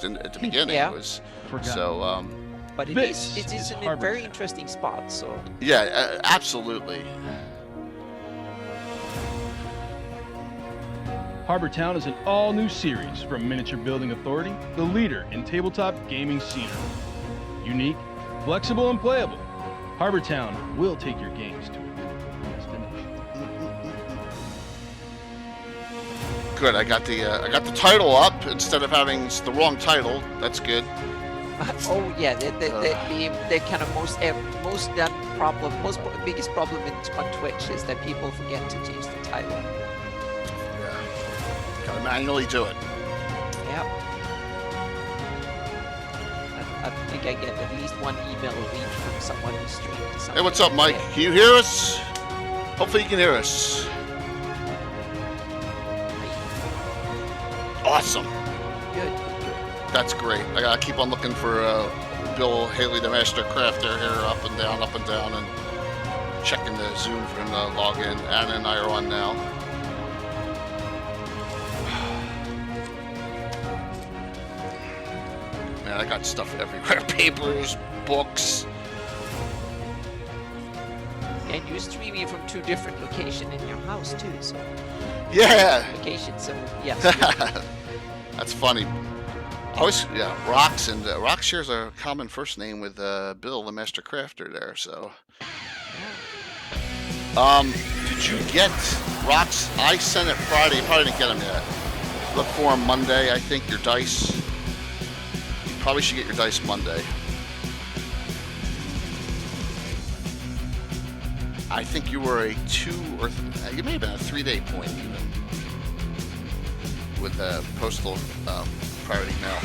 used at the beginning. Yeah. It was Forgot. so. But it This is is in a Harbor very Town. interesting spot. So Yeah, absolutely. Harbor Town is an all-new series from Miniature Building Authority, the leader in tabletop gaming scenery. Unique, flexible, and playable, Harbor Town will take your games to a new destination. Good. I got the title up instead of having the wrong title. That's good. oh yeah, the kind of most biggest problem on Twitch is that people forget to change the title. Yeah. Gotta manually do it. Yeah. I think I get at least one email a week from someone who streamed. Hey, what's up, Mike? Can you hear us? Hopefully you can hear us. Awesome. Good. That's great. I gotta keep on looking for Bill Haley, the Master Crafter, here, up and down, and checking the Zoom for him to log in. Anna and I are on now. Man, I got stuff everywhere. Papers, books. And you're streaming from 2 different locations in your house too, so Yeah. locations. So yes. That's funny. Rox, and Rox shares a common first name with Bill, the Master Crafter there, so. Did you get Rox? I sent it Friday. You probably didn't get them yet. Look for them Monday, I think, your dice. You probably should get your dice Monday. I think you were a 2 or you may have been a 3-day point even with postal priority mail.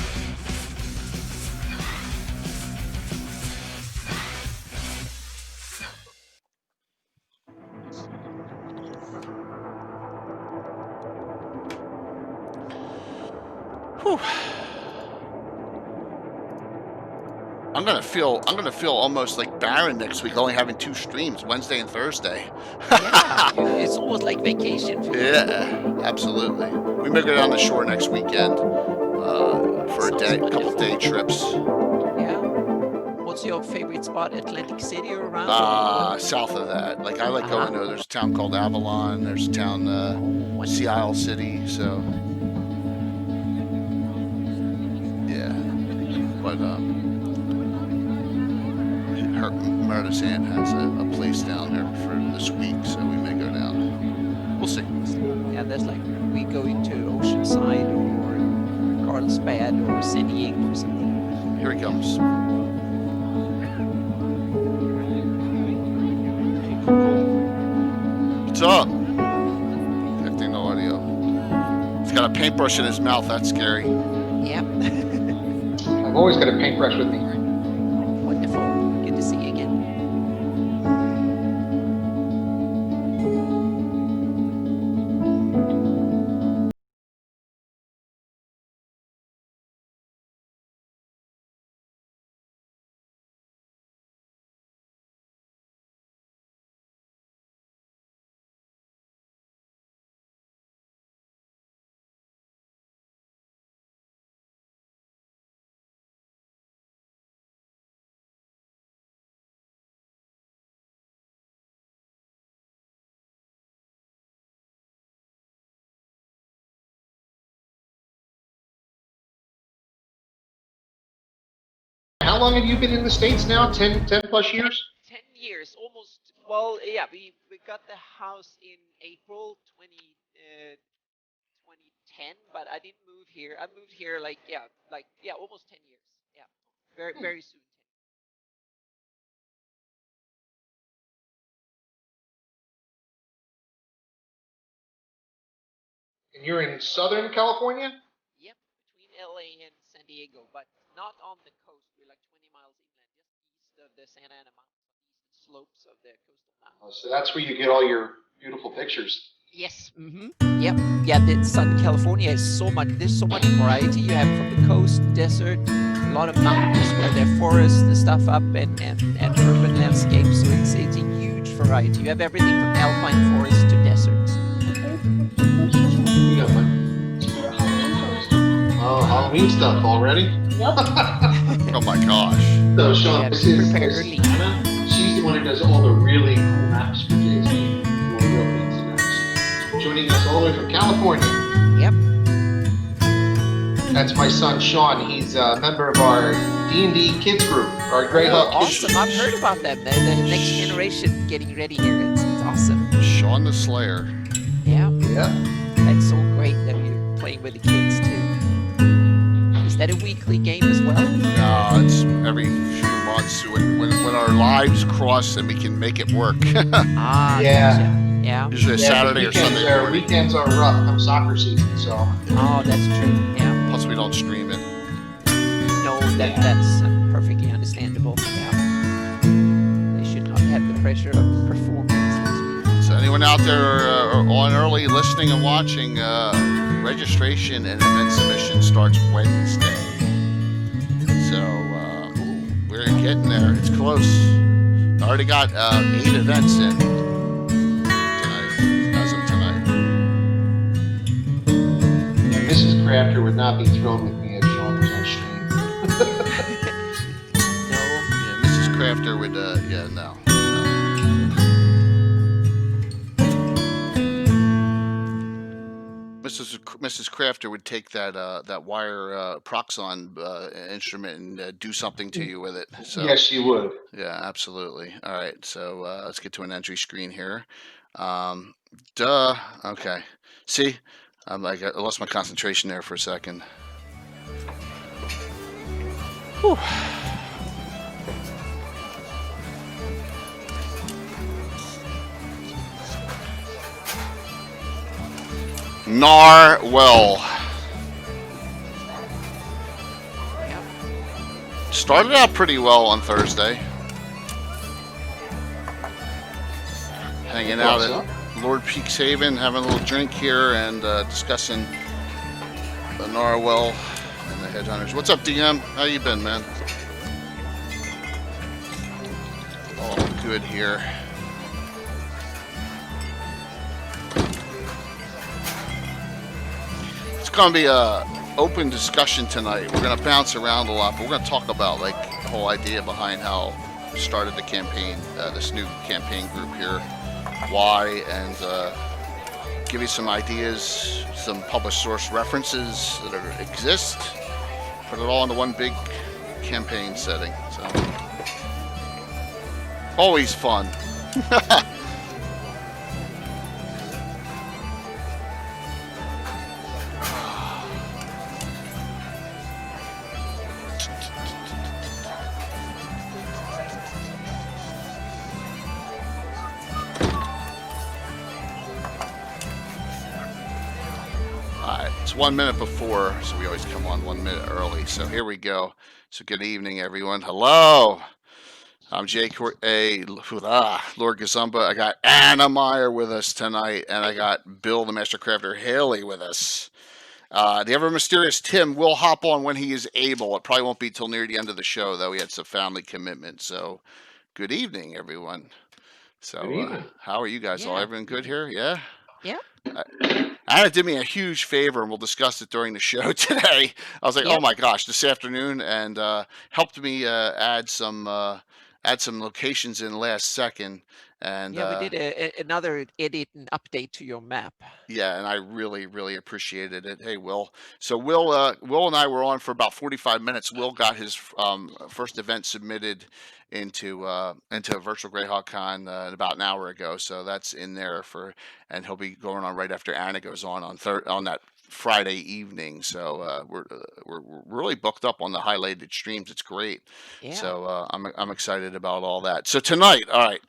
Whew. I'm gonna feel almost like barren next week, only having 2 streams, Wednesday and Thursday. Yeah, it's almost like vacation for you. Yeah, absolutely. We may go down the shore next weekend for a couple day trips. Yeah. What's your favorite spot? Atlantic City or around? South of that. Like I like going to. There's a town called Avalon. There's a town Sea Isle City. So yeah, but Meredith's aunt has a place down there for this week, so we may go down. We'll see. Yeah, that's like we go into Oceanside or Carlsbad or San Diego or something. Here he comes. What's up? Connecting the audio. He's got a paintbrush in his mouth. That's scary. Yep. I've always got a paintbrush with me. Wonderful. Good to see you again. How long have you been in the States now? 10 plus years? 10 years, almost. Well, yeah, we got the house in April 2010, but I didn't move here. I moved here almost 10 years. Yeah, very soon. And you're in Southern California? Yep, between LA and San Diego, but not on the coast. We're like 20 miles inland, just east of the Santa Ana Mountains, east slopes of the coastal mountains. So that's where you get all your beautiful pictures. Yes. Yep. Yeah. The Southern California is so much. There's so much variety. You have from the coast, desert, a lot of mountains where there are forests and stuff up, and urban landscapes. So it's a huge variety. You have everything from alpine forests to deserts. You got mine. Oh, Halloween stuff already? Oh my gosh. So, Sean, Yeah, this is prepare this early. is Anna. She's the one who does all the really cool maps for JC. All the real fancy maps. Joining us all the way from California. Yep. That's my son, Sean. He's a member of our D&D kids group, our Greyhawk kids Awesome. I've heard about them. The next generation getting ready here. It's awesome. Sean the Slayer. Yeah. Yeah. That's so great that you're playing with the kids too. Is that a weekly game as well? No, it's every few months when our lives cross and we can make it work. Ah, Yeah. gotcha. Yeah. Usually a Saturday or Sunday morning. Weekends are rough come soccer season, so. Oh, that's true. Yeah. Plus, we don't stream it. No, that's perfectly understandable. Yeah. They should not have the pressure of performance. So anyone out there on early listening and watching, registration and event submission starts Wednesday. So we're getting there. It's close. I already got 8 events in tonight, as of tonight. Yeah, Mrs. Crafter would not be thrilled with me if Sean was on stream. No. Yeah, Mrs. Crafter would, yeah, no. Mrs. Crafter would take that wire Proxon instrument and do something to you with it. So Yes, she would. yeah, absolutely. All right, so let's get to an entry screen here. Duh. Okay. See, I lost my concentration there for a second. Whew. Narwell. Yep. Started out pretty well on Thursday. Hanging out at Lord Peakshaven, having a little drink here and discussing the Narwell and the Headhunters. What's up, DM? How you been, man? All good here. It's going to be a open discussion tonight. We're going to bounce around a lot, but we're going to talk about like the whole idea behind how we started the campaign, this new campaign group here, why, and give you some ideas, some published source references that exist, put it all into one big campaign setting. So always fun. It's 1 minute before, so we always come on 1 minute early. So here we go. So good evening, everyone. Hello. I'm Jake, Lord Gazumba. I got Anna Meyer with us tonight, and I got Bill, the Master Crafter Haley, with us. The ever mysterious Tim will hop on when he is able. It probably won't be till near the end of the show, though. He had some family commitment. So good evening, everyone. So how are you guys? All everyone good here? Yeah? Yeah. Anna did me a huge favor, and we'll discuss it during the show today. I was like, oh my gosh, this afternoon, and helped me add some locations in last second. And yeah, we did another edit and update to your map. Yeah, and I really, really appreciated it. Hey, Will. So Will and I were on for about 45 minutes. Will got his first event submitted into Virtual Greyhawk Con about an hour ago. So that's in there and he'll be going on right after Anna goes on that Friday evening. So we're really booked up on the highlighted streams. It's great. Yeah. So I'm excited about all that. So tonight, all right.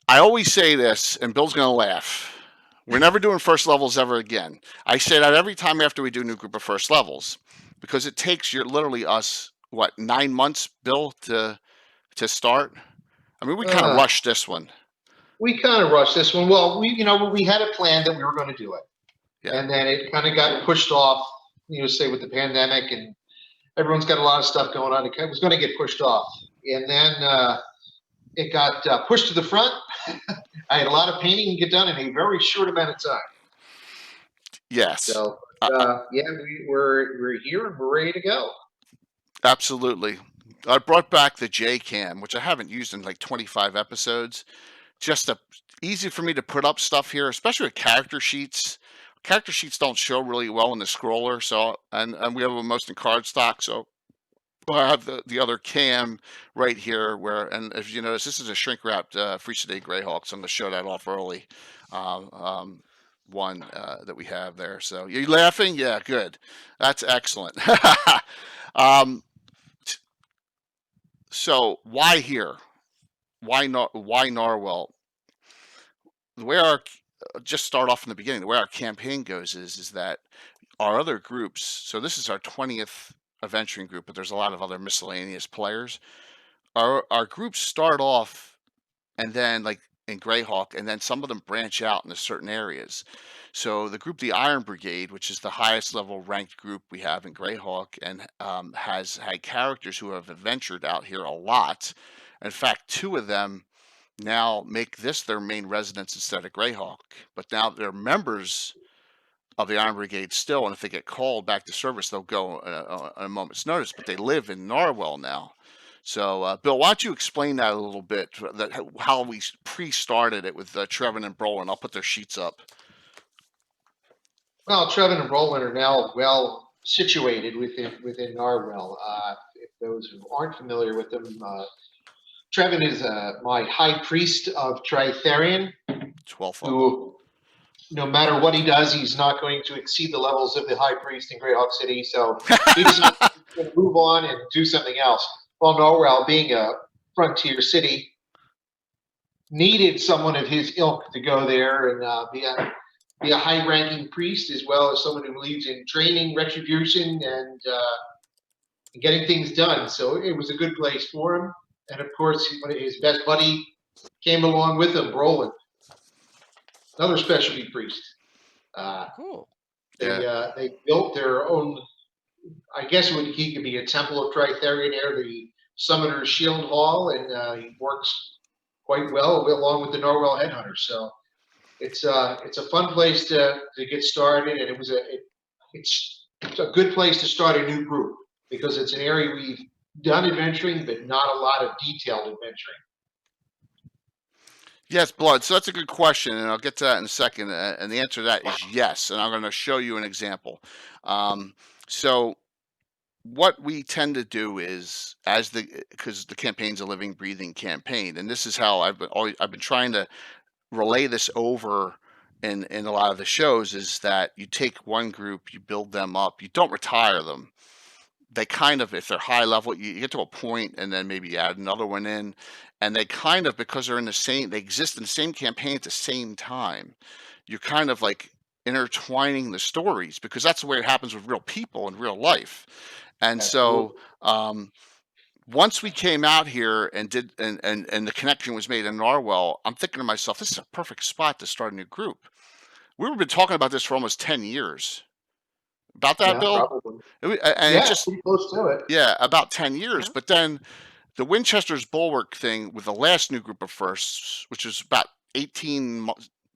I always say this, and Bill's going to laugh. We're never doing first levels ever again. I say that every time after we do a new group of first levels, because it takes literally us, 9 months, Bill, to start? I mean, we kind of rushed this one. We kind of rushed this one. Well, we had a plan that we were going to do it. Yeah. And then it kind of got pushed off, say with the pandemic, and everyone's got a lot of stuff going on. It was going to get pushed off. And then it got pushed to the front. I had a lot of painting to get done in a very short amount of time. Yes. So yeah, we're here and we're ready to go. Absolutely. I brought back the J Cam, which I haven't used in like 25 episodes. Just easy for me to put up stuff here, especially with character sheets. Character sheets don't show really well in the scroller, so and we have them most in cardstock, so I have the other cam right here where, and if you notice, this is a shrink wrapped Friesidae Greyhawk, so I'm going to show that off early. One that we have there. So you laughing? Yeah, good. That's excellent. um, so why here? Why not? Why Narwell? The way our just start off from the beginning. The way our campaign goes is that our other groups. So this is our 20th adventuring group, but there's a lot of other miscellaneous players. Our groups start off, and then like in Greyhawk, and then some of them branch out into certain areas. So the group, the Iron Brigade, which is the highest level ranked group we have in Greyhawk, and has had characters who have adventured out here a lot. In fact, two of them now make this their main residence instead of Greyhawk. But now they're members of the Iron Brigade still, and if they get called back to service, they'll go on a moment's notice. But they live in Narwell now. So, Bill, why don't you explain that a little bit? How we pre-started it with Trevin and Brolin. I'll put their sheets up. Well, Trevin and Brolin are now well situated within Narwell. If those who aren't familiar with them, Trevin is my high priest of Tritherion, 12th who, no matter what he does, he's not going to exceed the levels of the high priest in Greyhawk City. So he decided to move on and do something else. Well, Narwell, being a frontier city, needed someone of his ilk to go there and be a high-ranking priest, as well as someone who believes in training, retribution, and getting things done. So it was a good place for him. And of course, his best buddy came along with him, Brolin, another specialty priest. Cool. They built their own. I guess he could be a temple of Tritherion there, the Summoner's Shield Hall, and he works quite well along with the Narwell Headhunters. So it's a fun place to get started, and it's a good place to start a new group because it's an area we've done adventuring, but not a lot of detailed adventuring. Yes, Blood. So that's a good question, and I'll get to that in a second. And the answer to that is yes. And I'm going to show you an example. So what we tend to do is, because the campaign's a living, breathing campaign, and this is how I've been trying to relay this over in a lot of the shows, is that you take one group, you build them up, you don't retire them. They kind of, if they're high level, you get to a point, and then maybe you add another one in, and they kind of, because they're they exist in the same campaign at the same time, you're kind of like intertwining the stories, because that's the way it happens with real people in real life. And so once we came out here and did, and the connection was made in Narwell, I'm thinking to myself, this is a perfect spot to start a new group. We've been talking about this for almost 10 years. About that, Bill? Probably. And it's just pretty close to it. Yeah, about 10 years. Yeah. But then the Winchester's Bulwark thing with the last new group of firsts, which was about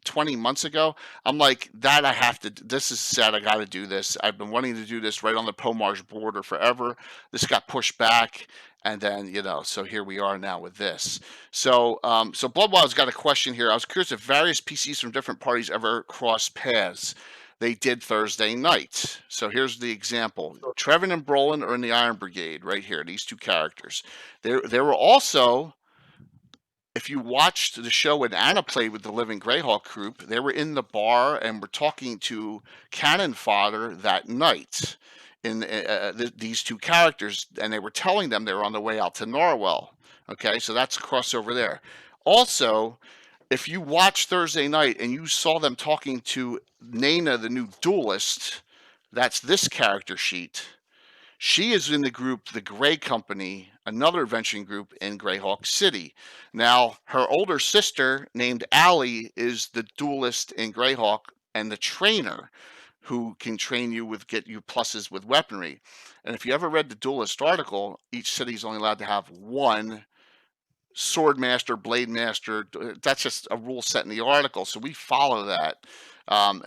20 months ago, I'm like, that I have to, this is sad, I got to do this. I've been wanting to do this right on the Pomarge border forever. This got pushed back, and then, so here we are now with this. So Bloodwild's got a question here. I was curious if various PCs from different parties ever crossed paths. They did Thursday night. So here's the example. Trevin and Brolin are in the Iron Brigade right here, these two characters. There were also, if you watched the show when Anna played with the Living Greyhawk group, they were in the bar and were talking to Cannon Fodder that night, in these two characters, and they were telling them they were on the way out to Narwell. Okay, so that's a crossover there. Also, if you watched Thursday night and you saw them talking to Nana, the new duelist, that's this character sheet. She is in the group, the Grey Company, another adventuring group in Greyhawk City. Now, her older sister, named Allie, is the duelist in Greyhawk and the trainer who can train you get you pluses with weaponry. And if you ever read the duelist article, each city is only allowed to have one sword master, blade master. That's just a rule set in the article, so we follow that.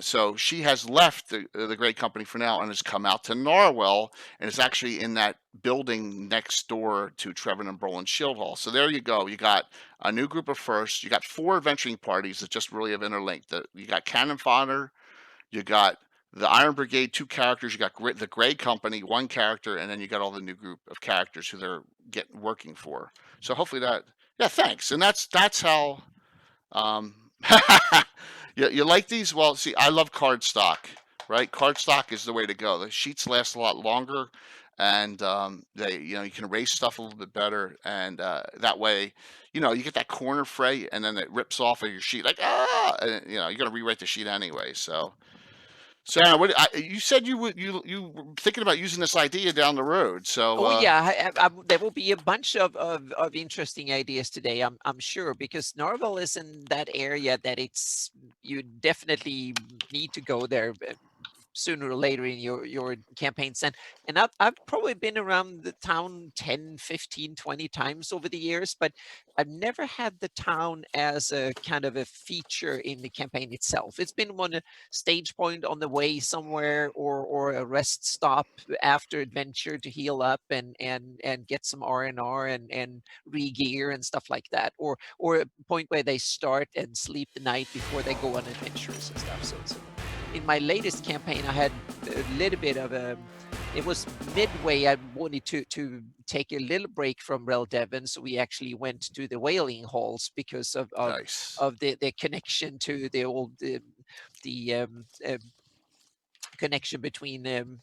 So she has left the great company for now and has come out to Narwell and is actually in that building next door to Trevor and Brolin Shield Hall. So there you go. You got a new group of firsts. You got 4 adventuring parties that just really have interlinked. You got Cannon Fodder, you got the Iron Brigade, 2 characters. You got the Gray Company, 1 character, and then you got all the new group of characters who they're working for. So hopefully that, yeah, thanks. And that's how. Um, you like these? Well, see, I love cardstock, right? Cardstock is the way to go. The sheets last a lot longer, and they, you can erase stuff a little bit better, and that way, you get that corner fray, and then it rips off of your sheet like and, you're gonna rewrite the sheet anyway. So Anna, you said you were thinking about using this idea down the road. So Oh yeah, there will be a bunch of interesting ideas today. I'm sure, because Narwhal is in that area that you definitely need to go there sooner or later in your campaigns. And I've probably been around the town 10, 15, 20 times over the years, but I've never had the town as a kind of a feature in the campaign itself. It's been one stage point on the way somewhere, or a rest stop after adventure to heal up and get some R&R and re-gear and stuff like that, or a point where they start and sleep the night before they go on adventures and stuff. So in my latest campaign, I had a little bit of it was midway. I wanted to take a little break from Rel Devon, so we actually went to the whaling halls because of nice. the connection to the old connection between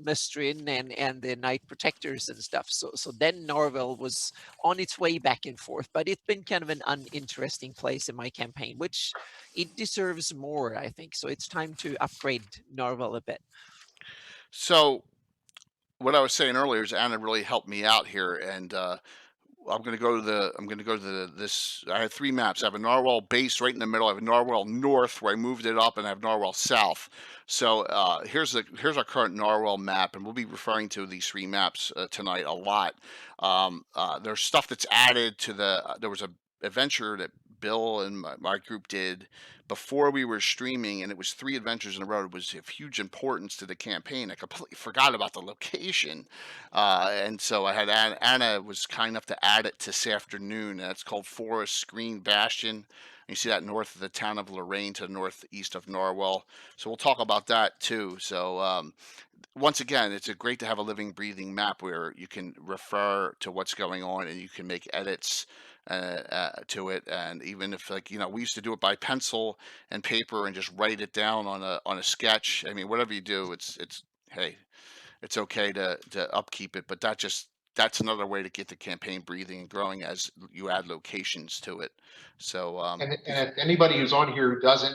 Mystrin and the Night Protectors and stuff. So then Narwhal was on its way back and forth, but it's been kind of an uninteresting place in my campaign, which it deserves more, I think. So it's time to upgrade Narwhal a bit. So what I was saying earlier is Anna really helped me out here, and I'm going to go to this. I had 3 maps. I have a Narwhal base right in the middle. I have a Narwhal North where I moved it up, and I have Narwhal South. So here's our current Narwhal map, and we'll be referring to these 3 maps tonight a lot. There's stuff that's added to there was a adventure that Bill and my group did before we were streaming, and it was 3 adventures in a row. It was of huge importance to the campaign. I completely forgot about the location, and so I had Anna was kind enough to add it this afternoon. That's called Forest Green Bastion. And you see that north of the town of Lorraine to the northeast of Narwhal. So we'll talk about that too. So once again, it's great to have a living, breathing map where you can refer to what's going on and you can make edits to it. And even if, like, we used to do it by pencil and paper and just write it down on a sketch. I mean, whatever you do, it's hey, it's okay to upkeep it, but that's another way to get the campaign breathing and growing as you add locations to it. So And if anybody who's on here who doesn't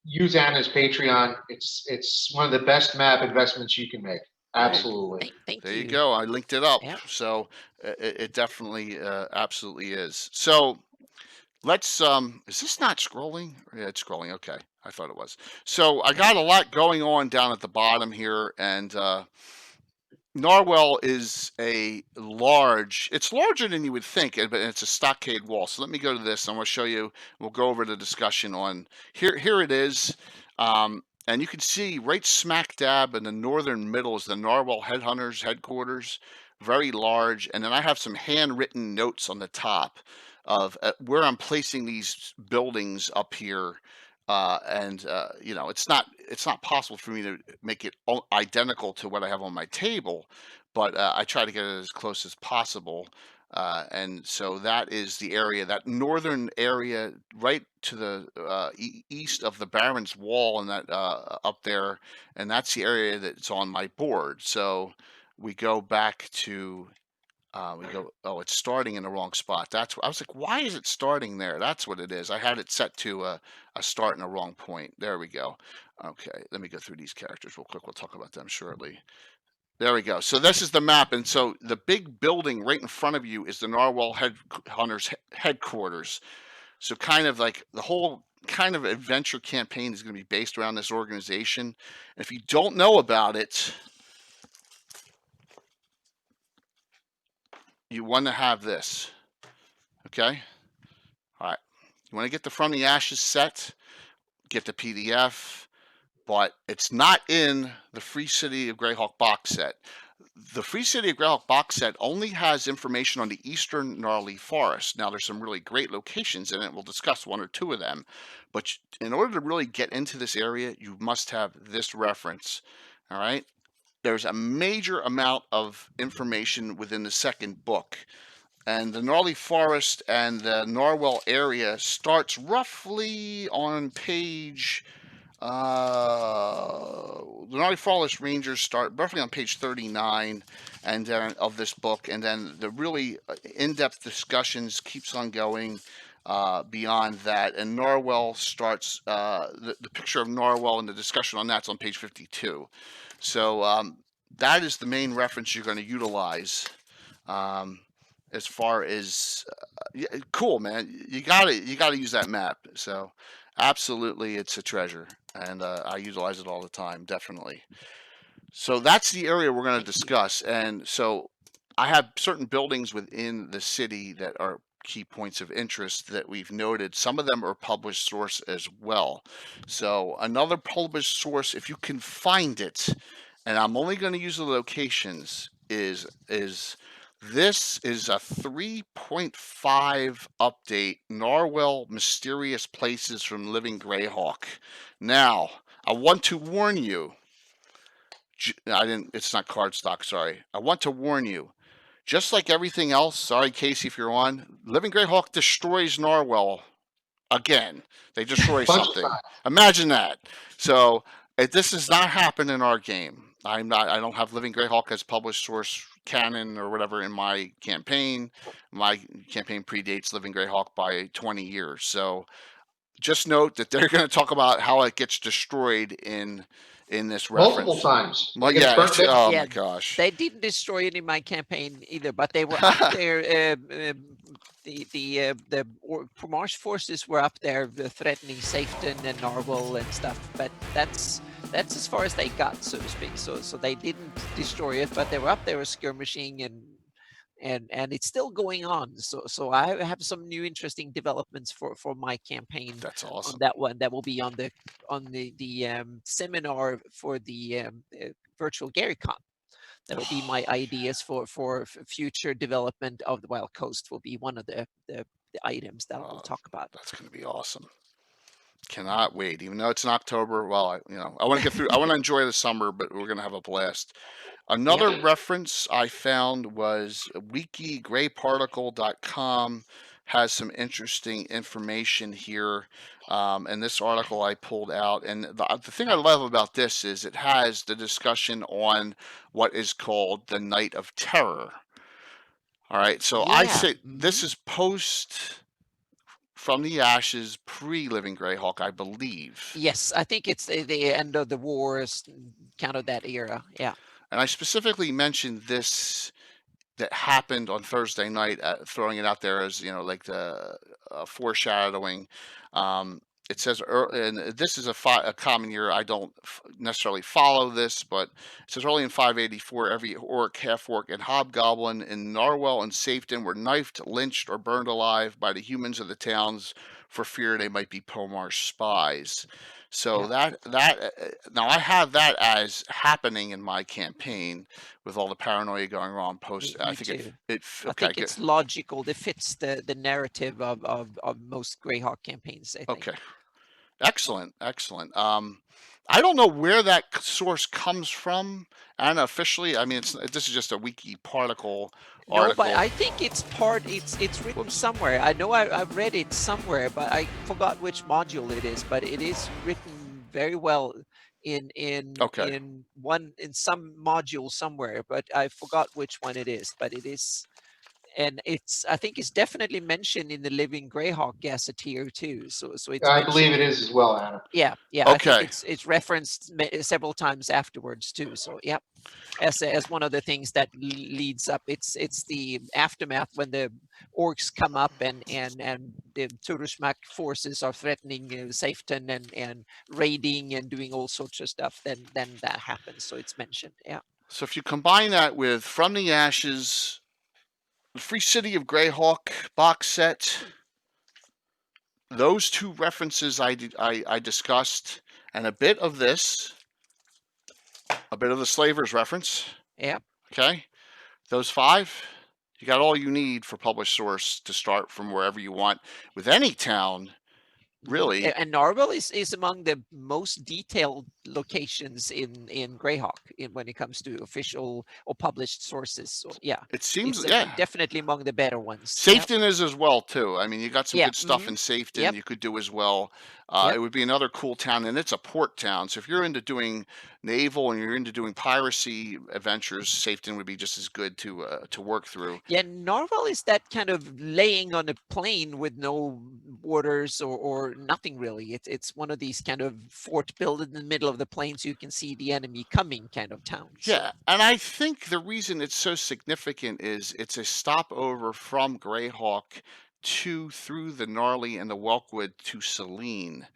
use Anna's Patreon, it's one of the best map investments you can make. Absolutely. Thank there you. you go. I linked it up. Yep. So it definitely absolutely is. So let's is this not scrolling? Yeah, it's scrolling. Okay. I thought it was. So I got a lot going on down at the bottom here, and Narwhal is it's larger than you would think, but it's a stockade wall. So let me go to this. I'm going to show you. We'll go over the discussion on here. Here it is. And you can see right smack dab in the northern middle is the Narwhal Headhunters headquarters. Very large. And then I have some handwritten notes on the top of where I'm placing these buildings up here. It's not possible for me to make it identical to what I have on my table, but I try to get it as close as possible. And so that is the area, that northern area, right to the east of the Baron's Wall, and that up there, and that's the area that's on my board. So we go back to. Oh, it's starting in the wrong spot. I was like, why is it starting there? That's what it is. I had it set to a start in the wrong point. There we go. Okay, let me go through these characters real quick. We'll talk about them shortly. There we go. So this is the map. And so the big building right in front of you is the Narwhal Headhunters headquarters. So kind of like the whole kind of adventure campaign is going to be based around this organization. And if you don't know about it, you want to have this, okay? All right. You want to get the From the Ashes set. get the PDF, but it's not in the Free City of Greyhawk box set. The Free City of Greyhawk box set only has information on the eastern gnarly forest. Now, there's some really great locations in it. We'll discuss one or two of them. But in order to really get into this area, you must have this reference. All right? There's a major amount of information within the second book. And the gnarly forest and the Narwell area starts roughly on page the Gnarly Forest Rangers start roughly on page 39 and then of this book, and then the really in-depth discussions keeps on going beyond that. And Narwell starts the picture of Narwell and the discussion on that's on page 52. So that is the main reference you're going to utilize. As far as yeah, cool, man, you gotta use that map. So absolutely, it's a treasure, and I utilize it all the time, definitely. So that's the area we're going to discuss, and so I have certain buildings within the city that are key points of interest that we've noted. Some of them are published source as well. So another published source, if you can find it, and I'm only going to use the locations, is this is a 3.5 update, Narwell Mysterious Places from Living Greyhawk. Now, I want to warn you, it's not cardstock, sorry. I want to warn you, just like everything else, sorry Casey if you're on, Living Greyhawk destroys Narwell again. They destroy something. Imagine that. So, this does not happen in our game. I don't have Living Greyhawk as published source canon or whatever in my campaign. My campaign predates Living Greyhawk by 20 years. So just note that they're going to talk about how it gets destroyed in this reference. Multiple times. Well, yeah. Oh Yeah, my gosh. They didn't destroy it in my campaign either, but they were up there. The Marsh forces were up there threatening Safeton and Narwell and stuff, but that's as far as they got, so to speak. So they didn't destroy it, but they were up there skirmishing and it's still going on. So I have some new interesting developments for my campaign. That's awesome. On that one that will be on the seminar for the virtual GaryCon. That'll be my ideas for future development of the Wild Coast. Will be one of the items that we'll talk about. That's going to be awesome. Cannot wait. Even though it's in October, well, I want to get through. I want to enjoy the summer, but we're going to have a blast. Another reference I found was wikigrayparticle.com has some interesting information here. And this article I pulled out. And the thing I love about this is it has the discussion on what is called the Night of Terror. All right. So I say this is post From the Ashes, pre-Living Greyhawk, I believe. Yes, I think it's the end of the wars, kind of that era. Yeah. And I specifically mentioned this that happened on Thursday night, throwing it out there as, like the foreshadowing. It says, and this is a common year. I don't necessarily follow this, but it says early in 584, every orc, half-orc, and hobgoblin in Narwell and Safeton were knifed, lynched, or burned alive by the humans of the towns for fear they might be Pomarsh spies. So now I have that as happening in my campaign with all the paranoia going on post. I think it's logical. It fits the narrative of most Greyhawk campaigns, I think. Okay. Excellent. I don't know where that source comes from, and officially, I mean, this is just a wiki particle article. No, but I think it's written somewhere. I know I've read it somewhere, but I forgot which module it is. But it is written very well in some module somewhere, but I forgot which one it is. But it is. And I think it's definitely mentioned in the Living Greyhawk Gazetteer too. So it's. I believe it is as well, Adam. Yeah. Okay. I think it's referenced several times afterwards too. So yeah, as one of the things that leads up, it's the aftermath when the orcs come up and the Turushmak forces are threatening Safeton and raiding and doing all sorts of stuff. Then that happens. So it's mentioned. Yeah. So if you combine that with From the Ashes, the Free City of Greyhawk box set, those two references I discussed, and a bit of this, a bit of the Slavers reference. Yeah. Okay, those 5, you got all you need for published source to start from wherever you want with any town. Really, And Narwell is among the most detailed locations in Greyhawk when it comes to official or published sources. So yeah, it seems it's definitely among the better ones. Yep. Safeton is as well too. I mean, you got some Yeah. good stuff in Safeton Yep. you could do as well. Yep. It would be another cool town, and it's a port town. So if you're into doing naval and you're into doing piracy adventures, Safeton would be just as good to work through. Yeah, Narwell is that kind of laying on a plain with no borders or nothing really. It's one of these kind of fort built in the middle of the plain so you can see the enemy coming kind of towns. Yeah, and I think the reason it's so significant is it's a stopover from Greyhawk through the Gnarly and the Welkwood to Selene.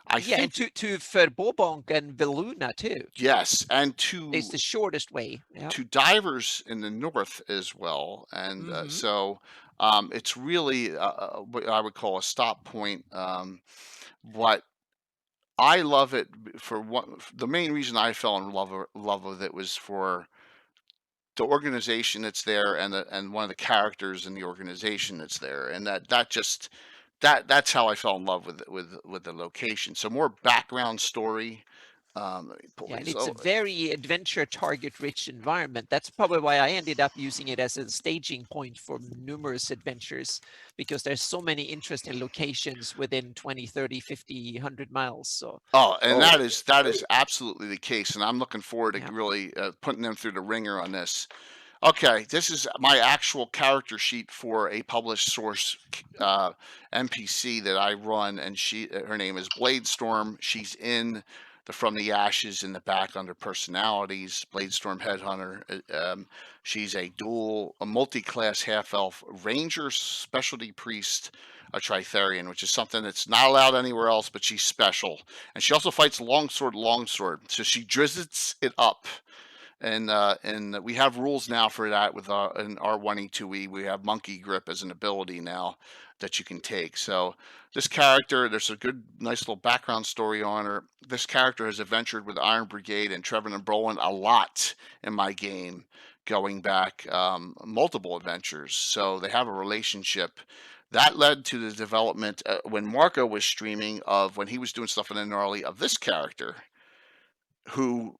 I Yeah, think and to Verbobonk and Veluna too. yes, and It's the shortest way. Yeah. to divers in the north as well, and so it's really what I would call a stop point. But I love it for one. The main reason I fell in love with it was for the organization that's there, and one of the characters in the organization that's there, and that's how I fell in love with the location. So more background story. Let me pull Yeah, and these it's a over. very adventure target-rich environment. That's probably why I ended up using it as a staging point for numerous adventures, because there's so many interesting locations within 20, 30, 50, 100 miles. So That is absolutely the case, and I'm looking forward to Yeah. really putting them through the ringer on this. Okay, this is my actual character sheet for a published source NPC that I run, and her name is Bladestorm. She's in the From the Ashes in the back under personalities. Bladestorm Headhunter. She's a multi-class half-elf ranger, specialty priest, a Tritherian, which is something that's not allowed anywhere else, but she's special. And she also fights longsword. So she drizzits it up. And we have rules now for that with in R1E2E. We have Monkey Grip as an ability now that you can take. So this character, there's a nice little background story on her. This character has adventured with Iron Brigade and Trevor and Brolin a lot in my game, going back multiple adventures. So they have a relationship. That led to the development when Marco was streaming when he was doing stuff in the Gnarly of this character, who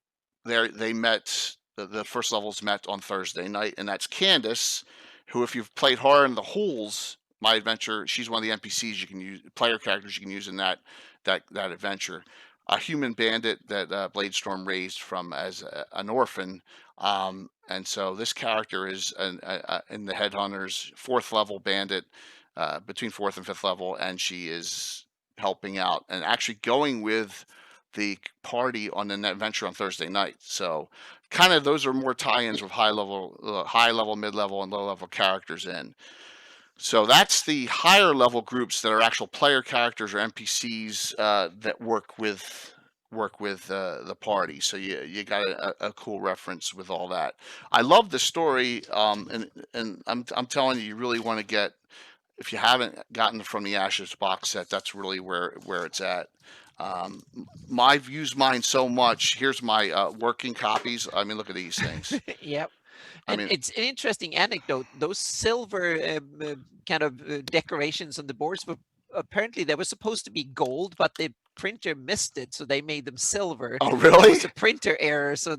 they met. The first levels met on Thursday night, and that's Candace, who, if you've played Horror in the Holes, my adventure, she's one of the NPCs you can use, player characters you can use in that adventure. A human bandit that Bladestorm raised from as an orphan, and so this character is in the Headhunters 4th level bandit, between 4th and 5th level, and she is helping out and actually going with the party on the adventure on Thursday night. So kind of those are more tie-ins with high level, mid-level, and low-level characters in. So that's the higher level groups that are actual player characters or NPCs that work with the party. So you got a cool reference with all that. I love the story, and I'm telling you really want to get, if you haven't gotten the From the Ashes box set, that's really where it's at. I've used mine so much. Here's my working copies. I mean, look at these things. Yep. And it's an interesting anecdote. Those silver kind of decorations on the boards were apparently they were supposed to be gold, but the printer missed it, so they made them silver. Oh, really? It was a printer error, so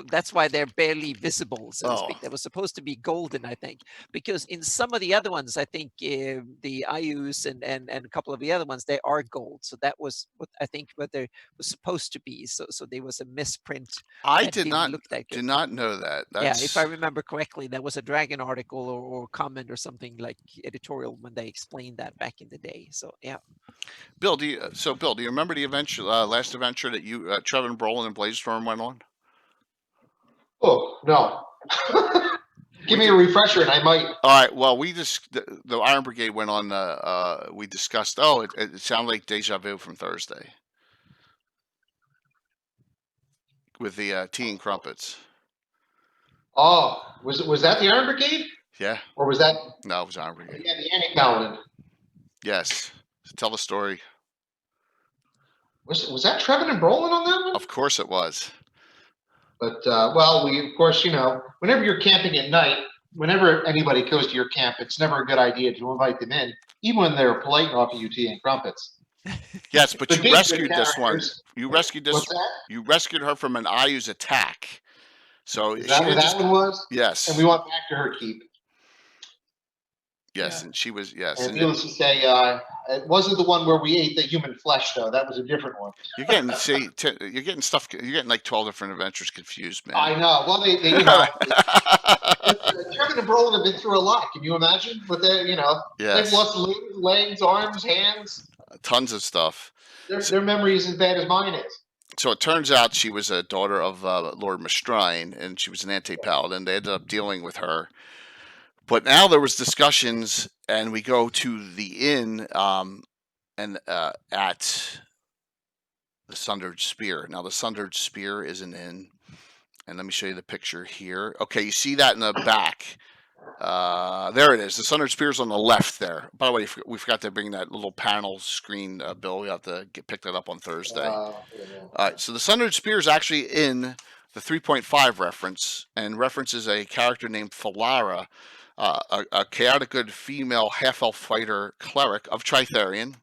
that's why they're barely visible, so to speak. They were supposed to be golden, I think, because in some of the other ones, I think the IUs and a couple of the other ones, they are gold. So that was what I think what they was supposed to be. So there was a misprint. I did not know that. Yeah, if I remember correctly, there was a Dragon article or comment or something like editorial when they explained that back in the day. So yeah. Bill, do you remember the adventure, last adventure that you, Trevor and Brolin and Bladestorm went on? Oh, no. Give me a refresher and I might. All right. Well, the Iron Brigade went on. We discussed. Oh, it sounded like deja vu from Thursday with the tea and crumpets. Oh, was that the Iron Brigade? Yeah. Or was that? No, it was Iron Brigade. Yeah, the Annie Paladin. Yes. So tell the story. Was that Trevin and Brolin on that one? Of course it was. But well, we of course, whenever you're camping at night, whenever anybody goes to your camp, it's never a good idea to invite them in, even when they're polite and offer you tea and crumpets. Yes, but The you big rescued this one. characters- You rescued this. What's that? You rescued her from an Ayu's attack. So Is she that what didn't that just. one was? Yes. And we went back to her keep. Yes, Yeah. and she was yes. And And needless to say, it wasn't the one where we ate the human flesh, though. That was a different one. you're getting you're getting stuff. You're getting like 12 different adventures confused, man. I know. Well, they Trevin and Brolin have been through a lot. Can you imagine? But Yes. they've lost limbs, legs, arms, hands. Tons of stuff. Their memory is as bad as mine is. So it turns out she was a daughter of Lord Mastrine, and she was an anti-paladin. They ended up dealing with her. But now there was discussions, and we go to the inn and at the Sundered Spear. Now the Sundered Spear is an inn, and let me show you the picture here. Okay, you see that in the back. There it is. The Sundered Spear is on the left there. By the way, we forgot to bring that little panel screen, Bill. We have to pick that up on Thursday. All right, so the Sundered Spear is actually in the 3.5 reference, and references a character named Falara, a chaotic good female half-elf fighter cleric of Tritharion.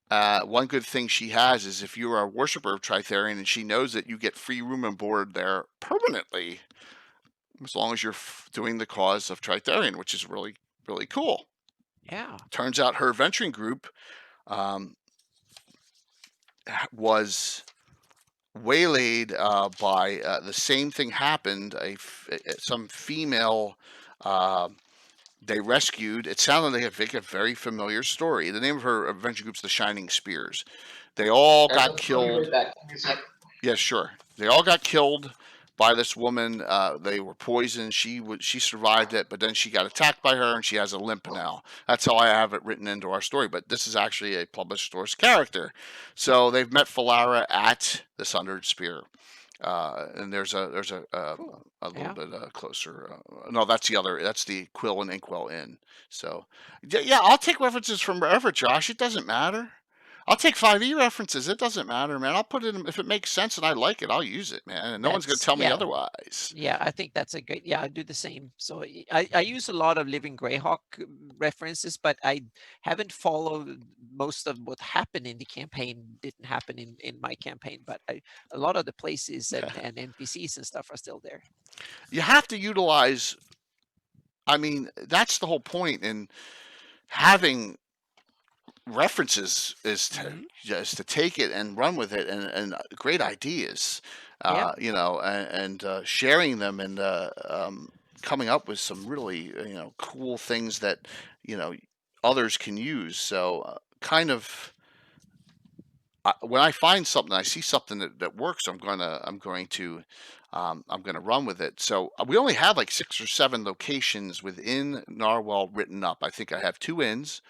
One good thing she has is if you are a worshiper of Tritharion and she knows that you get free room and board there permanently, as long as you're doing the cause of Tritharion, which is really, really cool. Yeah. Turns out her adventuring group was waylaid by the same thing happened. Some female they rescued. It sounded like a very familiar story. The name of her adventure group's the Shining Spears. They all got killed. Yeah, sure. They all got killed by this woman. They were poisoned. She survived it, but then she got attacked by her, and she has a limp now. That's how I have it written into our story. But this is actually a published source character. So they've met Falara at the Sundered Spear. And there's a little bit closer. No, that's the Quill and Inkwell Inn. So yeah, I'll take references from wherever, Josh. It doesn't matter. I'll take 5e references. It doesn't matter, man. I'll put it in, if it makes sense and I like it, I'll use it, man. And no one's going to tell me otherwise. Yeah, I think that's a great. Yeah, I do the same. So I use a lot of Living Greyhawk references, but I haven't followed most of what happened in the campaign. Didn't happen in my campaign, but a lot of the places and NPCs and stuff are still there. You have to utilize. I mean, that's the whole point in having references is to take it and run with it and great ideas, and sharing them and coming up with some really cool things that others can use. So when I find something, I see something that works, I'm going to run with it. So we only have like 6 or 7 locations within Narwell written up. I think I have 2 inns.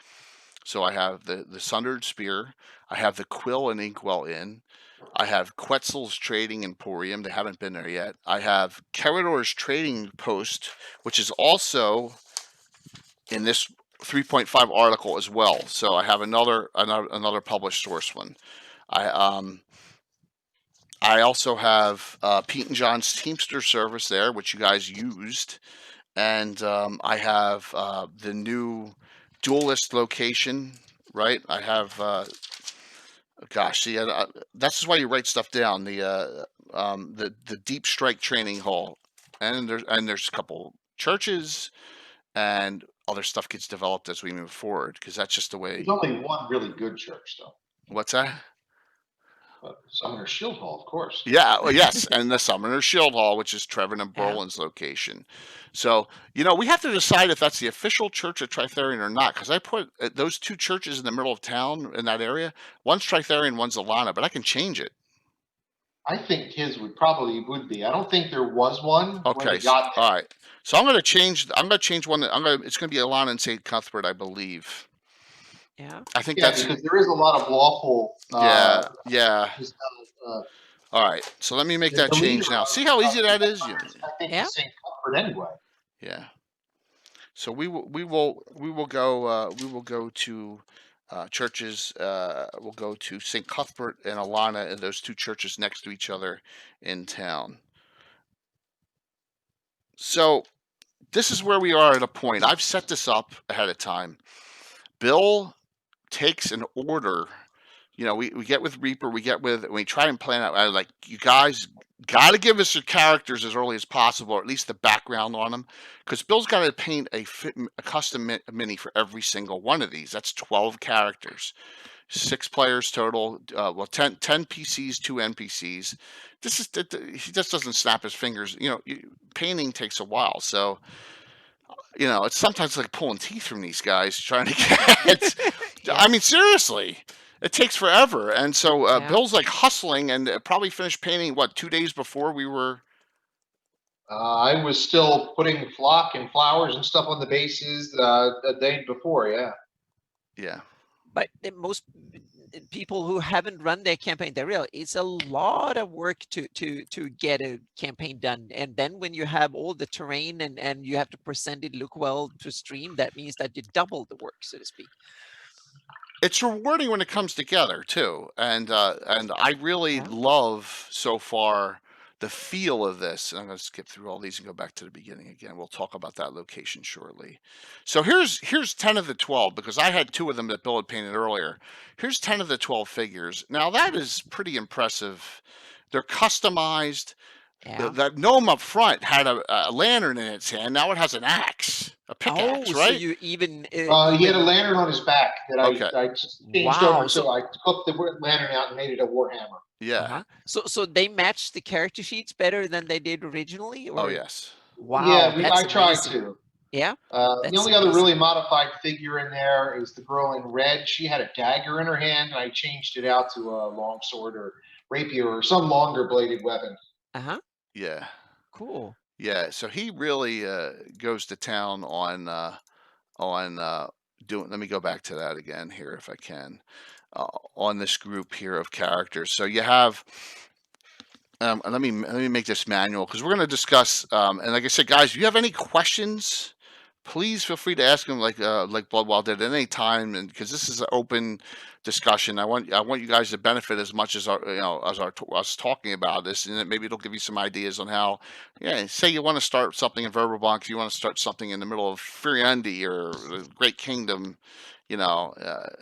So I have the Sundered Spear, I have the Quill and Inkwell Inn, I have Quetzal's Trading Emporium, they haven't been there yet, I have Kerador's Trading Post, which is also in this 3.5 article as well. So I have another published source one. I also have Pete and John's Teamster service there, which you guys used, and I have the new Duelist location, right? I have that's why you write stuff down. The Deep Strike Training Hall, and there's a couple churches, and other stuff gets developed as we move forward, because that's just the way. There's only one really good church, though. What's that? Summoner's Shield Hall, of course. Yeah, well, yes, and the Summoner's Shield Hall, which is Trevin and Brolin's location. So, we have to decide if that's the official church of Tritharion or not, because I put those 2 churches in the middle of town in that area. One's Tritharion, one's Alana, but I can change it. I think his would be. I don't think there was one. Okay, all right. So I'm going to change one. It's going to be Alana and St. Cuthbert, I believe. Yeah. I think that's because there is a lot of lawful. Yeah. All right. So let me make that change now. See how easy that is? I think St. Cuthbert anyway. Yeah. So we will go to churches. We'll go to St. Cuthbert and Alana, and those two churches next to each other in town. So this is where we are at a point. I've set this up ahead of time. Bill takes an order. We get with Reaper, we try and plan out. I was like, you guys got to give us your characters as early as possible, or at least the background on them, because Bill's got to paint a custom mini for every single one of these. That's 12 characters, 6 players total. 10 PCs, 2 NPCs. He just doesn't snap his fingers. Painting takes a while, so it's sometimes like pulling teeth from these guys trying to get. Yeah. I mean, seriously. It takes forever, and so Yeah. Bill's like hustling, and probably finished painting 2 days before we were. I was still putting flock and flowers and stuff on the bases the day before. Yeah. Yeah. But most people who haven't run their campaign, they realize it's a lot of work to get a campaign done. And then when you have all the terrain and you have to present it look well to stream, that means that you double the work, so to speak. It's rewarding when it comes together too, and I really love so far the feel of this. And I'm going to skip through all these and go back to the beginning again. We'll talk about that location shortly. So here's 10 of the 12, because I had 2 of them that Bill had painted earlier. Here's 10 of the 12 figures. Now that is pretty impressive. They're customized. Yeah. That gnome up front had a lantern in its hand. Now it has an axe, a pickaxe, right? So you even He had a lantern on his back that I just changed over. So I took the lantern out and made it a warhammer. Yeah. So they matched the character sheets better than they did originally? Or? Oh yes. Wow. Yeah, I tried to. Yeah. The only other really modified figure in there is the girl in red. She had a dagger in her hand, and I changed it out to a longsword or rapier or some longer bladed weapon. Yeah. Cool. Yeah. So he really goes to town on doing. Let me go back to that again here if I can. On this group here of characters. So you have. Let me make this manual, because we're going to discuss. And like I said, guys, if you have any questions, please feel free to ask them, like Bloodwild did, at any time, and because this is an open discussion. I want you guys to benefit as much as us talking about this, and maybe it'll give you some ideas on how. Yeah, say you want to start something in Verbalbank, you want to start something in the middle of Firiundi or the Great Kingdom.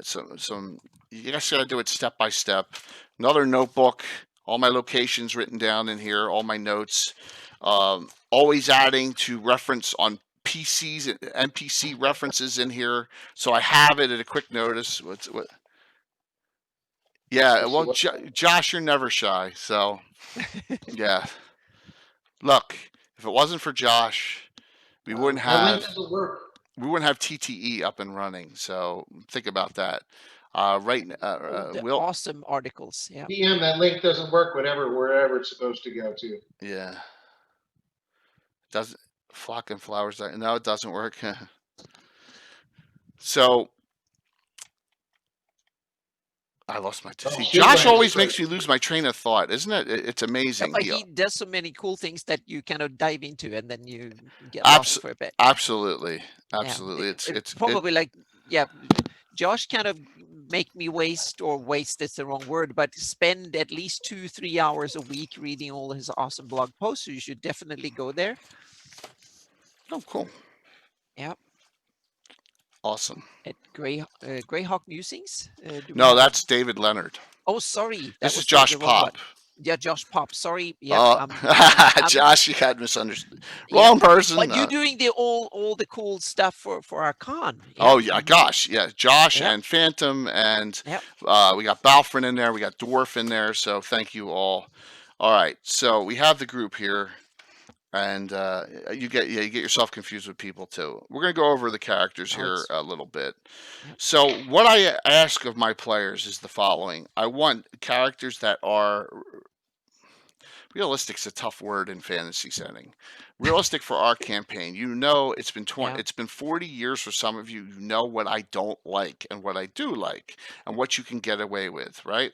Some you guys got to do it step by step. Another notebook. All my locations written down in here, all my notes, always adding to reference on PCs and NPC references in here. So I have it at a quick notice. Yeah, well, Josh, you're never shy. So, yeah. Look, if it wasn't for Josh, we wouldn't have TTE up and running. So think about that. Awesome articles. Yeah. DM, that link doesn't work wherever it's supposed to go to. Yeah. Doesn't flock and flowers? No, it doesn't work. So I lost my. See, Josh always makes me lose my train of thought, isn't it? It's amazing. Yeah, but he does so many cool things that you kind of dive into, and then you get lost for a bit. Absolutely. Yeah. It's probably Josh kind of make me waste is the wrong word, but spend at least 2-3 hours a week reading all his awesome blog posts. So you should definitely go there. Oh, cool. Yeah. Awesome. At Greyhawk Musings? No, that's David Leonard. Oh, sorry. This is Josh Pop. Yeah, Josh Pop. Sorry. Yeah. Josh, you had misunderstood. Wrong person. But you're doing all the cool stuff for our con. Yeah. Oh yeah, gosh, yeah. Josh and Phantom, and we got Balfrin in there. We got Dwarf in there. So thank you all. All right. So we have the group here, and you get yourself confused with people too. We're gonna go over the characters here a little bit. So what I ask of my players is the following: I want characters that are realistic's a tough word in fantasy setting. Realistic for our campaign. It's been it's been 40 years for some of you. You know what I don't like and what I do like, and what you can get away with, right?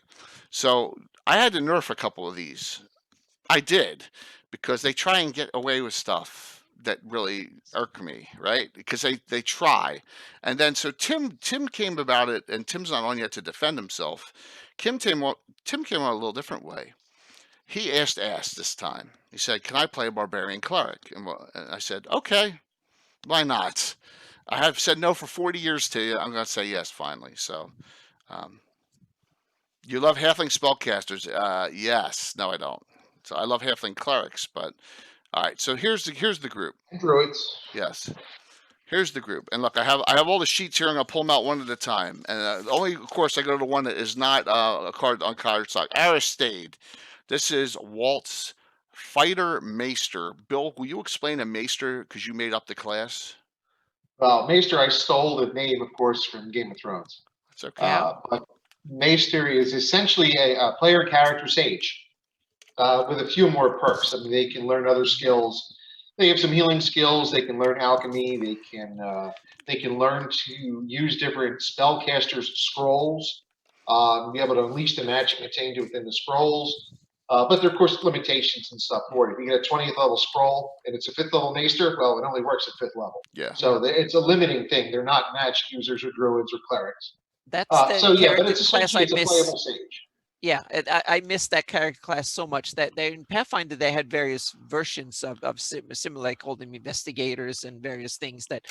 So I had to nerf a couple of these. I did, because they try and get away with stuff that really irk me, right? Because they try, and then so Tim came about it, and Tim's not on yet to defend himself. Tim came on a little different way. He asked this time. He said, "Can I play a barbarian cleric?" And I said, "Okay, why not?" I have said no for 40 years to you. I'm going to say yes finally. So, um, you love halfling spellcasters? Yes. No, I don't. So I love halfling clerics, but all right. So here's the group. Druids. Yes. Here's the group, and look, I have all the sheets here. I'm gonna pull them out one at a time, and only, of course, I go to the one that is not a card on card stock. Aristade. This is Walt's Fighter Maester. Bill, will you explain a Maester because you made up the class? Well, Maester, I stole the name, of course, from Game of Thrones. That's okay. But Maester is essentially a player character sage with a few more perks. I mean, they can learn other skills. They have some healing skills. They can learn alchemy. They can learn to use different spellcasters' scrolls, be able to unleash the magic contained within the scrolls. But there are, of course, limitations and stuff for it. If you get a 20th level scroll and it's a 5th level maester, well, it only works at 5th level. Yeah. So it's a limiting thing. They're not magic users or druids or clerics. That's the So yeah, but character it's class I essentially a miss. playable sage. Yeah, I missed that character class so much that in Pathfinder they had various versions of similar, I called them investigators and various things that.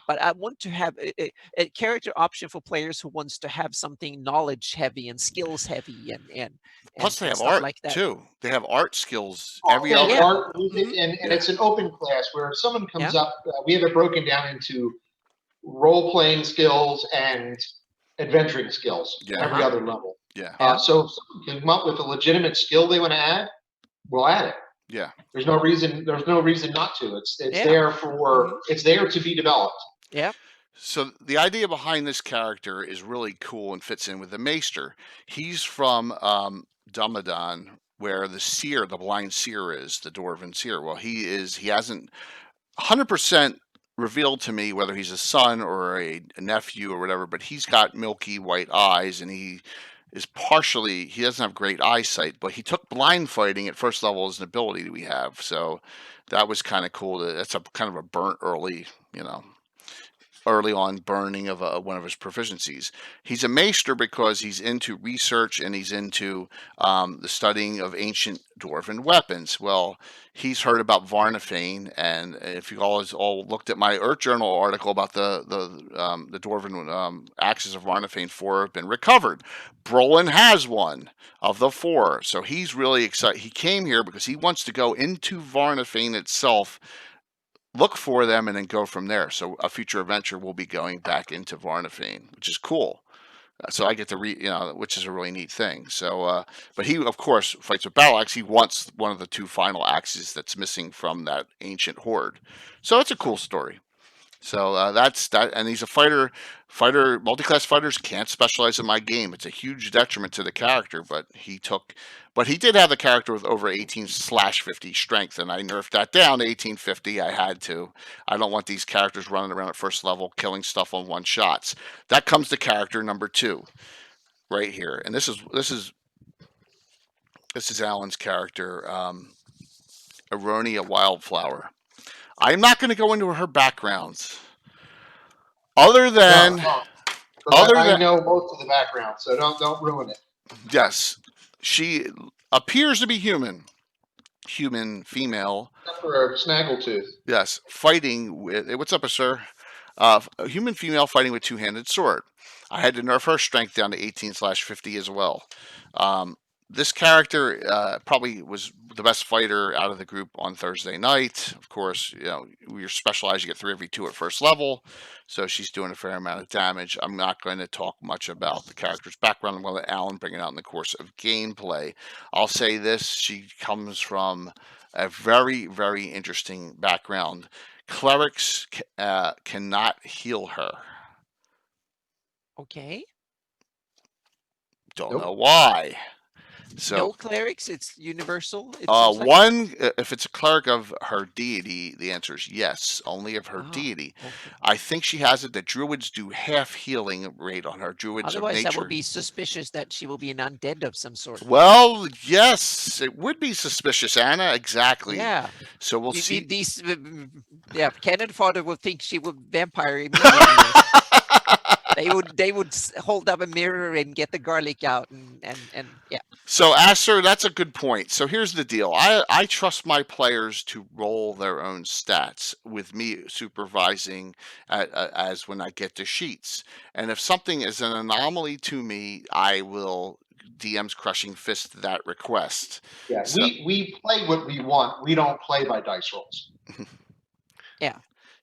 But I want to have a character option for players who wants to have something knowledge heavy and skills heavy and Plus, they have stuff art like that. too. They have art skills. Every other art, and it's an open class where if someone comes up, we have it broken down into role-playing skills and adventuring skills. Every other level. Yeah. So if someone can come up with a legitimate skill they want to add, we'll add it. Yeah. There's no reason not to. It's there for it's there to be developed. Yeah. So the idea behind this character is really cool and fits in with the Maester. He's from Dumadon, where the seer, the blind seer, is the dwarven seer. Well, he hasn't 100% revealed to me whether he's a son or a nephew or whatever, but he's got milky white eyes, and he doesn't have great eyesight, but he took blind fighting at first level as an ability that we have. So that was kind of cool. That's a kind of a burnt early on burning of one of his proficiencies. He's a maester because he's into research and he's into the studying of ancient dwarven weapons. Well, he's heard about Varnafane, and if you all looked at my Earth Journal article about the dwarven axes of Varnafane, 4 have been recovered. Brolin has one of the 4, so he's really excited. He came here because he wants to go into Varnafane itself, look for them, and then go from there. So a future adventure will be going back into Varnafane, which is cool. So I get to which is a really neat thing. So, but he, of course, fights with battle axe. He wants one of the 2 final axes that's missing from that ancient horde. So it's a cool story. So that's that, and he's a fighter. Multi-class fighters can't specialize in my game. It's a huge detriment to the character, but he did have the character with over 18/50 strength, and I nerfed that down to 1850. I had to. I don't want these characters running around at first level killing stuff on one shots. That comes to character number 2, right here, and this is Alan's character, Aronia Wildflower. I'm not going to go into her backgrounds, other than I know most of the background, so don't ruin it. Yes, she appears to be human female. Except for a snaggletooth. Yes, fighting with. What's up, sir? A human female fighting with 2-handed sword. I had to nerf her strength down to 18/50 as well. This character probably was the best fighter out of the group on Thursday night. Of course, you're specialized. You get 3 every 2 at first level, so she's doing a fair amount of damage. I'm not going to talk much about the character's background. I'm going to let Alan bring it out in the course of gameplay. I'll say this: she comes from a very, very interesting background. Clerics cannot heal her. Okay. Don't know why. So No clerics. It's universal. It seems like. one, if it's a cleric of her deity, the answer is yes, only of her Oh, deity. okay. I think she has it that druids do half healing rate on her, druids of Otherwise, that will nature. be suspicious that she will be an undead of some sort. Well, yes, it would be suspicious, Anna. Exactly. Yeah. So we'll The- see. These, yeah, cannon fodder will think she will vampire immediately. They would hold up a mirror and get the garlic out and yeah. So, Aster, that's a good point. So here's the deal. I trust my players to roll their own stats with me supervising as when I get the sheets. And if something is an anomaly to me, I will DM's crushing fist that request. Yeah, So, we play what we want. We don't play by dice rolls. Yeah.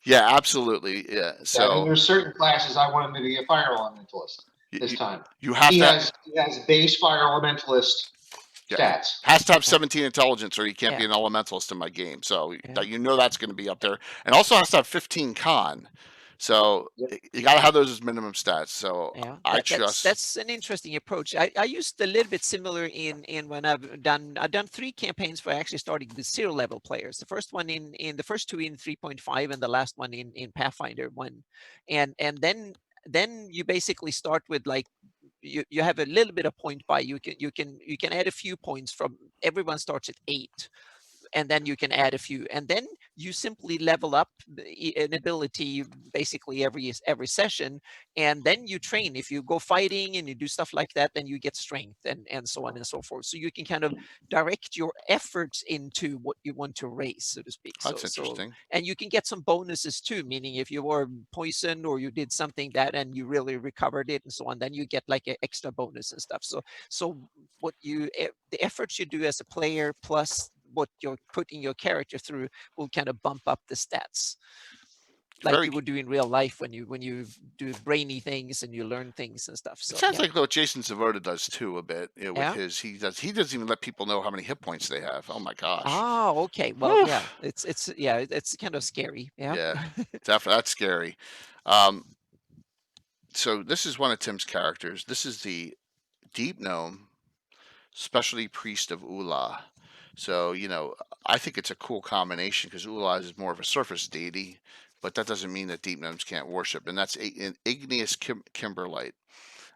yeah, absolutely. Yeah. Yeah, I mean, So there's certain classes I want him to be a fire elementalist this you, time. you have He to. has base fire elementalist Yeah, stats. has to have 17 intelligence or you can't be Yeah. an elementalist in my game. So Yeah. that you know that's going to be up there. And also has to have 15 con. So Yep. you got to have those as minimum stats. So Yeah, I that's trust. that's an interesting approach. I used a little bit similar in when I've done 3 campaigns for actually starting with 0 level players. The first one in the first 2 in 3.5 and the last one in Pathfinder 1. And then you basically start with like you have a little bit of point buy. You can add a few points from everyone starts at 8. And then you can add a few, and then you simply level up an ability basically every session, and then you train. If you go fighting and you do stuff like that, then you get strength and so on and so forth. So you can kind of direct your efforts into what you want to raise, so to speak. That's interesting. And you can get some bonuses too, meaning if you were poisoned or you did something that and you really recovered it and so on, then you get like an extra bonus and stuff. So the efforts you do as a player plus what you're putting your character through will kind of bump up the stats like Very you would do in real life when you do brainy things and you learn things and stuff. So It sounds yeah. like what Jason Zavoda does too a bit with Yeah? his. He doesn't even let people know how many hit points they have. Oh my gosh. Oh, okay. Well, yeah, it's kind of scary. Yeah. Yeah, definitely that's scary. Um, so this is one of Tim's characters. This is the Deep Gnome, specialty priest of Ula. So, I think it's a cool combination because Ula is more of a surface deity, but that doesn't mean that deep gnomes can't worship. And that's an igneous kimberlite.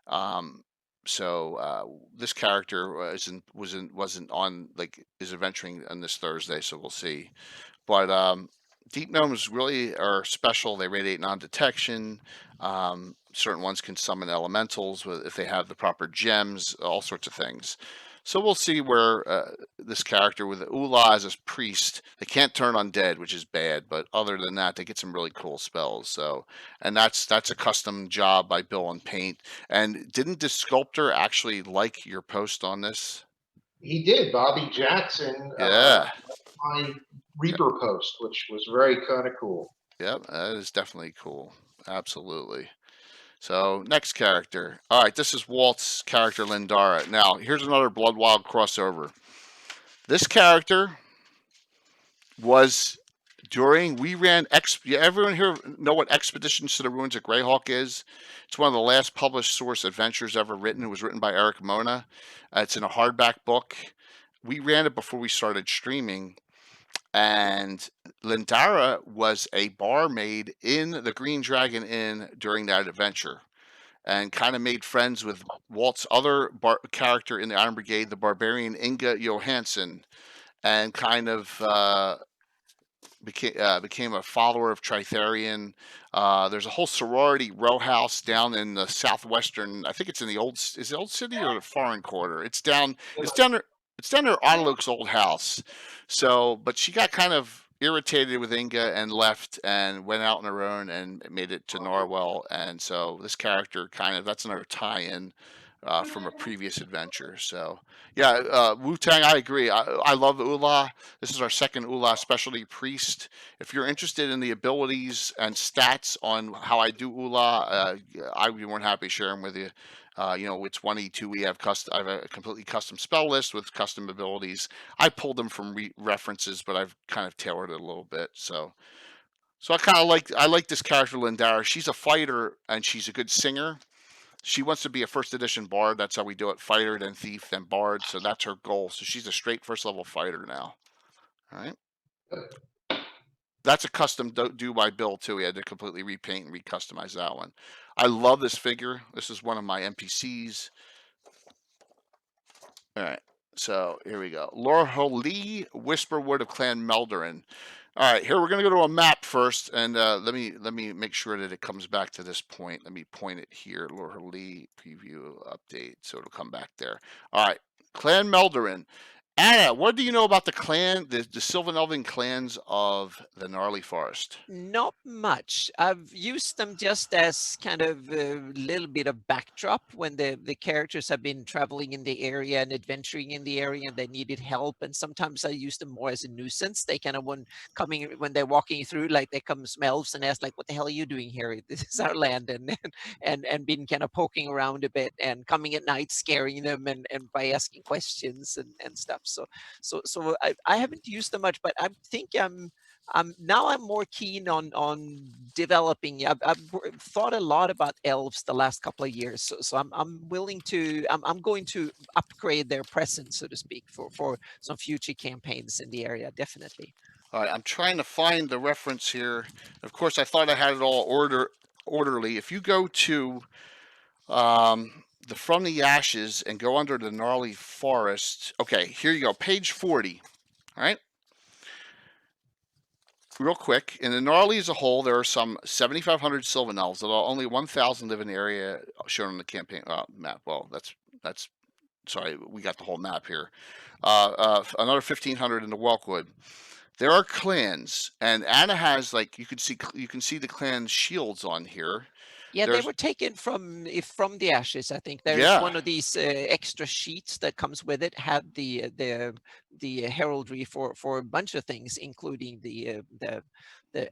Um, this character wasn't on like is adventuring on this Thursday, so we'll see. But deep gnomes really are special. They radiate non-detection. Certain ones can summon elementals if they have the proper gems, all sorts of things. So we'll see where this character with Ula as a priest, they can't turn undead, which is bad. But other than that, they get some really cool spells. So, and that's a custom job by Bill and Paint. And didn't the sculptor actually like your post on this? He did, Bobby Jackson. Yeah. My Reaper post, which was very kind of cool. Yep, that is definitely cool. Absolutely. So next character. All right, this is Walt's character Lindara. Now here's another Bloodwild crossover. This character was during we ran everyone here know what Expeditions to the Ruins of Greyhawk is? It's one of the last published source adventures ever written. It was written by Eric Mona. It's in a hardback book. We ran it before we started streaming. And Lindara was a barmaid in the Green Dragon Inn during that adventure and kind of made friends with Walt's other character in the Iron Brigade, the barbarian Inga Johansson, and kind of became a follower of Tritherian. There's a whole sorority row house down in the southwestern. I think it's in is it Old City or the Foreign Quarter? It's down there. It's down there, Otterluke's old house. So, but she got kind of irritated with Inga and left and went out on her own and made it to Narwell. And so this character that's another tie-in from a previous adventure. So yeah, Wu-Tang, I agree. I love Ula. This is our second Ula specialty priest. If you're interested in the abilities and stats on how I do Ula, I would be more than happy to share them with you. It's 1E2. I have a completely custom spell list with custom abilities. I pulled them from references, but I've kind of tailored it a little bit. So I kind of like this character Lindara. She's a fighter and she's a good singer. She wants to be a first edition bard. That's how we do it: fighter, then thief, then bard. So that's her goal. So she's a straight first level fighter now. All right. That's a custom do by Bill too. He had to completely repaint and recustomize that one. I love this figure. This is one of my NPCs. All right. So here we go. Laura Lee, Whisperwood of Clan Meldorin. All right, here we're gonna go to a map first, and let me make sure that it comes back to this point. Let me point it here. Laura Lee preview update, so it'll come back there. All right, Clan Meldorin. Anna, what do you know about the Sylvan Elven clans of the Gnarly Forest? Not much. I've used them just as kind of a little bit of backdrop when the characters have been traveling in the area and adventuring in the area and they needed help. And sometimes I use them more as a nuisance. They kind of when they're walking through, like they come some elves and ask like, "What the hell are you doing here? This is our land," and been kind of poking around a bit and coming at night, scaring them and by asking questions and stuff. So I haven't used them much, but I think now I'm more keen on developing. I've thought a lot about elves the last couple of years, so I'm willing to I'm going to upgrade their presence, so to speak, for some future campaigns in the area. Definitely. All right, I'm trying to find the reference here. Of course, I thought I had it all orderly. If you go to the From the Ashes and go under the Gnarly Forest. Okay, here you go, page 40. All right. Real quick, in the Gnarly as a whole, there are some 7,500 Sylvan Elves, although only 1,000 live in the area shown on the campaign map. Well, that's sorry, we got the whole map here. Another 1,500 in the Welkwood. There are clans, and Anna has like you can see the clan shields on here. Yeah, they There's were taken from the Ashes. I think there's yeah. one of these extra sheets that comes with it. Had the heraldry for a bunch of things, including the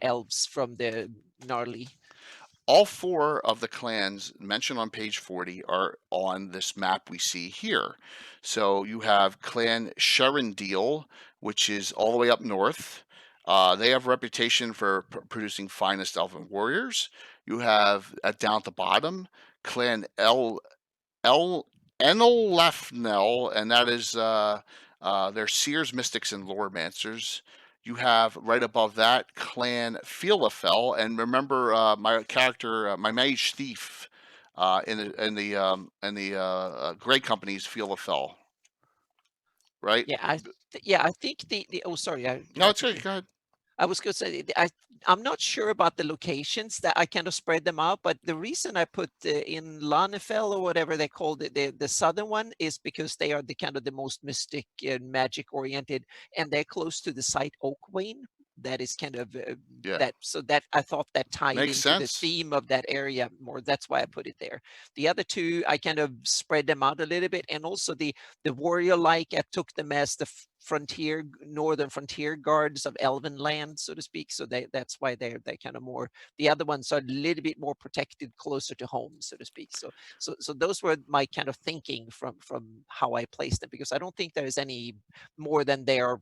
elves from the Gnarly. All four of the clans mentioned on page 40 are on this map we see here. So you have Clan Sherendeel, which is all the way up north. They have a reputation for producing finest elven warriors. You have down at the bottom Clan Enelefnel, and that is they're seers, mystics, and loremancers. You have right above that Clan Feelafel, and remember my character, my mage thief, in the Grey Company's Feelafel, right? Yeah, I think the oh sorry, I No, it's interrupted good. you. Go ahead. I was going to say, I'm not sure about the locations that I kind of spread them out, but the reason I put in Lanefel or whatever they called it, the southern one, is because they are the kind of the most mystic and magic oriented, and they're close to the site Oakwayne. That is kind of Yeah, that I thought that tied makes into the sense. theme of that area more. That's why I put it there. The other two, I kind of spread them out a little bit, and also the warrior like I took them as the northern frontier guards of Elven land, so to speak. So that's why they're kind of more. The other ones are a little bit more protected, closer to home, so to speak. So those were my kind of thinking from how I placed them, because I don't think there is any more than their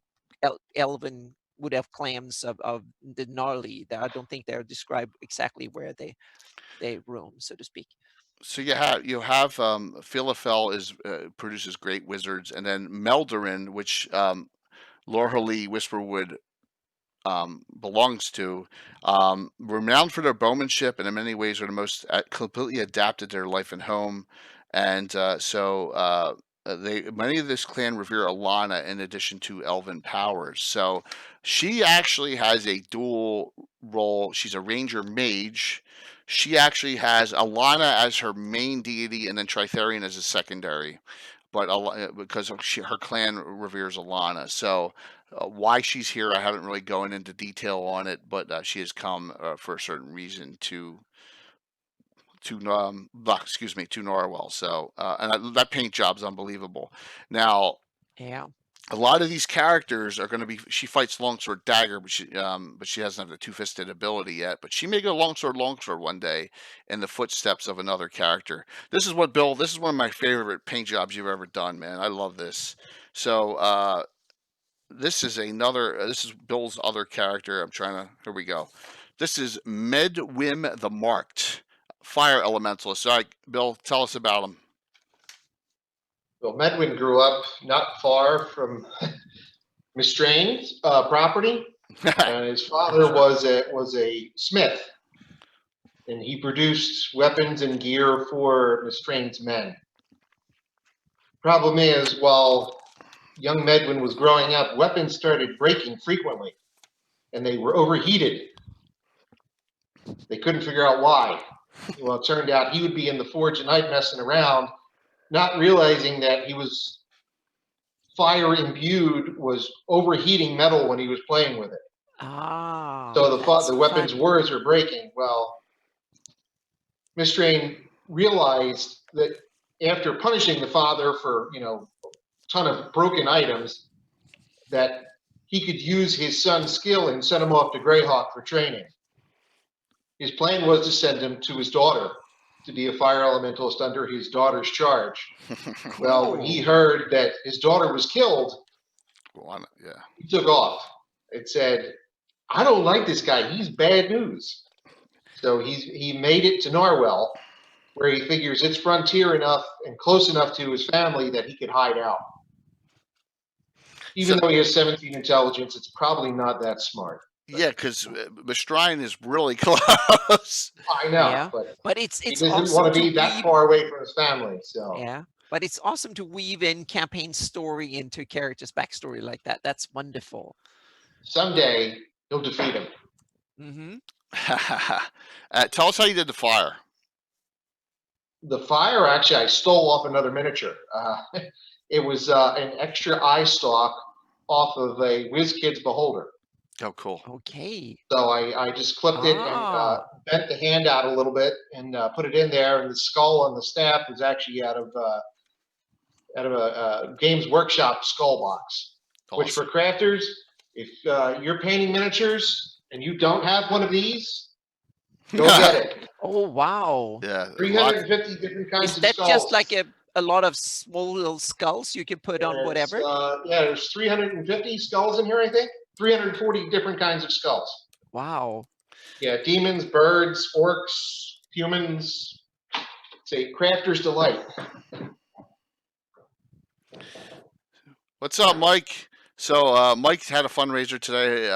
Elven would have clams of the Gnarly. I don't think they're described exactly where they roam, so to speak. So you have Philafel is produces great wizards, and then Meldorin, which Laura Lee Whisperwood belongs to, renowned for their bowmanship, and in many ways are the most completely adapted to their life and home. And many of this clan revere Alana in addition to elven powers. So she actually has a dual role. She's a ranger mage. She actually has Alana as her main deity, and then Tritherion as a secondary. But because her clan reveres Alana, so why she's here, I haven't really gone into detail on it, but she has come for a certain reason to Narwell. So that paint job's unbelievable. Now, Yeah. a lot of these characters are going to be. She fights longsword dagger, but she doesn't have the two-fisted ability yet. But she may go longsword one day in the footsteps of another character. This is what Bill. This is one of my favorite paint jobs you've ever done, man. I love this. So this is another. This is Bill's other character. I'm trying to. Here we go. This is Medwim the Marked fire elementalists. All right, Bill, tell us about them. Well, Medwin grew up not far from Mistrain's property, and his father was a smith, and he produced weapons and gear for Mistrain's men. Problem is, while young Medwin was growing up, weapons started breaking frequently, and they were overheated. They couldn't figure out why. Well, it turned out he would be in the forge at night messing around, not realizing that he was fire imbued, was overheating metal when he was playing with it. Ah. So that's the weapons fun. were breaking. Well, Mistrain realized that after punishing the father for, a ton of broken items, that he could use his son's skill and send him off to Greyhawk for training. His plan was to send him to his daughter to be a fire elementalist under his daughter's charge. Well, when he heard that his daughter was killed, Yeah. he took off. It said, I don't like this guy. He's bad news. So he made it to Narwell, where he figures it's frontier enough and close enough to his family that he could hide out. Even though he has 17 intelligence, it's probably not that smart. Yeah, because Mistrain is really close. I know, Yeah. But he it's doesn't awesome want to be that weave. far away from his family. So Yeah. But it's awesome to weave in campaign story into characters' backstory like that. That's wonderful. someday he'll defeat him. Mm-hmm. Tell us how you did the fire. The fire, actually, I stole off another miniature. It was an extra eye stalk off of a WizKids Beholder. Oh, cool. Okay. So I just clipped it and bent the hand out a little bit and put it in there. And the skull on the staff was actually out of a Games Workshop skull box. Awesome. Which for crafters, if you're painting miniatures and you don't have one of these, go get it. Oh, wow. Yeah. 350 different kinds Is of that skulls. just like a lot of small little skulls you can put on whatever? There's 350 skulls in here, I think. 340 different kinds of skulls. Wow. Yeah, demons, birds, orcs, humans. It's a crafter's delight. What's up, Mike? So Mike had a fundraiser today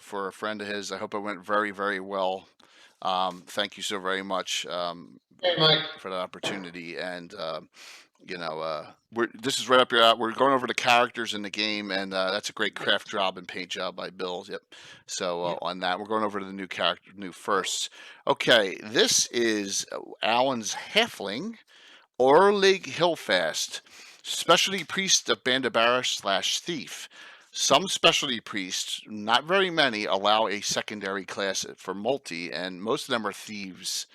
for a friend of his. I hope it went very, very well. Thank you so very much Hey, Mike. for that opportunity. And this is right up your alley. We're going over the characters in the game, and that's a great craft job and paint job by Bill. Yep. So on that, we're going over to the new firsts. Okay, this is Alan's halfling, Orlig Hillfast, specialty priest of Bandabaris / thief. Some specialty priests, not very many, allow a secondary class for multi, and most of them are thieves,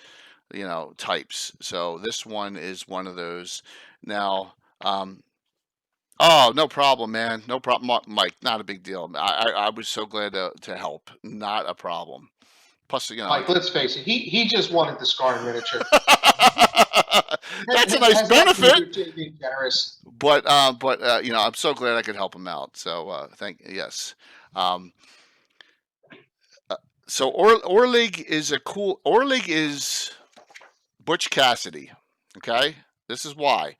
types. So this one is one of those. Now, oh, no problem, man. No problem, Mike. Not a big deal. I was so glad to help. Not a problem. Plus, Mike, let's face it. He just wanted the Scar miniature. That's a nice benefit. Being generous. But I'm so glad I could help him out. So yes. So Orlig is Butch Cassidy. Okay, this is why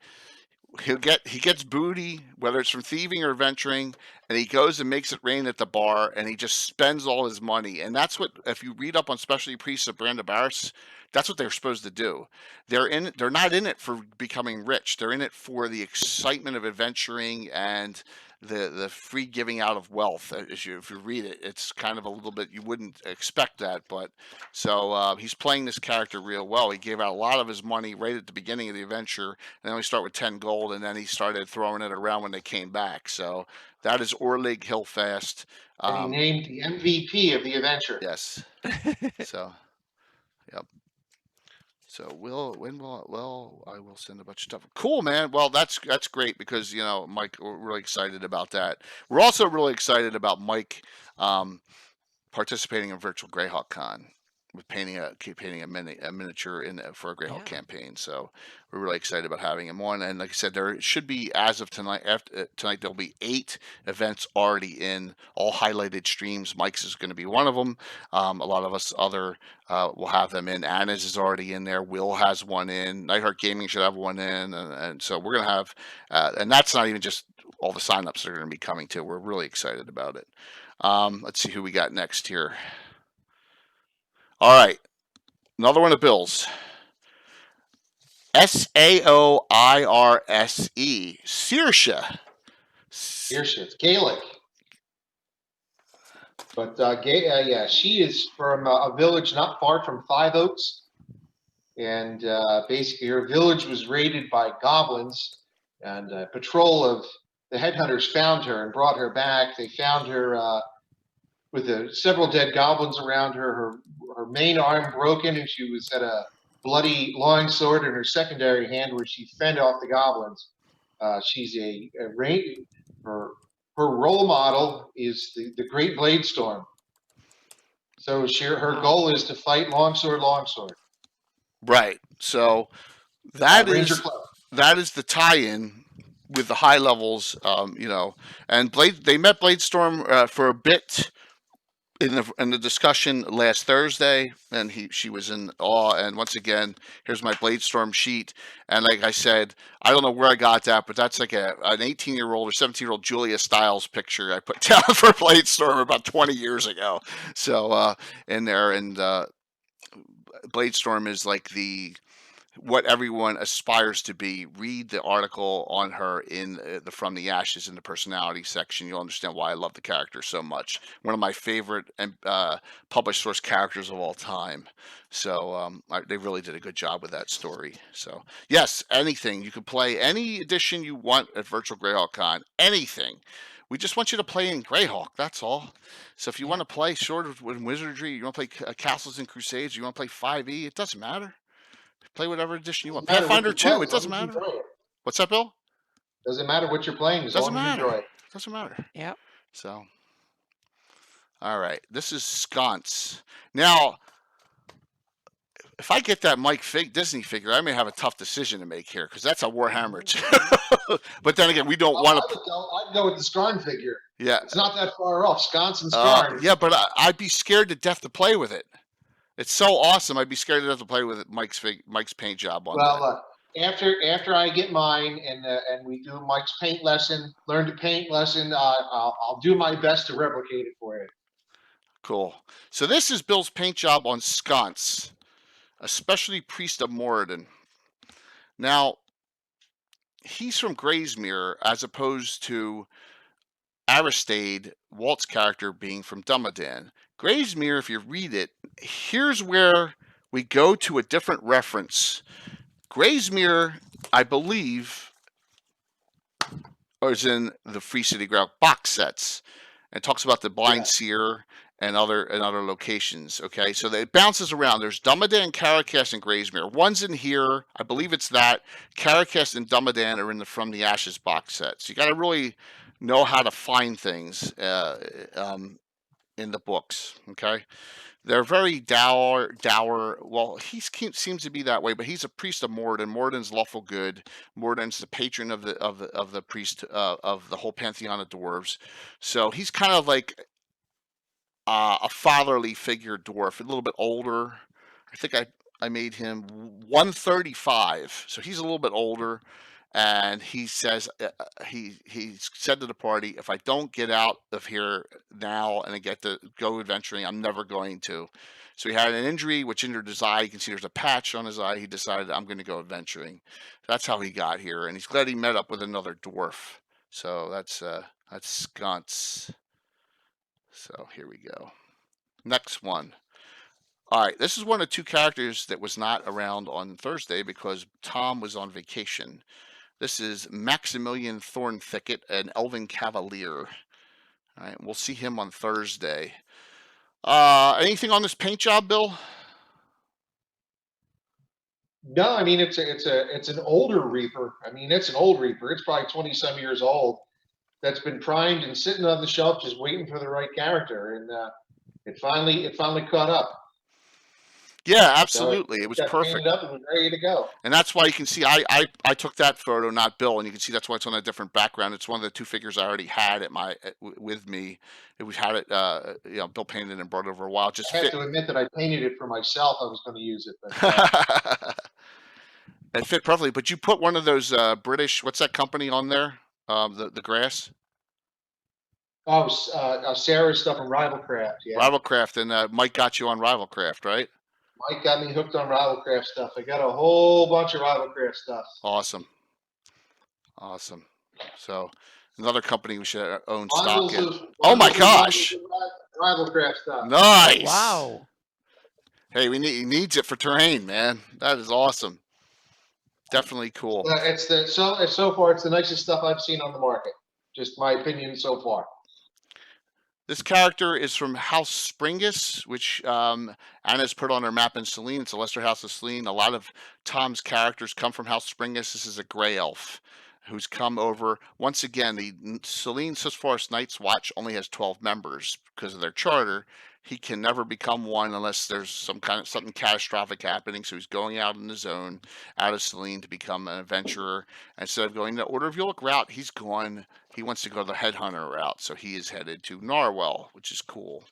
he gets booty, whether it's from thieving or venturing, and he goes and makes it rain at the bar, and he just spends all his money. And that's what, if you read up on specialty priests of Brandabaris, that's what they're supposed to do. They're not in it for becoming rich. They're in it for the excitement of adventuring and the free giving out of wealth. If you read it, it's kind of a little bit, you wouldn't expect that, but so he's playing this character real well. He gave out a lot of his money right at the beginning of the adventure, and then we start with 10 gold, and then he started throwing it around when they came back. So that is Orlig Hillfast. And he named the MVP of the adventure. Yes. So, yep. So I will send a bunch of stuff. Cool, man. Well, that's great because Mike, we're really excited about that. We're also really excited about Mike participating in Virtual Greyhawk Con. with painting a miniature for a Greyhawk Yeah. campaign. So we're really excited about having him on. And like I said, there should be, as of tonight, tonight there'll be 8 events already in, all highlighted streams. Mike's is going to be one of them. A lot of us other will have them in. Anna's is already in there. Will has one in. Nightheart Gaming should have one in, and so we're going to have, and that's not even just all the signups that are going to be coming too. We're really excited about it. Let's see who we got next here. All right, another one of Bill's. Saoirse. Saoirse. It's Gaelic. But yeah, she is from a village not far from Five Oaks, and basically her village was raided by goblins, and a patrol of the Headhunters found her and brought her back. They found her with several dead goblins around her. Her main arm broken, and she was at a bloody longsword in her secondary hand, where she fended off the goblins. She's her role model is the Great Blade Storm. So her goal is to fight longsword. Right. So that Ranger is Club. that is the tie-in with the high levels. And they met Bladestorm for a bit in the discussion last Thursday, and she was in awe. And once again, here's my Bladestorm sheet. And like I said, I don't know where I got that, but that's like an 18-year-old or 17-year-old Julia Stiles picture I put down for Bladestorm about 20 years ago. So in there, and Bladestorm is like what everyone aspires to be. Read the article on her in the From the Ashes in the personality section. You'll understand why I love the character so much. One of my favorite published source characters of all time. So they really did a good job with that story. So yes, anything. You can play any edition you want at Virtual Greyhawk Con. Anything. We just want you to play in Greyhawk. That's all. So if you want to play Sword of Wizardry, you want to play Castles and Crusades, you want to play 5e, it doesn't matter. Play whatever edition you want. Pathfinder 2, it doesn't matter. What's that, Bill? Doesn't matter what you're playing as long as you enjoy it. Doesn't matter. Yeah. So, all right. This is Sconce. Now, if I get that Disney figure, I may have a tough decision to make here, because that's a Warhammer 2. But then again, we don't want to. I'd go with the Skarn figure. Yeah. It's not that far off. Sconce and Skarn. Yeah, but I'd be scared to death to play with it. It's so awesome. I'd be scared to death to play with Mike's paint job on. Well, after I get mine and we do Mike's paint lesson, learn to paint lesson, I'll do my best to replicate it for you. Cool. So this is Bill's paint job on Sconce, especially Priest of Moradin. Now, he's from Graysmere, as opposed to Aristade, Walt's character, being from Dumadan. Graysmere, if you read it, here's where we go to a different reference. Graysmere, I believe, is in the Free City Greyhawk box sets, and talks about the Blind Seer and other locations. Okay, so it bounces around. There's Dumadan, Caracast, and Graysmere. One's in here, I believe it's that. Caracast and Dumadan are in the From the Ashes box set. So you got to really know how to find things in the books. Okay, they're very dour. Well, he seems to be that way, but he's a priest of Moradin. Moradin's lawful good. Moradin's the patron of the priest of the whole pantheon of dwarves. So he's kind of like a fatherly figure dwarf, a little bit older. I think I made him 135, so he's a little bit older. And he says he said to the party, if I don't get out of here now and I get to go adventuring, I'm never going to. So he had an injury which injured his eye. You can see there's a patch on his eye. He decided, I'm going to go adventuring. That's how he got here, and he's glad he met up with another dwarf. So that's Sconce. So here we go. Next one. All right, this is one of 2 characters that was not around on Thursday because Tom was on vacation. This is Maximilian Thornthicket, an Elven Cavalier. All right, we'll see him on Thursday. Anything on this paint job, Bill? No, I mean it's an older Reaper. I mean it's an old Reaper. It's probably 20-some years old. That's been primed and sitting on the shelf, just waiting for the right character, and it finally caught up. Yeah, So absolutely. It was got perfect. painted up and was ready to go. And that's why you can see I took that photo, not Bill, and you can see that's why it's on a different background. It's one of the two figures I already had with me. It was had it, Bill painted and brought it over a while. Just I have fit. to admit that I painted it for myself. I was going to use it, but It fit perfectly. But you put one of those British, what's that company on there? The grass. Sarah's stuff from Rivalcraft. Yeah, Rivalcraft, and Mike got you on Rivalcraft, right? Mike got me hooked on Rivalcraft stuff. I got a whole bunch of Rivalcraft stuff. Awesome. So another company we should own stock Bundles in. of Oh my bundles gosh! of Rivalcraft stuff. Nice. Wow. Hey, he needs it for terrain, man. That is awesome. Definitely cool. So far it's the nicest stuff I've seen on the market. Just my opinion so far. This character is from House Springus, which Anna's put on her map in Selene. It's a lesser house of Selene. A lot of Tom's characters come from House Springus. This is a gray elf who's come over. Once again, the Selene Forest Night's Watch only has 12 members because of their charter. He can never become one unless there's something catastrophic happening. So he's going out in the zone, out of Selene, to become an adventurer. Instead of going the Order of Ulick route, he's gone. He wants to go the Headhunter route, so he is headed to Narwell, which is cool.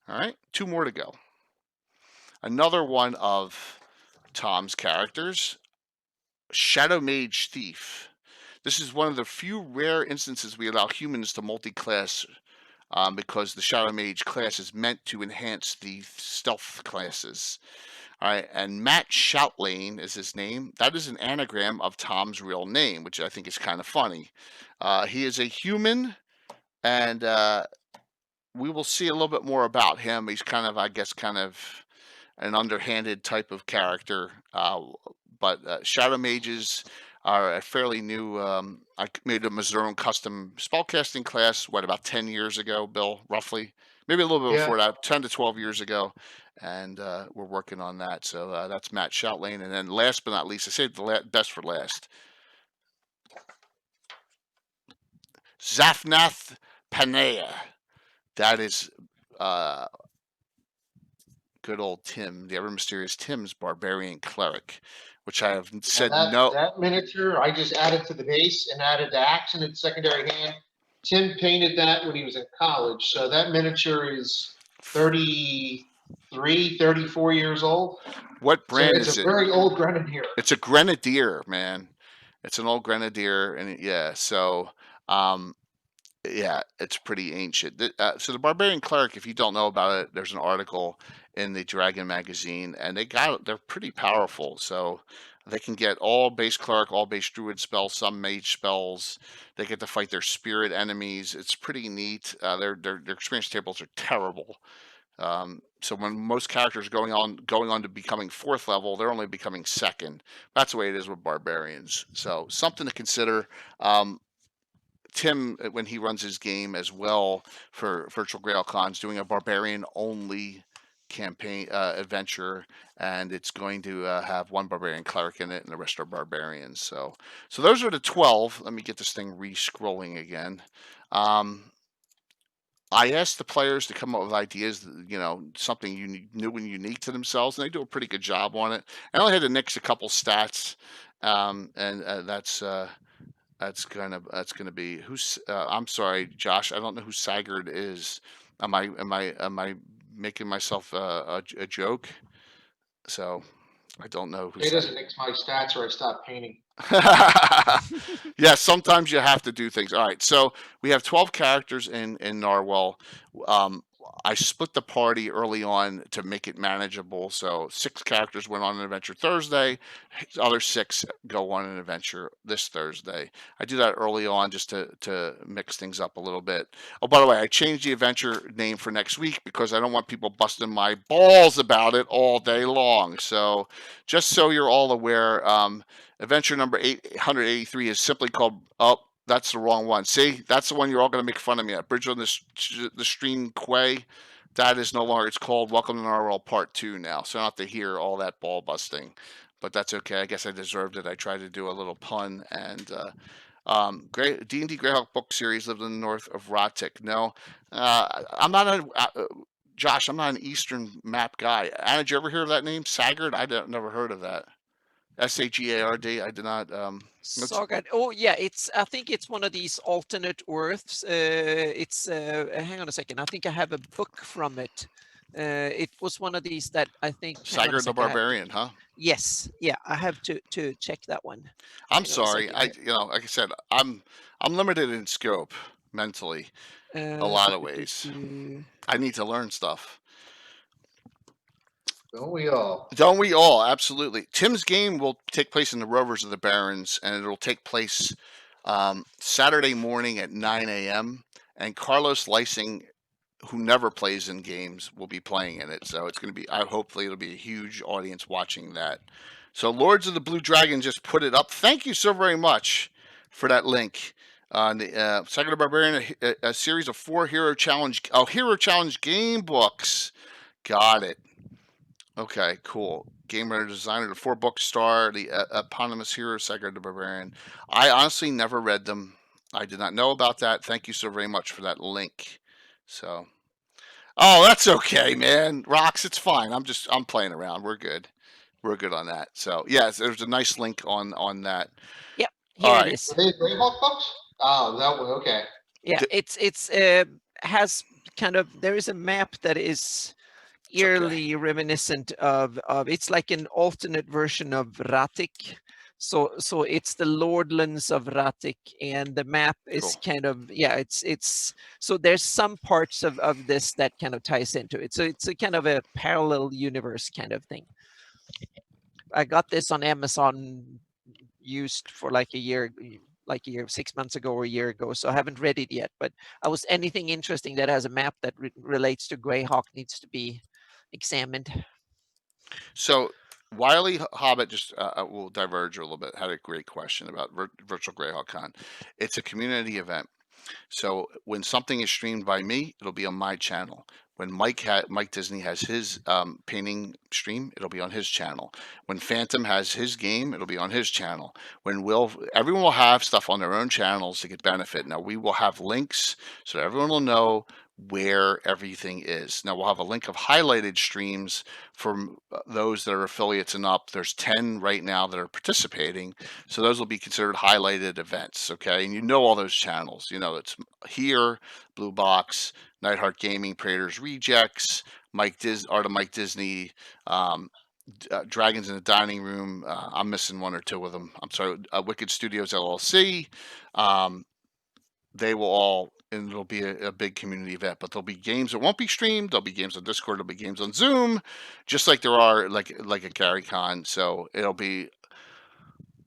All right, 2 more to go. Another one of Tom's characters, Shadow Mage Thief. This is one of the few rare instances we allow humans to multi-class because the Shadow Mage class is meant to enhance the stealth classes. All right, and Matt Shoutlane is his name. That is an anagram of Tom's real name, which I think is kind of funny. He is a human, and we will see a little bit more about him. He's kind of an underhanded type of character. But Shadow Mages are a fairly new. I made them as their own custom spellcasting class. About 10 years ago, Bill, roughly, maybe a little bit before that, 10 to 12 years ago, and we're working on that. So that's Matt Shoutlane, and then last but not least, I saved the best for last. Zafnath Panea. That is good old Tim, the ever mysterious Tim's barbarian cleric, which I have said no. That miniature I just added to the base and added the axe in its secondary hand. Tim painted that when he was in college, so that miniature is 33, 34 years old. What brand is it? It's a very old grenadier. It's a grenadier, man. It's an old grenadier, and so yeah, it's pretty ancient. So the barbarian cleric, if you don't know about it, there's an article in the Dragon magazine, and they're pretty powerful. So they can get all base cleric, all base druid spells, some mage spells. They get to fight their spirit enemies. It's pretty neat. Their experience tables are terrible. So when most characters are going on to becoming 4th level, they're only becoming 2nd. That's the way it is with barbarians. So something to consider. Tim, when he runs his game as well for Virtual Grail Cons, doing a barbarian only campaign adventure, and it's going to have one barbarian cleric in it, and the rest are barbarians. So those are the 12. Let me get this thing re-scrolling again. I asked the players to come up with ideas, something new and unique to themselves, and they do a pretty good job on it. I only had to nix a couple stats, and that's gonna be who's. I'm sorry, Josh. I don't know who Sigurd is. Am I making myself a joke? So I don't know. It doesn't mix my stats, or I stop painting. Yeah, sometimes you have to do things. All right, so we have 12 characters in Narwell. I split the party early on to make it manageable. So 6 characters went on an adventure Thursday. The other 6 go on an adventure this Thursday. I do that early on just to mix things up a little bit. Oh, by the way, I changed the adventure name for next week because I don't want people busting my balls about it all day long. So just so you're all aware, adventure number 883 is simply called, that's the wrong one. See, that's the one you're all going to make fun of me at. Bridge on the Stream Quay. That is no longer. It's called Welcome to Narwhal Part 2 now. So I don't have to hear all that ball busting. But that's okay. I guess I deserved it. I tried to do a little pun. And great D&D Greyhawk book series lived in the north of Rotic. No, I'm not a Josh, I'm not an Eastern map guy. Anna, did you ever hear of that name? Sagard? Never heard of that. Sagard. I did not. Sagard. Oh yeah, I think it's one of these alternate Earths. Hang on a second. I think I have a book from it. It was one of these that I think. Sagard the Barbarian, huh? Yes. Yeah, I have to check that one. I'm sorry. Like I said, I'm limited in scope mentally. A lot of ways. I need to learn stuff. Don't we all? Don't we all? Absolutely. Tim's game will take place in the Rovers of the Barrens, and it'll take place Saturday morning at 9 a.m. And Carlos Lysing, who never plays in games, will be playing in it. So it's going to be, hopefully it'll be a huge audience watching that. So Lords of the Blue Dragon just put it up. Thank you so very much for that link. The Second Barbarian, a series of 4 Hero Challenge game books. Got it. Okay, cool. Game writer designer, the 4-book star, the eponymous hero, Sagard the Barbarian. I honestly never read them. I did not know about that. Thank you so very much for that link. So, oh, that's okay, man. Rocks, it's fine. I'm playing around. We're good. We're good on that. So, yes, there's a nice link on that. Yep, here it is. Are they Greyhawk books? Oh, that one. Okay. Yeah, it's has kind of, there is a map that is eerily reminiscent of it's like an alternate version of Ratik. So it's the Lordlands of Ratik, and the map is kind of, it's so there's some parts of this that kind of ties into it. So it's a kind of a parallel universe kind of thing. I got this on Amazon used for like a year, 6 months ago or a year ago, so I haven't read it yet. But anything interesting that has a map that relates to Greyhawk needs to be examined. So Wiley Hobbit, just will diverge a little bit, had a great question about Virtual Greyhawk Con. It's a community event. So when something is streamed by me, it'll be on my channel. When Mike Disney has his painting stream, it'll be on his channel. When Phantom has his game, it'll be on his channel. Everyone will have stuff on their own channels to get benefit. Now we will have links so that everyone will know where everything is. Now we'll have a link of highlighted streams for those that are affiliates and up. There's 10 right now that are participating, so those will be considered highlighted events. Okay, and you know all those channels. You know it's here, Blue Box, Nightheart Gaming, Praetors Rejects, Art of Mike Disney, Dragons in the Dining Room. I'm missing 1 or 2 of them. I'm sorry. Wicked Studios LLC. They will all, and it'll be a big community event, but there'll be games that won't be streamed. There'll be games on Discord. There'll be games on Zoom, just like there are like at GaryCon. So it'll be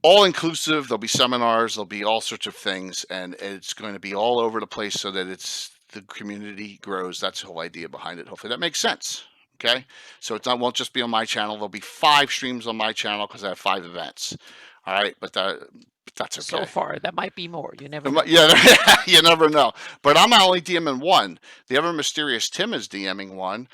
all inclusive. There'll be seminars. There'll be all sorts of things, and it's going to be all over the place so that the community grows. That's the whole idea behind it. Hopefully that makes sense. Okay, so won't just be on my channel. There'll be 5 streams on my channel because I have 5 events. All right, but that's okay. So far, that might be more. You never know. Yeah, you never know. But I'm not only DMing 1. The Ever Mysterious Tim is DMing 1.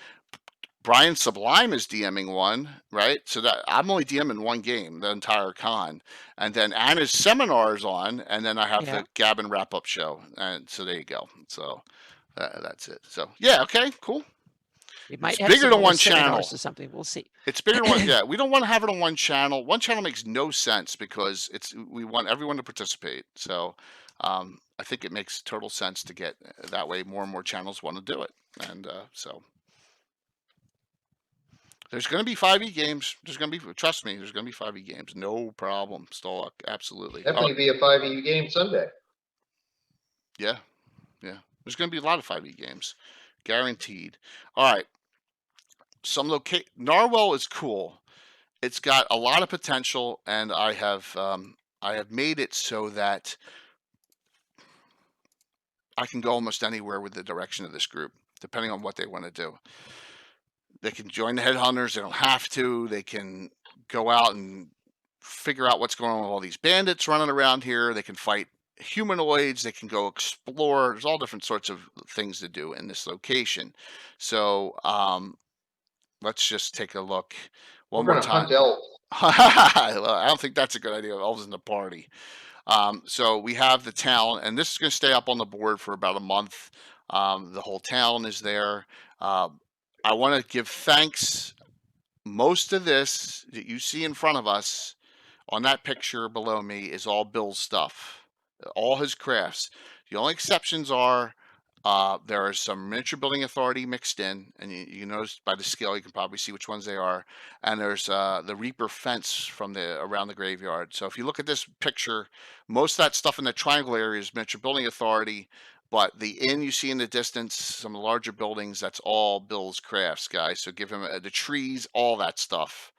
Brian Sublime is DMing 1, right? So that I'm only DMing 1 game the entire con, and then Anna's seminar is on, and then I have the Gabbin wrap-up show, and so there you go. So that's it. So yeah, okay, cool. It might it's have bigger than 1 channel or something. We'll see. It's bigger than 1. Yeah, we don't want to have it on 1 channel. 1 channel makes no sense because we want everyone to participate. So I think it makes total sense to get that way. More and more channels want to do it, and so there's going to be 5e games. Trust me, there's going to be 5e games. No problem, Stolak. Absolutely. Definitely be a 5e game Sunday. Yeah. There's going to be a lot of 5e games, guaranteed. All right. Narwell is cool. It's got a lot of potential, and I have made it so that I can go almost anywhere with the direction of this group, depending on what they want to do. They can join the Headhunters. They don't have to. They can go out and figure out what's going on with all these bandits running around here. They can fight humanoids. They can go explore. There's all different sorts of things to do in this location. So let's just take a look one more time. Hunt elves. I don't think that's a good idea. Elves in the party. So we have the town, and this is going to stay up on the board for about a month. The whole town is there. I want to give thanks. Most of this that you see in front of us on that picture below me is all Bill's stuff, all his crafts. The only exceptions are there is some miniature building authority mixed in, and you notice by the scale you can probably see which ones they are. And there's the Reaper fence from the around the graveyard. So if you look at this picture, most of that stuff in the triangle area is miniature building authority. But the inn you see in the distance, some of the larger buildings, that's all Bill's crafts, guys. So give him the trees, all that stuff.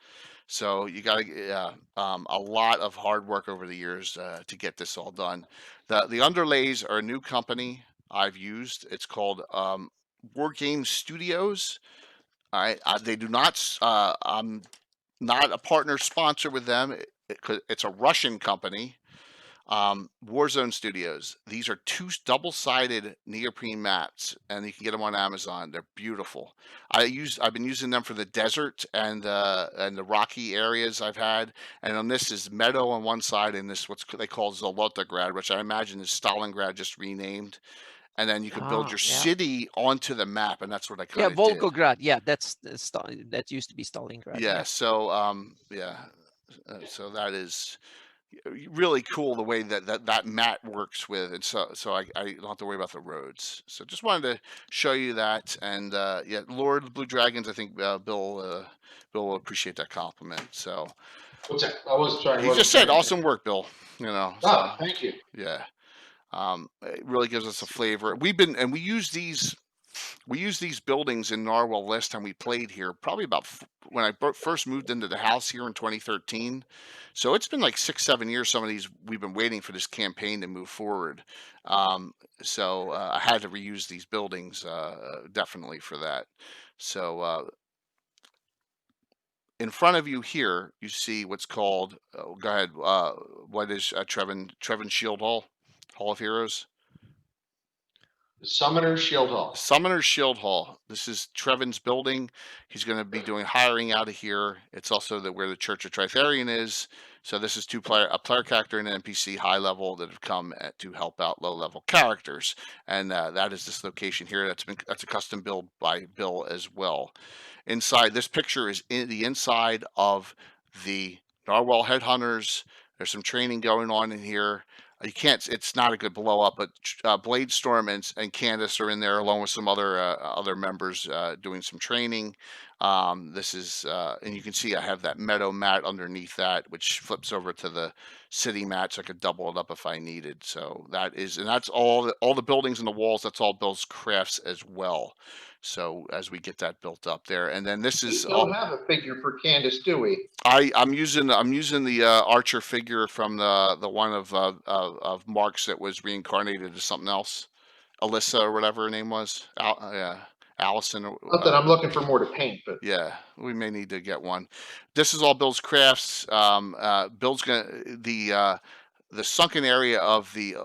So you got to a lot of hard work over the years to get this all done. The underlays are a new company I've used. It's called War Game Studios. All right, they do not. I'm not a partner sponsor with them. It's a Russian company. Warzone Studios. These are two double-sided neoprene mats, and you can get them on Amazon. They're beautiful. I've been using them for the desert and the rocky areas I've had. And on this is meadow on one side, and this what's they call Zolotograd, which I imagine is Stalingrad just renamed. And then you can build your city onto the map, and that's what I kind of did. Volgograd. Yeah, that used to be Stalingrad. Yeah. So so that is really cool the way that mat works with, and so I don't have to worry about the roads. So just wanted to show you that, and yeah, Lord of the Blue Dragons. I think Bill will appreciate that compliment. So What's that? I was sorry. he just said, "Awesome work, Bill." You know. Oh, thank you. Yeah. It really gives us a flavor. We use these buildings in Narwell last time we played here, probably about when I first moved into the house here in 2013. So it's been like 6-7 years. Some of these we've been waiting for this campaign to move forward. So I had to reuse these buildings definitely for that. So in front of you here, you see what's called. Go ahead. What is Trevin Shield Hall of Heroes? Summoner's Shield Hall. Summoner's Shield Hall. This is Trevin's building. He's going to be doing hiring out of here. It's also where the Church of Tritharion is. So this is a player character and an NPC high level that have come to help out low level characters, and that is this location here. That's a custom build by Bill as well. Inside this picture is in the inside of the Narwell Headhunters. There's some training going on in here. You can't. It's not a good blow up, but Bladestorm and Candace are in there along with some other members doing some training. This is and you can see I have that meadow mat underneath that, which flips over to the city mat, so I could double it up if I needed. So that's all the buildings and the walls. That's all Bill's crafts as well. So as we get that built up there, and then this is. We don't have a figure for Candace, do we? I'm using the archer figure from the one of Mark's that was reincarnated as something else, Alyssa or whatever her name was. Allison. Not that I'm looking for more to paint, but yeah, we may need to get one. This is all Bill's crafts. Bill's gonna the sunken area of the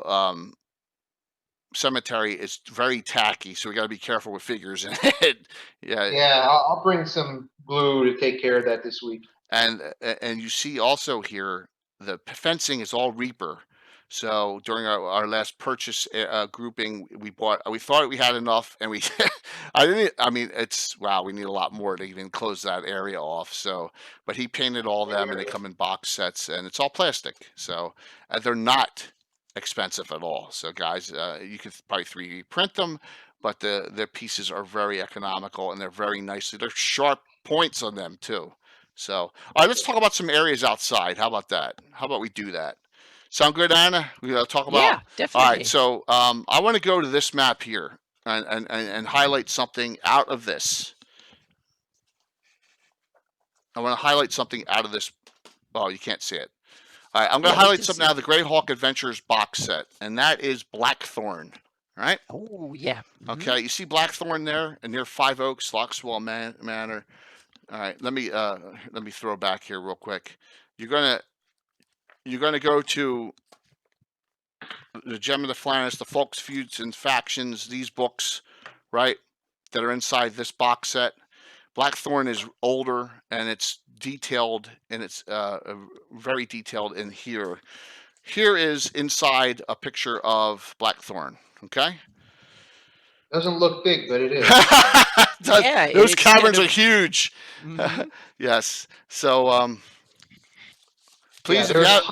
cemetery is very tacky, so we got to be careful with figures in it. Yeah, I'll bring some glue to take care of that this week. And you see also here the fencing is all Reaper. So during our last purchase grouping, we thought we had enough, and we we need a lot more to even close that area off. So, but he painted all of them, and they come in box sets, and it's all plastic. So they're not expensive at all. So guys, you could probably 3D print them, but the pieces are very economical, and they're very nicely. They're sharp points on them too. So, all right, let's talk about some areas outside. How about that? How about we do that? Sound good, Anna? We gotta talk about. Yeah, definitely. All right, so I want to go to this map here and highlight something out of this. I want to highlight something out of this. Oh, you can't see it. All right, I'm going to highlight something out of the Greyhawk Adventures box set, and that is Blackthorn. All right. Oh yeah. Okay, you see Blackthorn there, and near Five Oaks, Lockswell Manor. All right, let me throw back here real quick. You're gonna go to the Gem of the Flannis, the Folks, Feuds, and Factions. These books, right, that are inside this box set. Blackthorn is older, and it's detailed, and it's very detailed in here. Here is inside a picture of Blackthorn. Okay. Doesn't look big, but it is. Yeah, Those it's kind caverns of are huge. mhm. Yes. So Yeah, please, if you there's have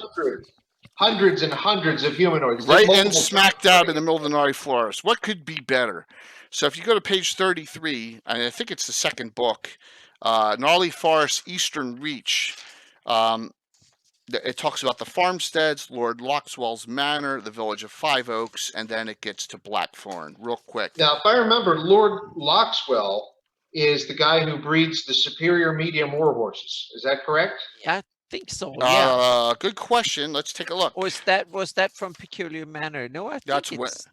hundreds and hundreds of humanoids. There's right in multiple smack giants dab in living the in middle of the Nari forest, what could be better? So if you go to page 33, and I think it's the second book, Gnarly Forest Eastern Reach. It talks about the farmsteads, Lord Loxwell's Manor, the village of Five Oaks, and then it gets to Blackthorn real quick. Now, if I remember, Lord Loxwell is the guy who breeds the superior medium war horses. Is that correct? I think so. Yeah. Good question. Let's take a look. Or was that from Peculiar Manor? No, I That's think what. it's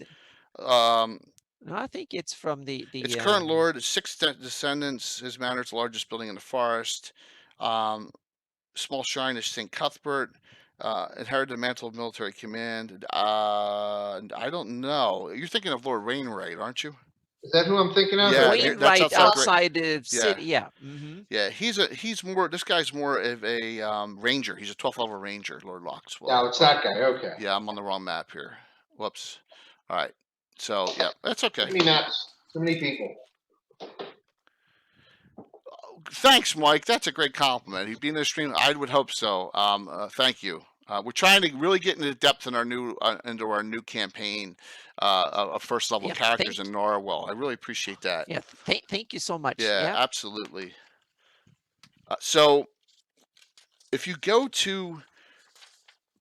Um, no, I think it's from its current lord is 6 descendants. His manor is the largest building in the forest. Small shrine is St. Cuthbert. Inherited the mantle of military command. I don't know. You're thinking of Lord Wainwright, aren't you? Is that who I'm thinking of? Yeah, Okay. that's Wainwright outside the Yeah. city. Yeah. Mm-hmm. Yeah, he's more. This guy's more of a ranger. He's a 12th level ranger, Lord Loxwell. Now it's that guy. Okay. Yeah, I'm on the wrong map here. Whoops. All right. So yeah, that's okay. Too many maps. Too many people. Thanks, Mike. That's a great compliment. He'd be in the stream. I would hope so. Thank you. We're trying to really get into depth in our into our new campaign of first level Yeah, characters in Narwell. I really appreciate that. Yeah. Thank you so much. Yeah, Yeah. absolutely. So if you go to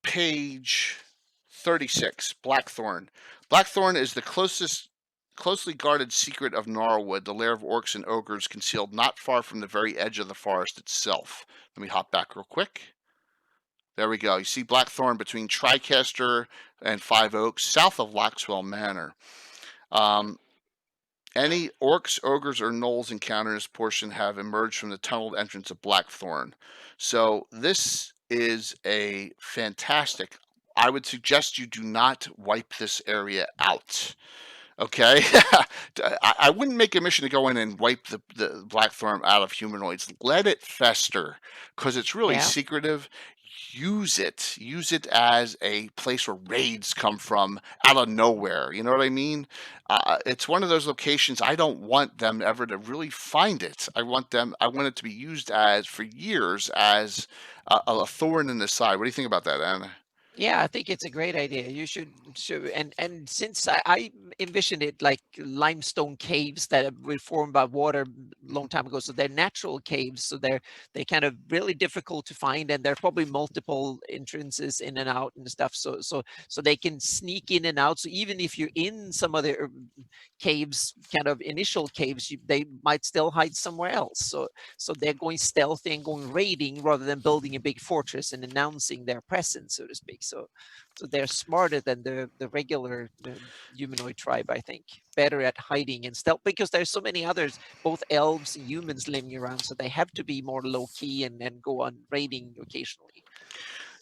page 36, Blackthorn. Blackthorn is the closely guarded secret of Narwood, the lair of orcs and ogres concealed not far from the very edge of the forest itself. Let me hop back real quick. There we go. You see Blackthorn between Tricaster and Five Oaks, south of Loxwell Manor. Any orcs, ogres, or gnolls encountered in this portion have emerged from the tunneled entrance of Blackthorn. So this is a fantastic. I would suggest you do not wipe this area out. Okay, I wouldn't make a mission to go in and wipe the Blackthorn out of humanoids. Let it fester because it's really Yeah. secretive. Use it as a place where raids come from out of nowhere. You know what I mean? It's one of those locations I don't want them ever to really find it. I want it to be used as for years as a thorn in the side. What do you think about that, Anna? Yeah, I think it's a great idea. You should and since I envisioned it like limestone caves that were formed by water long time ago, so they're natural caves, so they're kind of really difficult to find, and there are probably multiple entrances in and out and stuff. So they can sneak in and out. So even if you're in some of the caves, kind of initial caves, they might still hide somewhere else. So they're going stealthy and going raiding rather than building a big fortress and announcing their presence, so to speak. So they're smarter than the regular humanoid tribe, I think. Better at hiding and stealth because there's so many others, both elves and humans living around. So they have to be more low key and go on raiding occasionally.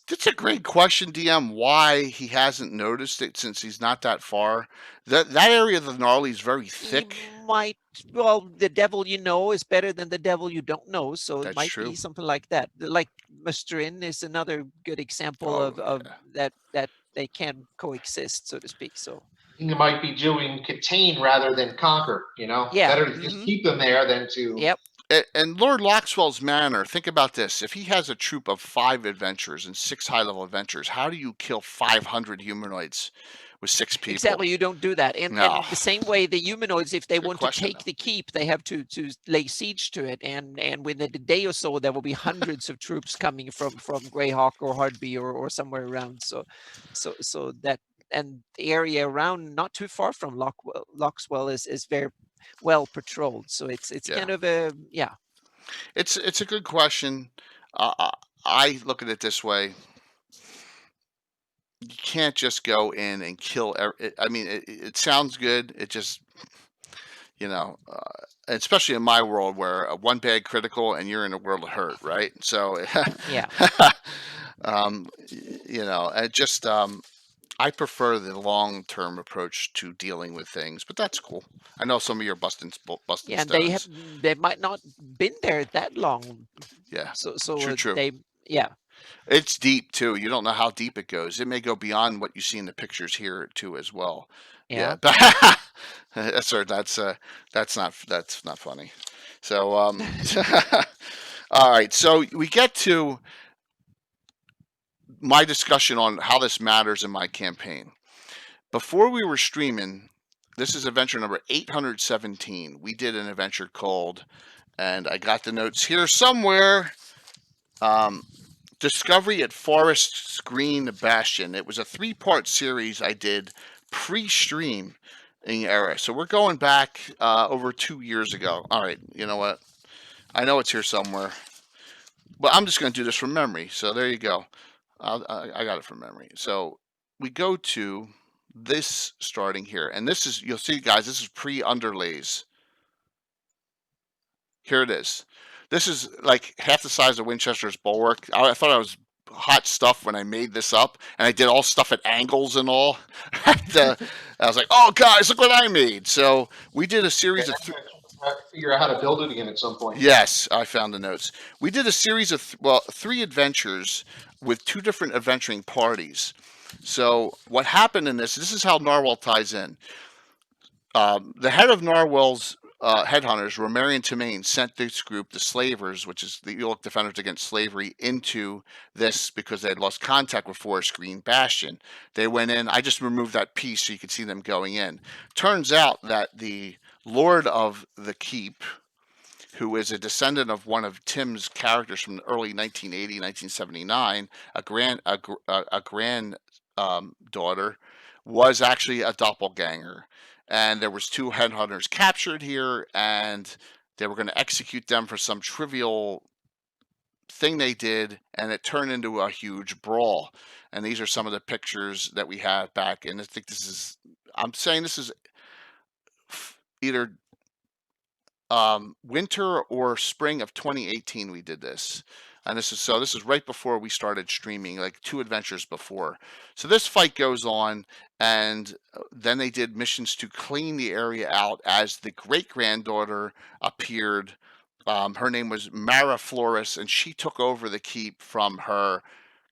That's a great question, DM. Why he hasn't noticed it since he's not that far? That area of the gnarly is very thick. Well, the devil you know is better than the devil you don't know, so That's it might true. be something like that. Like Mustrin is another good example of that they can coexist, so to speak. So You might be doing contain rather than conquer. Yeah. Better to just keep them there than to. Yep. And Lord Loxwell's Manor, think about this. If he has a troop of 5 adventurers and 6 high-level adventurers, how do you kill 500 humanoids with 6 people? Exactly, you don't do that. And the same way the humanoids, if they want to take the keep, they have to lay siege to it. And within a day or so, there will be hundreds of troops coming from Greyhawk or Hardby or somewhere around. So that, and the area around, not too far from Loxwell is very well patrolled. So it's kind of a It's a good question. I look at it this way. You can't just go in and kill. I mean, it sounds good. It just, especially in my world where one bad critical and you're in a world of hurt, right? So, yeah. It just, I prefer the long-term approach to dealing with things, but that's cool. I know some of your busting Yeah, and stones. they might not been there that long. Yeah. So true. they It's deep too. You don't know how deep it goes. It may go beyond what you see in the pictures here too as well. Yeah. Sir, that's not funny. So all right. So we get to my discussion on how this matters in my campaign. Before we were streaming, this is adventure number 817. We did an adventure called, and I got the notes here somewhere. Discovery at Forest Green Bastion. It was a 3-part series I did pre-stream in era. So we're going back over 2 years ago. All right, you know what? I know it's here somewhere, but I'm just going to do this from memory. So there you go. I got it from memory. So we go to this starting here, and this is, you'll see, guys, this is pre-underlays. Here it is. This is like half the size of Winchester's bulwark. I thought I was hot stuff when I made this up, and I did all stuff at angles and all. And, I was like, "Oh, guys, look what I made!" So we did a series of. Figure out how to build it again at some point. Yes, I found the notes. We did a series of 3 adventures with 2 different adventuring parties. So what happened in this? This is how Narwhal ties in. The head of Narwhall's Headhunters, Romarian Tamain, sent this group, the Slavers, which is the York Defenders Against Slavery, into this because they had lost contact with Forest Green Bastion. They went in. I just removed that piece so you could see them going in. Turns out that the Lord of the Keep, who is a descendant of one of Tim's characters from the early 1980, 1979, a granddaughter, was actually a doppelganger. And there was 2 headhunters captured here, and they were going to execute them for some trivial thing they did, and it turned into a huge brawl. And these are some of the pictures that we have back. And I think I'm saying this is either winter or spring of 2018 we did this. And this is right before we started streaming, like 2 adventures before. So this fight goes on, and then they did missions to clean the area out as the great-granddaughter appeared. Her name was Mara Flores, and she took over the keep from her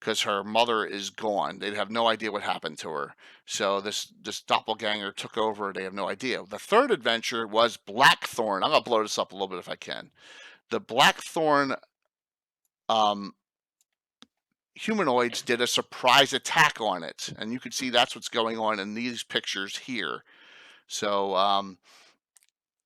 because her mother is gone. They have no idea what happened to her. So this doppelganger took over. They have no idea. The 3rd adventure was Blackthorn. I'm going to blow this up a little bit if I can. The Blackthorn humanoids did a surprise attack on it, and you can see that's what's going on in these pictures here. So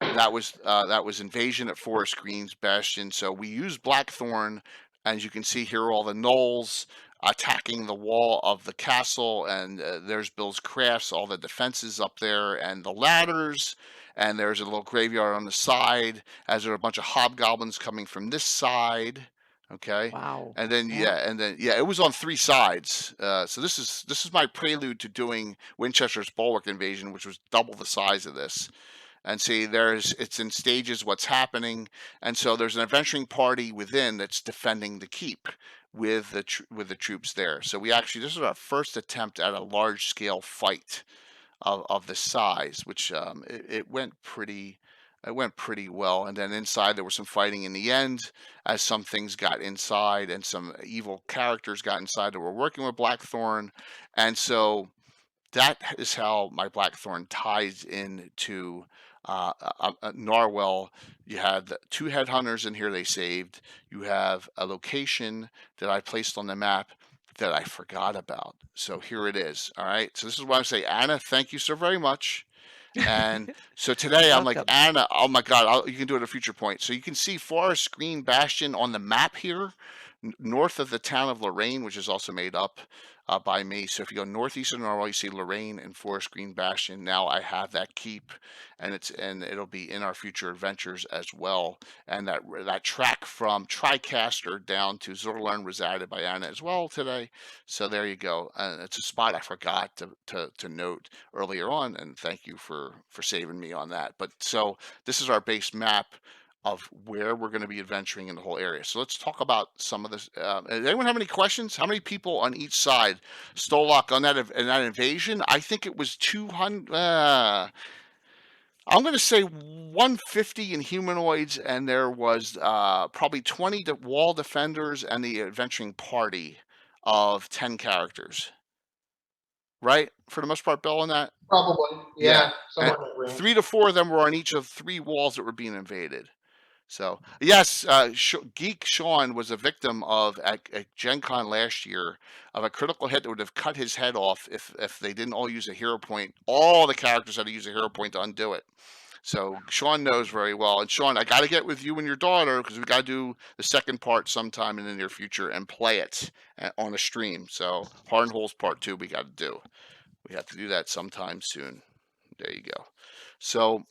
that was invasion at Forest Green's Bastion. So we used Blackthorn, as you can see here, all the gnolls attacking the wall of the castle, and there's Bill's crafts, all the defenses up there, and the ladders, and there's a little graveyard on the side, as there are a bunch of hobgoblins coming from this side. Okay. Wow. And then it was on 3 sides. So this is my prelude to doing Winchester's Bulwark Invasion, which was double the size of this. And see, it's in stages what's happening, and so there's an adventuring party within that's defending the keep with the troops there. So this is our first attempt at a large scale fight of the size, which it went pretty well. And then inside there was some fighting in the end, as some things got inside and some evil characters got inside that were working with Blackthorn. And so that is how my Blackthorn ties into Narwhal. You have 2 headhunters in here they saved. You have a location that I placed on the map that I forgot about. So here it is. All right. So this is why I say, Anna, thank you so very much. And so today I'm like, Welcome. Anna, oh my God, you can do it at a future point. So you can see Forest Green Bastion on the map here, north of the town of Lorraine, which is also made up by me. So if you go northeast of Narwhal, you see Lorraine and Forest Green Bastion. Now I have that keep, and it'll be in our future adventures as well. And that track from Tricaster down to Zorlern was added by Anna as well today. So there you go. It's a spot I forgot to note earlier on, and thank you for saving me on that. But so this is our base map of where we're going to be adventuring in the whole area. So let's talk about some of this. Does anyone have any questions? How many people on each side? Stolok, on that invasion, I think it was 200. I'm going to say 150 in humanoids, and there was probably 20 wall defenders and the adventuring party of 10 characters. Right? For the most part, Bill, on that? Probably, Yeah. yeah, somewhere in that range. 3 to 4 of them were on each of 3 walls that were being invaded. So, yes, Geek Sean was a victim of, at Gen Con last year, of a critical hit that would have cut his head off if they didn't all use a hero point. All the characters had to use a hero point to undo it. So Sean knows very well. And Sean, I got to get with you and your daughter because we got to do the second part sometime in the near future and play it on a stream. So Hard and Holes Part 2 we got to do. We have to do that sometime soon. There you go. So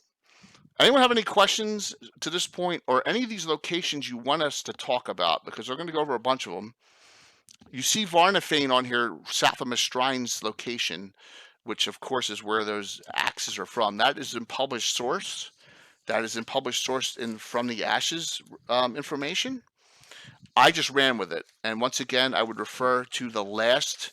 anyone have any questions to this point or any of these locations you want us to talk about? Because we're going to go over a bunch of them. You see Varnafane on here, south of Mistrine's location, which of course is where those axes are from. That is in published source. That is in published source in From the Ashes information. I just ran with it. And once again, I would refer to the last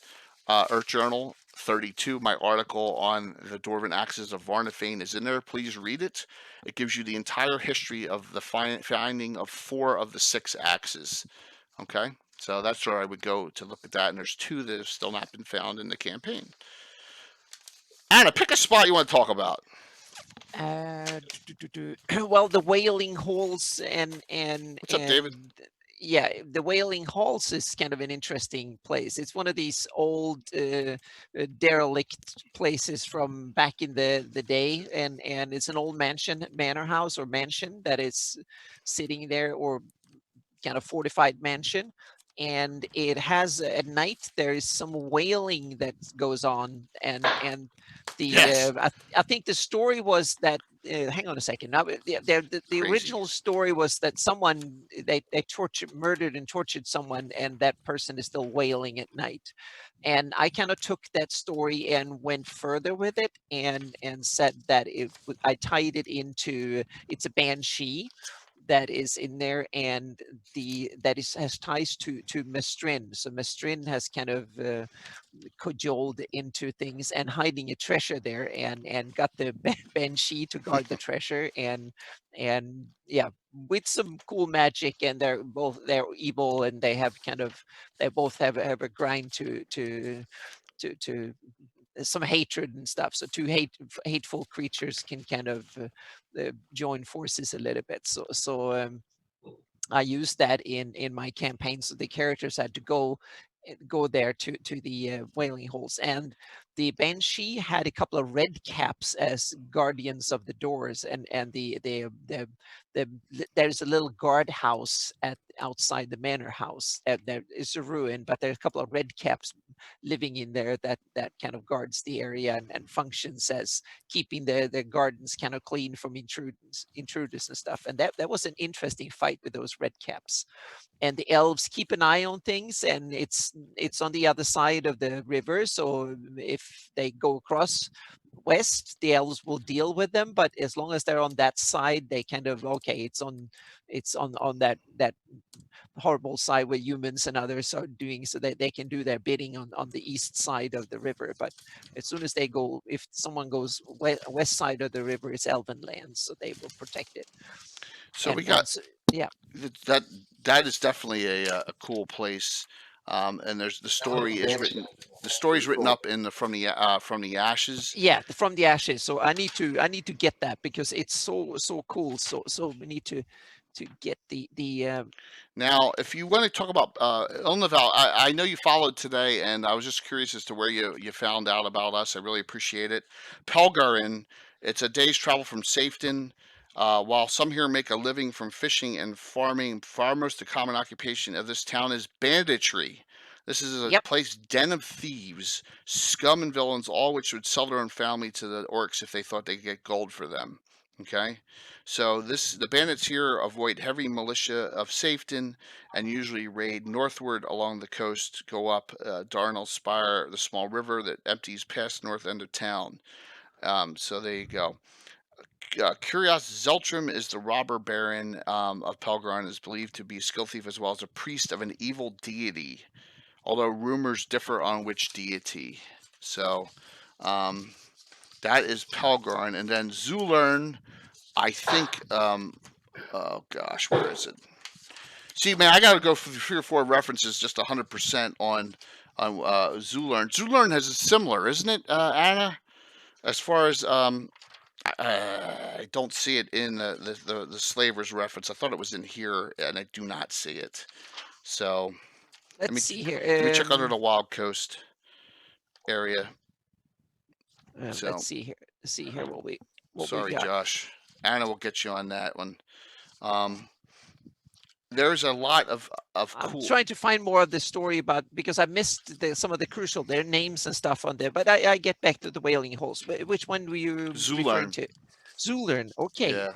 Earth Journal 32. My article on the Dwarven Axes of Varnafane is in there. Please read it. It gives you the entire history of the finding of 4 of the 6 axes. Okay? So that's where I would go to look at that. And there's 2 that have still not been found in the campaign. Anna, pick a spot you want to talk about. Well, the Wailing Halls and What's up, David? Yeah, the Wailing Halls is kind of an interesting place. It's one of these old derelict places from back in the day, and it's an old manor house or mansion that is sitting there, or kind of fortified mansion. And it has, at night there is some wailing that goes on, and the Yes. I think the story was that hang on a second. Now, the original story was that someone they murdered and tortured someone, and that person is still wailing at night. And I kind of took that story and went further with it, and said that I tied it into, it's a banshee that is in there, and has ties to Mestrin. So Mestrin has kind of cajoled into things and hiding a treasure there, and got the banshee to guard the treasure, and yeah, with some cool magic. And they're evil, and they both have a grind to some hatred and stuff. So 2 hateful creatures can kind of join forces a little bit. So I used that in my campaign. So the characters had to go there to the Wailing Halls, and the banshee had a couple of red caps as guardians of the doors, and there's a little guard house outside the manor house. There is a ruin, but there's a couple of red caps living in there that kind of guards the area, and functions as keeping the gardens kind of clean from intruders and stuff. And that was an interesting fight with those red caps. And the elves keep an eye on things, and it's on the other side of the river. So if they go across west, the elves will deal with them. But as long as they're on that side, they kind of, okay, it's on that horrible side where humans and others are doing, so that they can do their bidding on the east side of the river. But as soon as they go, if someone goes west side of the river, it's elven land, so they will protect it. So we got that is definitely a cool place. And there's the story is written. The story's written up in From the Ashes. Yeah, From the Ashes. So I need to get that, because it's so cool. So we need to get the Now, if you want to talk about Ilnaval, I know you followed today, and I was just curious as to where you found out about us. I really appreciate it. Pelgarin, it's a day's travel from Safeton. While some here make a living from fishing and farming, far most the common occupation of this town is banditry. This is a place, den of thieves, scum and villains, all which would sell their own family to the orcs if they thought they could get gold for them. Okay, so the bandits here avoid heavy militia of Safeton and usually raid northward along the coast, go up Darnell Spire, the small river that empties past north end of town. So there you go. Curios Zeltram is the robber baron of Pelgron, is believed to be a skill thief as well as a priest of an evil deity, although rumors differ on which deity. So That is Pelgarn, and then Zulern. I think. Oh gosh, where is it? See, man, I got to go for 3 or 4 references, just 100% on Zulern. Zulern has a similar, isn't it, Anna? As far as I don't see it in the slavers reference. I thought it was in here, and I do not see it. So Let's see here. let me check under the Wild Coast area. So Let's see here. See here what we sorry, got. Josh. Anna will get you on that one. There's a lot of cool. I'm trying to find more of the story about, because I missed some of the crucial, their names and stuff on there. But I get back to the whaling holes. Which one were you referring to? Zulern. Okay. Yeah.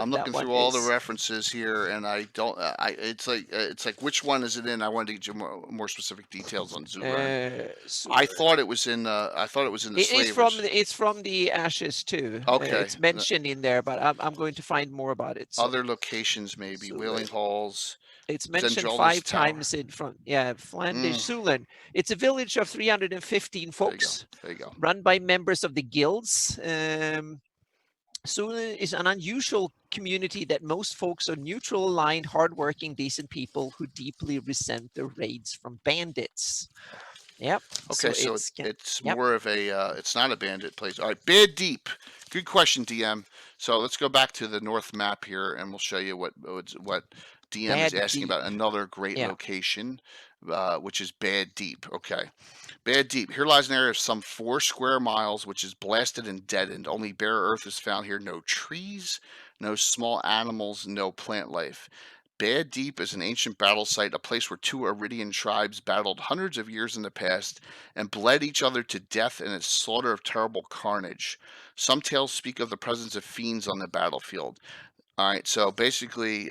I'm looking through all the references here, and I don't. It's like which one is it in? I wanted to get you more specific details on Zulern. I thought it was in. the Slavers. It's from the Ashes too. Okay. It's mentioned in there, but I'm going to find more about it. So. Other locations, maybe whaling halls. It's mentioned 5 times in front. Yeah, Flandish Zulern. It's a village of 315 folks. There you go. Run by members of the guilds. Zulern is an unusual community that most folks are neutral aligned, hardworking, decent people who deeply resent the raids from bandits. Yep. Okay, so it's more of a, it's not a bandit place. All right, Bad Deep. Good question, DM. So let's go back to the north map here, and we'll show you what DM is asking about. Another great location, which is Bad Deep. Okay. Bad Deep. Here lies an area of some 4 square miles, which is blasted and deadened. Only bare earth is found here. No trees, no small animals, no plant life. Bad Deep is an ancient battle site, a place where 2 Iridian tribes battled hundreds of years in the past and bled each other to death in a slaughter of terrible carnage. Some tales speak of the presence of fiends on the battlefield. All right, so basically,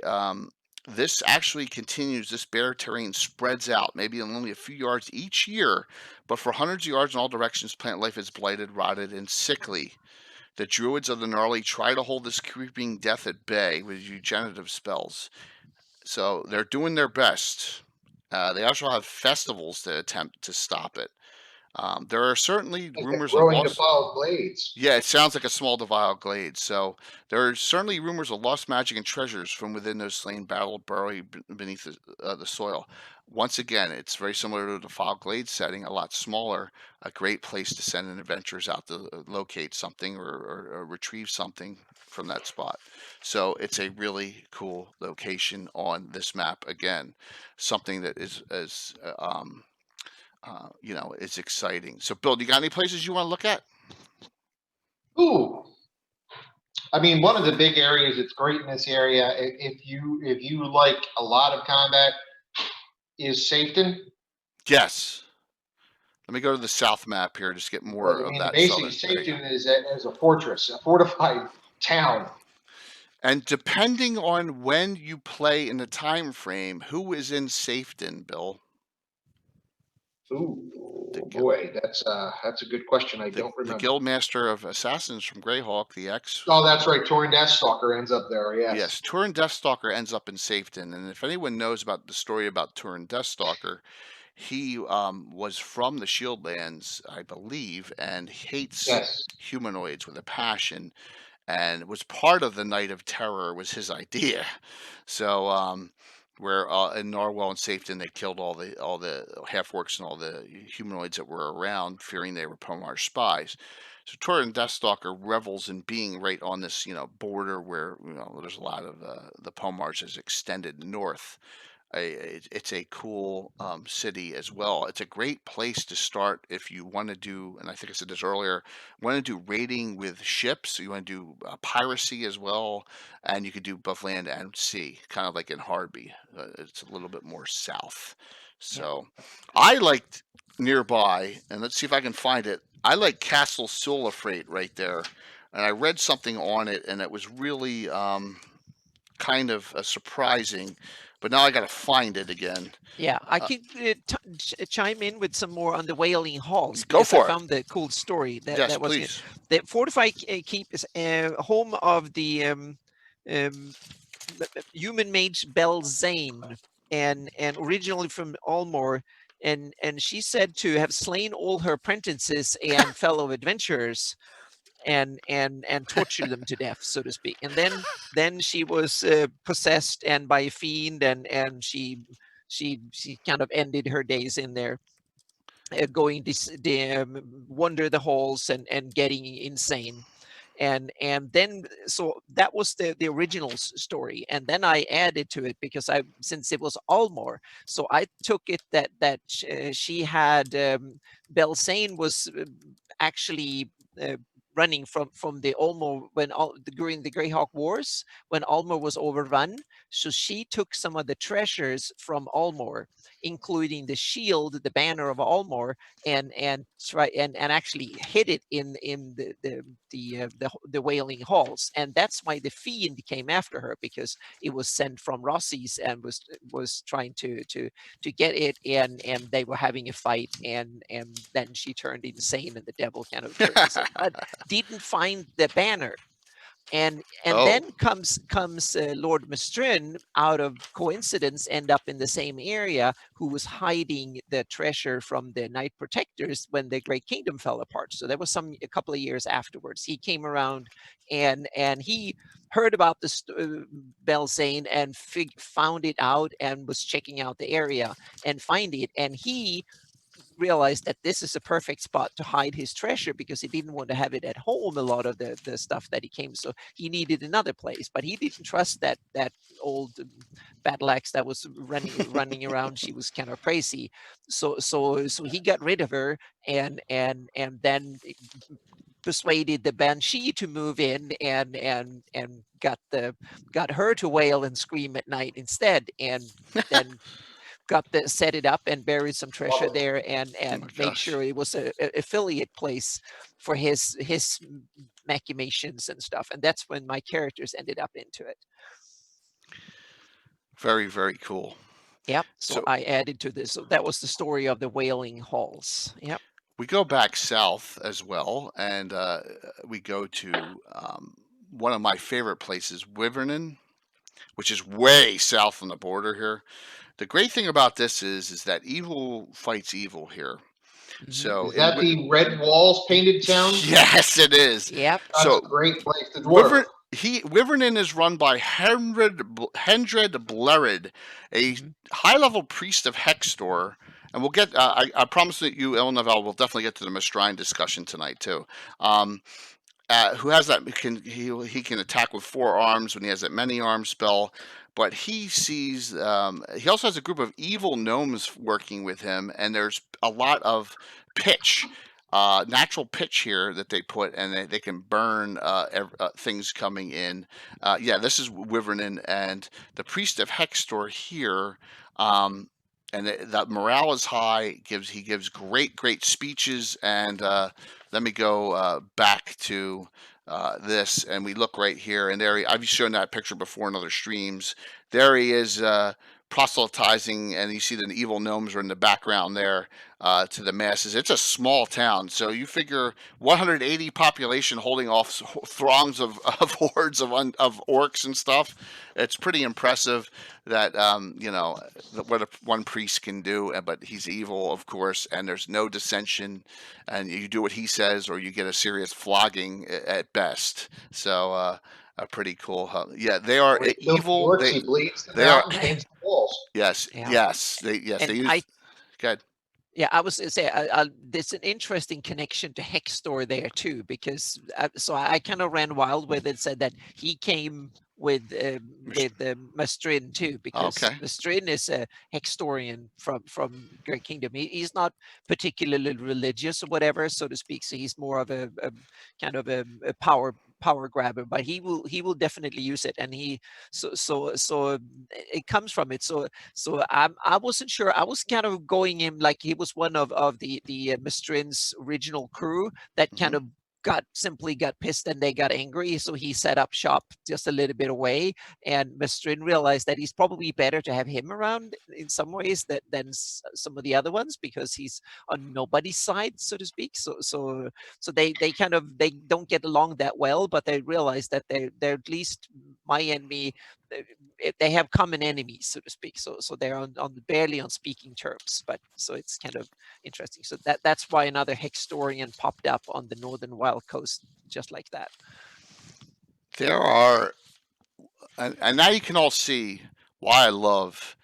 this actually continues. This bare terrain spreads out, maybe only a few yards each year, but for hundreds of yards in all directions, plant life is blighted, rotted, and sickly. The druids of the Gnarly try to hold this creeping death at bay with regenerative spells. So they're doing their best. They also have festivals to attempt to stop it. There are certainly rumors of defiled glades. Yeah, it sounds like a small defiled glade. So there are certainly rumors of lost magic and treasures from within those slain battle buried beneath the soil. Once again, it's very similar to the defiled glade setting, a lot smaller, a great place to send an adventurers out to locate something or retrieve something from that spot. So it's a really cool location on this map. Again, something that is it's exciting. So, Bill, do you got any places you want to look at? Ooh, I mean, one of the big areas that's great in this area, if you like a lot of combat, is Safeton. Yes. Let me go to the south map here, just get more of that. Basically, Safeton is as a fortress, a fortified town. And depending on when you play in the time frame, who is in Safeton, Bill? Ooh, boy, that's a good question. I don't remember. The Guildmaster of Assassins from Greyhawk, the X. Oh, that's right. Turin Deathstalker ends up there. Yes. Yes, Turin Deathstalker ends up in Safeton, and if anyone knows about the story about Turin Deathstalker, he was from the Shieldlands, I believe, and hates humanoids with a passion, and was part of the Night of Terror. Was his idea. So where in Narwell and Safeton they killed all the half-orcs and all the humanoids that were around, fearing they were Pomar spies. So Turin Deathstalker revels in being right on this border where there's a lot of the Pomars is extended north. It's a cool city as well. It's a great place to start if you want to do, and I think I said this earlier, want to do raiding with ships. So you want to do piracy as well, and you could do both land and sea, kind of like in Harby. It's a little bit more south. So I liked nearby, and let's see if I can find it. I like Castle Sulafrate right there, and I read something on it, and it was really kind of surprising. But now I got to find it again. Yeah, I can chime in with some more on the Wailing Halls. Go for it. I found the cool story. That was please. The fortified keep is home of the human mage Belzane, and originally from Almor, and she's said to have slain all her apprentices and fellow adventurers and tortured them to death, so to speak. And then she was possessed and by a fiend, and she kind of ended her days in there, going wander the halls and getting insane. And then so that was the original story, and then I added to it because since it was Almor, so I took it that she had Belsain was actually running from the Almor during the Greyhawk Wars, when Almor was overrun. So she took some of the treasures from Almor, including the shield, the banner of Almor, and actually hid it in the Wailing Halls. And that's why the fiend came after her, because it was sent from Rossi's and was trying to get it, and they were having a fight, and then she turned insane, and the devil kind of turned insane, but didn't find the banner. And Oh. then comes Lord Mestrin, out of coincidence, end up in the same area, who was hiding the treasure from the Knight Protectors when the Great Kingdom fell apart. So there was a couple of years afterwards. He came around, and he heard about the Belsain and found it out, and was checking out the area and find it. And he realized that this is a perfect spot to hide his treasure, because he didn't want to have it at home, a lot of the stuff that he came, so he needed another place. But he didn't trust that old battle axe that was running around. She was kind of crazy, so he got rid of her, and then persuaded the Banshee to move in, and got her to wail and scream at night instead, and then set it up and buried some treasure there, and made gosh. sure it was a affiliate place for his machinations and stuff. And that's when my characters ended up into it. Very, very cool. Yep. So I added to this. So that was the story of the Wailing Halls. Yep. We go back south as well, and we go to one of my favorite places, Wivernon, which is way south on the border here. The great thing about this is that evil fights evil here. So is that the red walls painted town? Yes, it is. Yep. That's a great place to dwarf. Wivernon is run by Hendred Blerid, a high-level priest of Hextor. And we'll get, I promise that you, El Navel, will definitely get to the Mastrine discussion tonight, too. Who has that, he can attack with 4 arms when he has that many arm spell. But he sees, he also has a group of evil gnomes working with him, and there's a lot of pitch. Natural pitch here that they put, and they can burn things coming in. Yeah, this is Wivernon, and the priest of Hextor here, and that morale is high. He gives great speeches, and let me go back to this, and we look right here, and there I've shown that picture before in other streams. There he is, proselytizing, and you see the evil gnomes are in the background there to the masses. It's a small town, so you figure 180 population holding off throngs of hordes of orcs and stuff. It's pretty impressive that what one priest can do, but he's evil, of course, and there's no dissension, and you do what he says or you get a serious flogging at best. So pretty cool. Yeah, they are evil. He bleeds them they out are. and paints the walls. Yes, yes, they use. Good. Yeah, I was say there's an interesting connection to Hextor there too, because so I kind of ran wild with it, said that he came with Mestrin too, because Mestrin is a Hextorian from Great Kingdom. He's not particularly religious or whatever, so to speak. So he's more of a kind of a power grabber, but he will definitely use it, and so it comes from it. So I wasn't sure. I was kind of going in like he was one of the Mestrin's original crew that kind of simply got pissed, and they got angry, so he set up shop just a little bit away, and Mestrin realized that he's probably better to have him around in some ways than some of the other ones, because he's on nobody's side, so to speak. So they don't get along that well, but they realize that they're at least my enemy. they have common enemies, so to speak. So they're on barely on speaking terms. But so it's kind of interesting. So that's why another Hextorian popped up on the northern wild coast, just like that. There are, and now you can all see why I love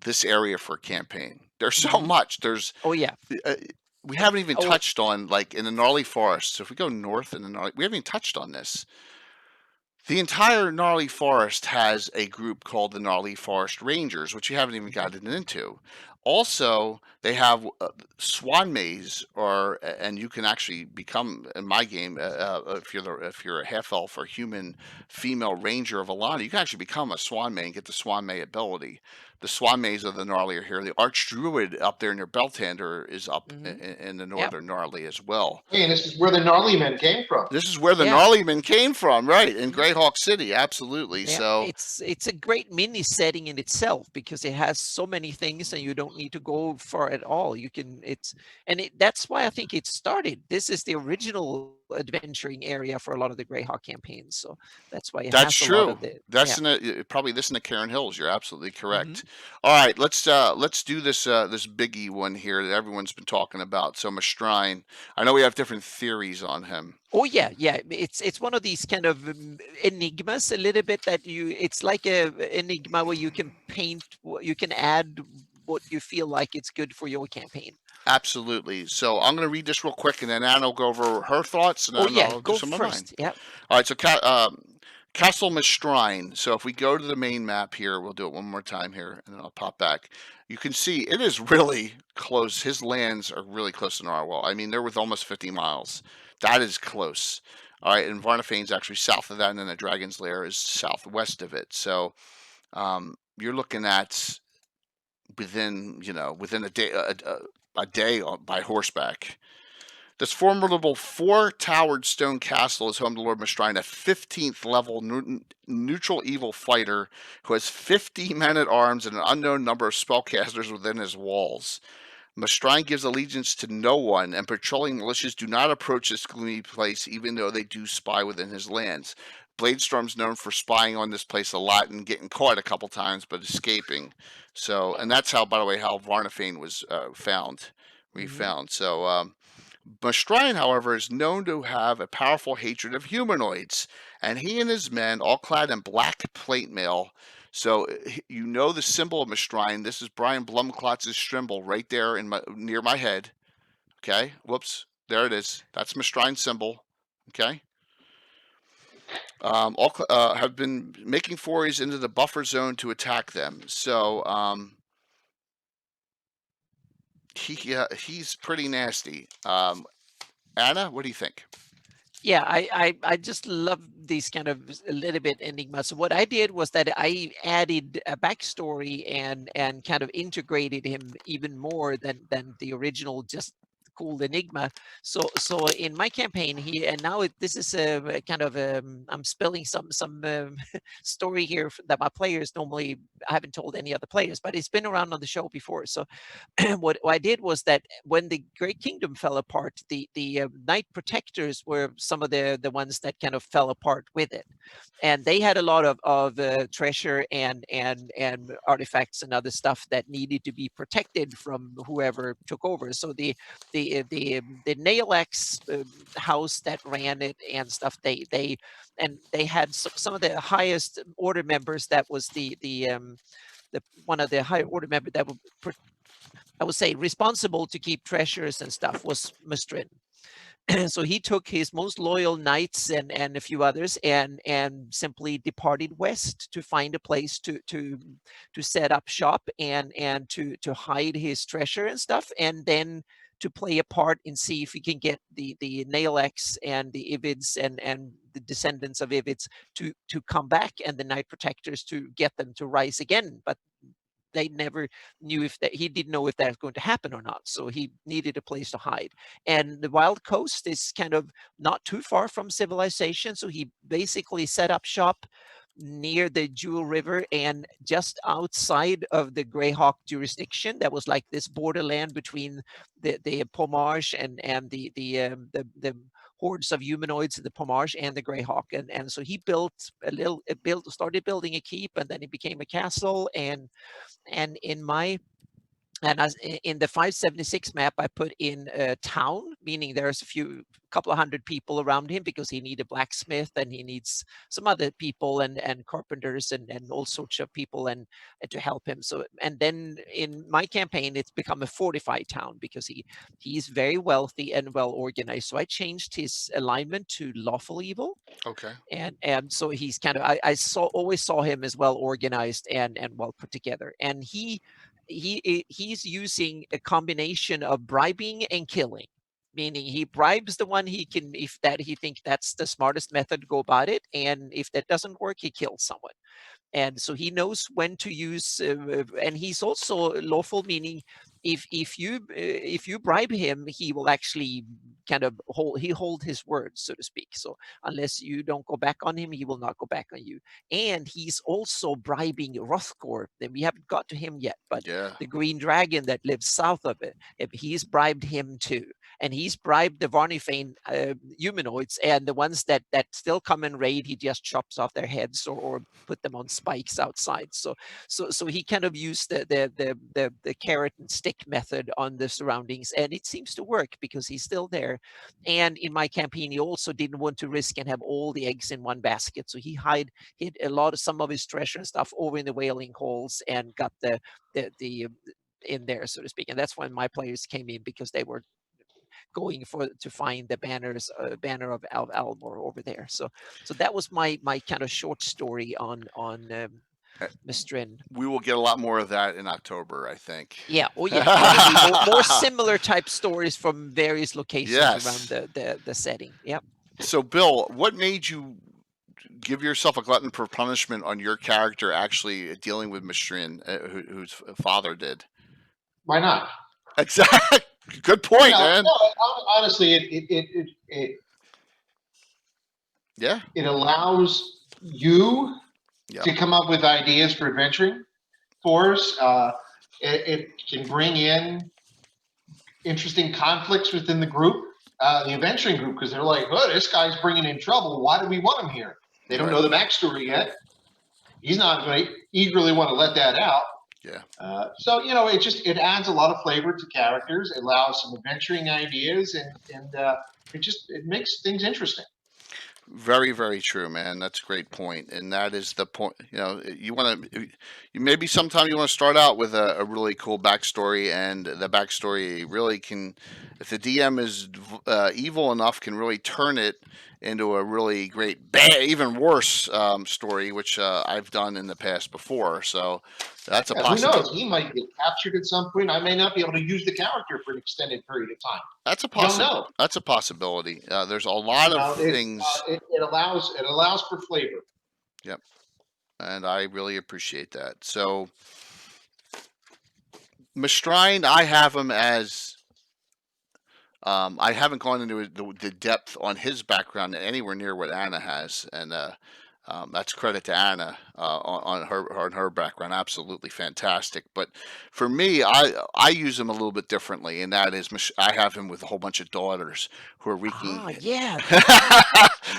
this area for a campaign. There's so much. There's Oh yeah. we haven't even Oh, touched on, like, in the gnarly forest. So if we go north in the gnarly, we haven't even touched on this. The entire gnarly forest has a group called the Gnarly Forest Rangers, which you haven't even gotten into. Also, they have swan maze, and you can actually become, in my game, if you're a half elf or human female ranger of Alana, you can actually become a swan may and get the swan may ability. The swan maze of the gnarly are here. The arch druid up there near Beltander is up in the northern gnarly as well. Hey, and this is where the gnarly men came from. This is where the Yeah. gnarly men came from, right? In Greyhawk City, absolutely. Yeah, So it's a great mini setting in itself, because it has so many things and you don't need to go far at all. You can that's why I think it started. This is the original adventuring area for a lot of the Greyhawk campaigns. So that's why it that's has a lot true. of the That's probably this in the Cairn Hills. You're absolutely correct. All right, let's do this this biggie one here that everyone's been talking about. So Mastrine, I know we have different theories on him. Oh yeah. It's one of these kind of enigmas a little bit that it's like a enigma where you can paint, you can add what you feel like it's good for your campaign. Absolutely. So I'm going to read this real quick, and then Anna will go over her thoughts, and then I'll do Go some of mine. first. Yeah. All right. So Castle Mastrine. So if we go to the main map here, we'll do it one more time here, and then I'll pop back. You can see it is really close. His lands are really close to Narwell. I mean, they're with almost 50 miles. That is close. All right, and Varnafein's actually south of that, and then the Dragon's Lair is southwest of it. So you're looking at within a day by horseback. This formidable four-towered stone castle is home to Lord Mastrine, a 15th level neutral evil fighter who has 50 men-at-arms and an unknown number of spellcasters within his walls. Mastrine gives allegiance to no one, and patrolling militias do not approach this gloomy place, even though they do spy within his lands. Bladestorm's known for spying on this place a lot and getting caught a couple times, but escaping. So, and that's how, by the way, how Varnafein was refound. So, Mastrine, however, is known to have a powerful hatred of humanoids, and he and his men, all clad in black plate mail. So you know the symbol of Mastrine. This is Brian Blumklotz's Strimble right there near my head. Okay, whoops, there it is. That's Mastrine's symbol. Okay. All have been making forays into the buffer zone to attack them. So he's pretty nasty. Anna, what do you think? Yeah, I just love these kind of a little bit enigmas. So what I did was that I added a backstory and kind of integrated him even more than the original just cool enigma. So in my campaign this is a kind of I'm spilling some story here that my players normally I haven't told any other players, but it's been around on the show before. So what I did was that when the Great Kingdom fell apart, the Knight Protectors were some of the ones that kind of fell apart with it, and they had a lot of treasure and artifacts and other stuff that needed to be protected from whoever took over. So the Nail X house that ran it and stuff, they had some of the highest order members. That was the one of the higher order members that were, I would say, responsible to keep treasures and stuff was Mustrin. So he took his most loyal knights and a few others and simply departed west to find a place to set up shop and to hide his treasure and stuff, and then to play a part and see if he can get the Nail X and the Ivids and the descendants of Ivids to come back, and the Knight Protectors to get them to rise again. But they never knew he didn't know if that was going to happen or not. So he needed a place to hide. And the Wild Coast is kind of not too far from civilization. So he basically set up shop near the Jewel River and just outside of the Greyhawk jurisdiction. That was like this borderland between the Pomage and the hordes of humanoids, the Pomage and the Greyhawk, and so he started building a keep, and then it became a castle, and in my in the 576 map, I put in a town, meaning there's couple of hundred people around him, because he needed a blacksmith and he needs some other people and carpenters and all sorts of people and to help him. So, and then in my campaign, it's become a fortified town because he's very wealthy and well organized. So I changed his alignment to lawful evil. Okay. And so he's kind of, always saw him as well organized and well put together. And he's using a combination of bribing and killing, meaning he bribes the one he can, if that he thinks that's the smartest method to go about it, and if that doesn't work, he kills someone. And so he knows when to use, and he's also lawful, meaning if you bribe him, he will actually kind of hold his word, so to speak. So unless you don't go back on him, he will not go back on you. And he's also bribing Rothgor. Then we haven't got to him yet, but the green dragon that lives south of it, he's bribed him too. And he's bribed the Varnifane humanoids, and the ones that still come and raid, he just chops off their heads or put them on spikes outside. So he kind of used the carrot and stick method on the surroundings, and it seems to work because he's still there. And in my campaign, he also didn't want to risk and have all the eggs in one basket, so he hid some of his treasure and stuff over in the whaling holes and got the in there, so to speak. And that's when my players came in, because they were going to find the banner of Almor over there. So that was my kind of short story on Mistrin. We will get a lot more of that in October, I think. Yeah. Oh yeah. more similar type stories from various locations around the setting. Yep. So Bill, what made you give yourself a glutton for punishment on your character actually dealing with Mistrin, whose father did? Why not? Exactly. Good point, man. No, honestly, it allows you to come up with ideas for adventuring for us. It can bring in interesting conflicts within the group, the adventuring group, because they're like, "Oh, this guy's bringing in trouble. Why do we want him here?" They don't know the backstory yet. He's not going to eagerly want to let that out. Yeah. So it adds a lot of flavor to characters. It allows some adventuring ideas, and it makes things interesting. Very, very true, man. That's a great point, and that is the point. Maybe sometime you want to start out with a really cool backstory, and the backstory really can, if the DM is evil enough, can really turn it into a really great, even worse story, which I've done in the past before. So that's a possibility. Who knows? He might get captured at some point. I may not be able to use the character for an extended period of time. That's a possibility. That's a possibility. There's a lot of things. It allows for flavor. Yep, and I really appreciate that. So, Mistrin, I have him as. I haven't gone into the depth on his background anywhere near what Anna has, and that's credit to Anna on her background. Absolutely fantastic. But for me, I use him a little bit differently, and that is I have him with a whole bunch of daughters who are wreaking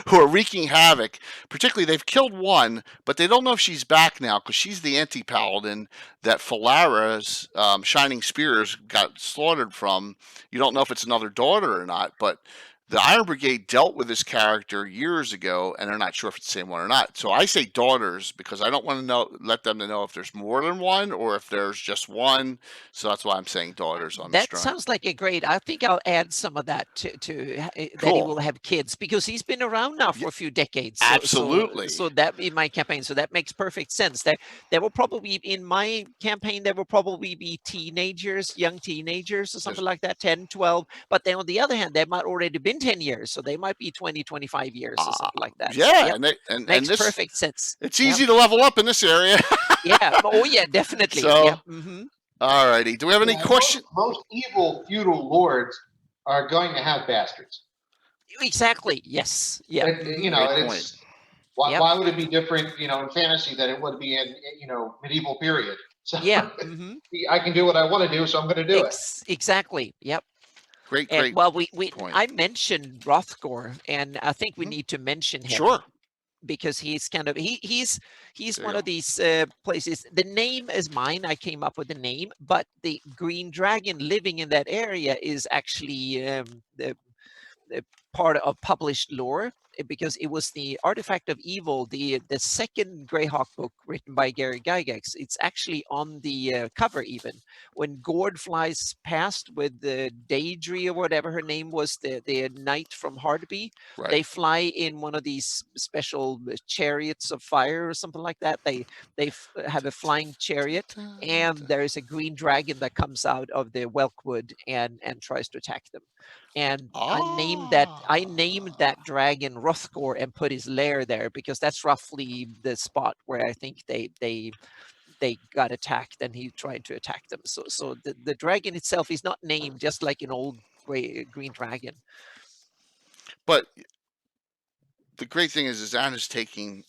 who are wreaking havoc. Particularly, they've killed one, but they don't know if she's back now because she's the anti-paladin that Falara's Shining Spears got slaughtered from. You don't know if it's another daughter or not, but the Iron Brigade dealt with this character years ago, and they're not sure if it's the same one or not. So I say daughters because I don't want to let them know if there's more than one or if there's just one. So that's why I'm saying daughters on that Mistrin. Sounds like a great. I think I'll add some of that to that he will have kids, because he's been around now for a few decades. Absolutely. So that in my campaign, so that makes perfect sense. There will probably in my campaign there will probably be young teenagers or something like that, 10, 12. But then on the other hand, there might already been 10 years, so they might be 20, 25 years or something like that. Yeah, so, and makes this, perfect sense. It's easy to level up in this area. Yeah. Oh yeah, definitely. So, all righty. Do we have any questions? Most evil feudal lords are going to have bastards. Exactly. Yes. Yeah. It's why would it be different, in fantasy than it would be in, medieval period? So yeah. I can do what I want to do, so I'm going to do it. Exactly. Yep. Great, And great well, point. I mentioned Rothgor, and I think we Mhm. need to mention him Sure. because he's kind of he's There one you of these places. The name is mine. I came up with the name, but the green dragon living in that area is actually the part of published lore because it was the Artifact of Evil, the second Greyhawk book written by Gary Gygax. It's actually on the cover even. When Gord flies past with the Daedry or whatever her name was, the knight from Hardby, Right. they fly in one of these special chariots of fire or something like that. They have a flying chariot, and there is a green dragon that comes out of the Welkwood and tries to attack them. And I named that dragon Rothgor and put his lair there because that's roughly the spot where I think they got attacked and he tried to attack them. So the dragon itself is not named, just like an old green dragon. But the great thing is Anna's taking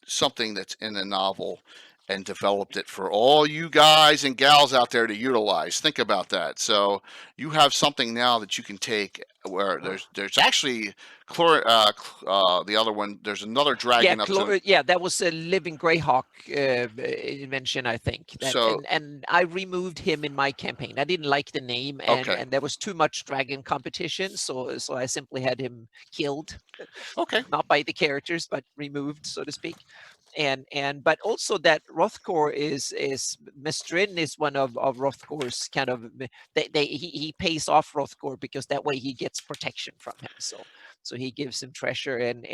something that's in a novel and developed it for all you guys and gals out there to utilize. Think about that. So you have something now that you can take where there's actually the other one. There's another dragon up to. Yeah, that was a living Greyhawk invention, I think. That So and I removed him in my campaign. I didn't like the name, and okay, there was too much dragon competition, so I simply had him killed, okay, not by the characters, but removed, so to speak. But also that Rothgor is Mestrin is one of Rothgor's kind of he pays off Rothgor because that way he gets protection from him. So he gives him treasure and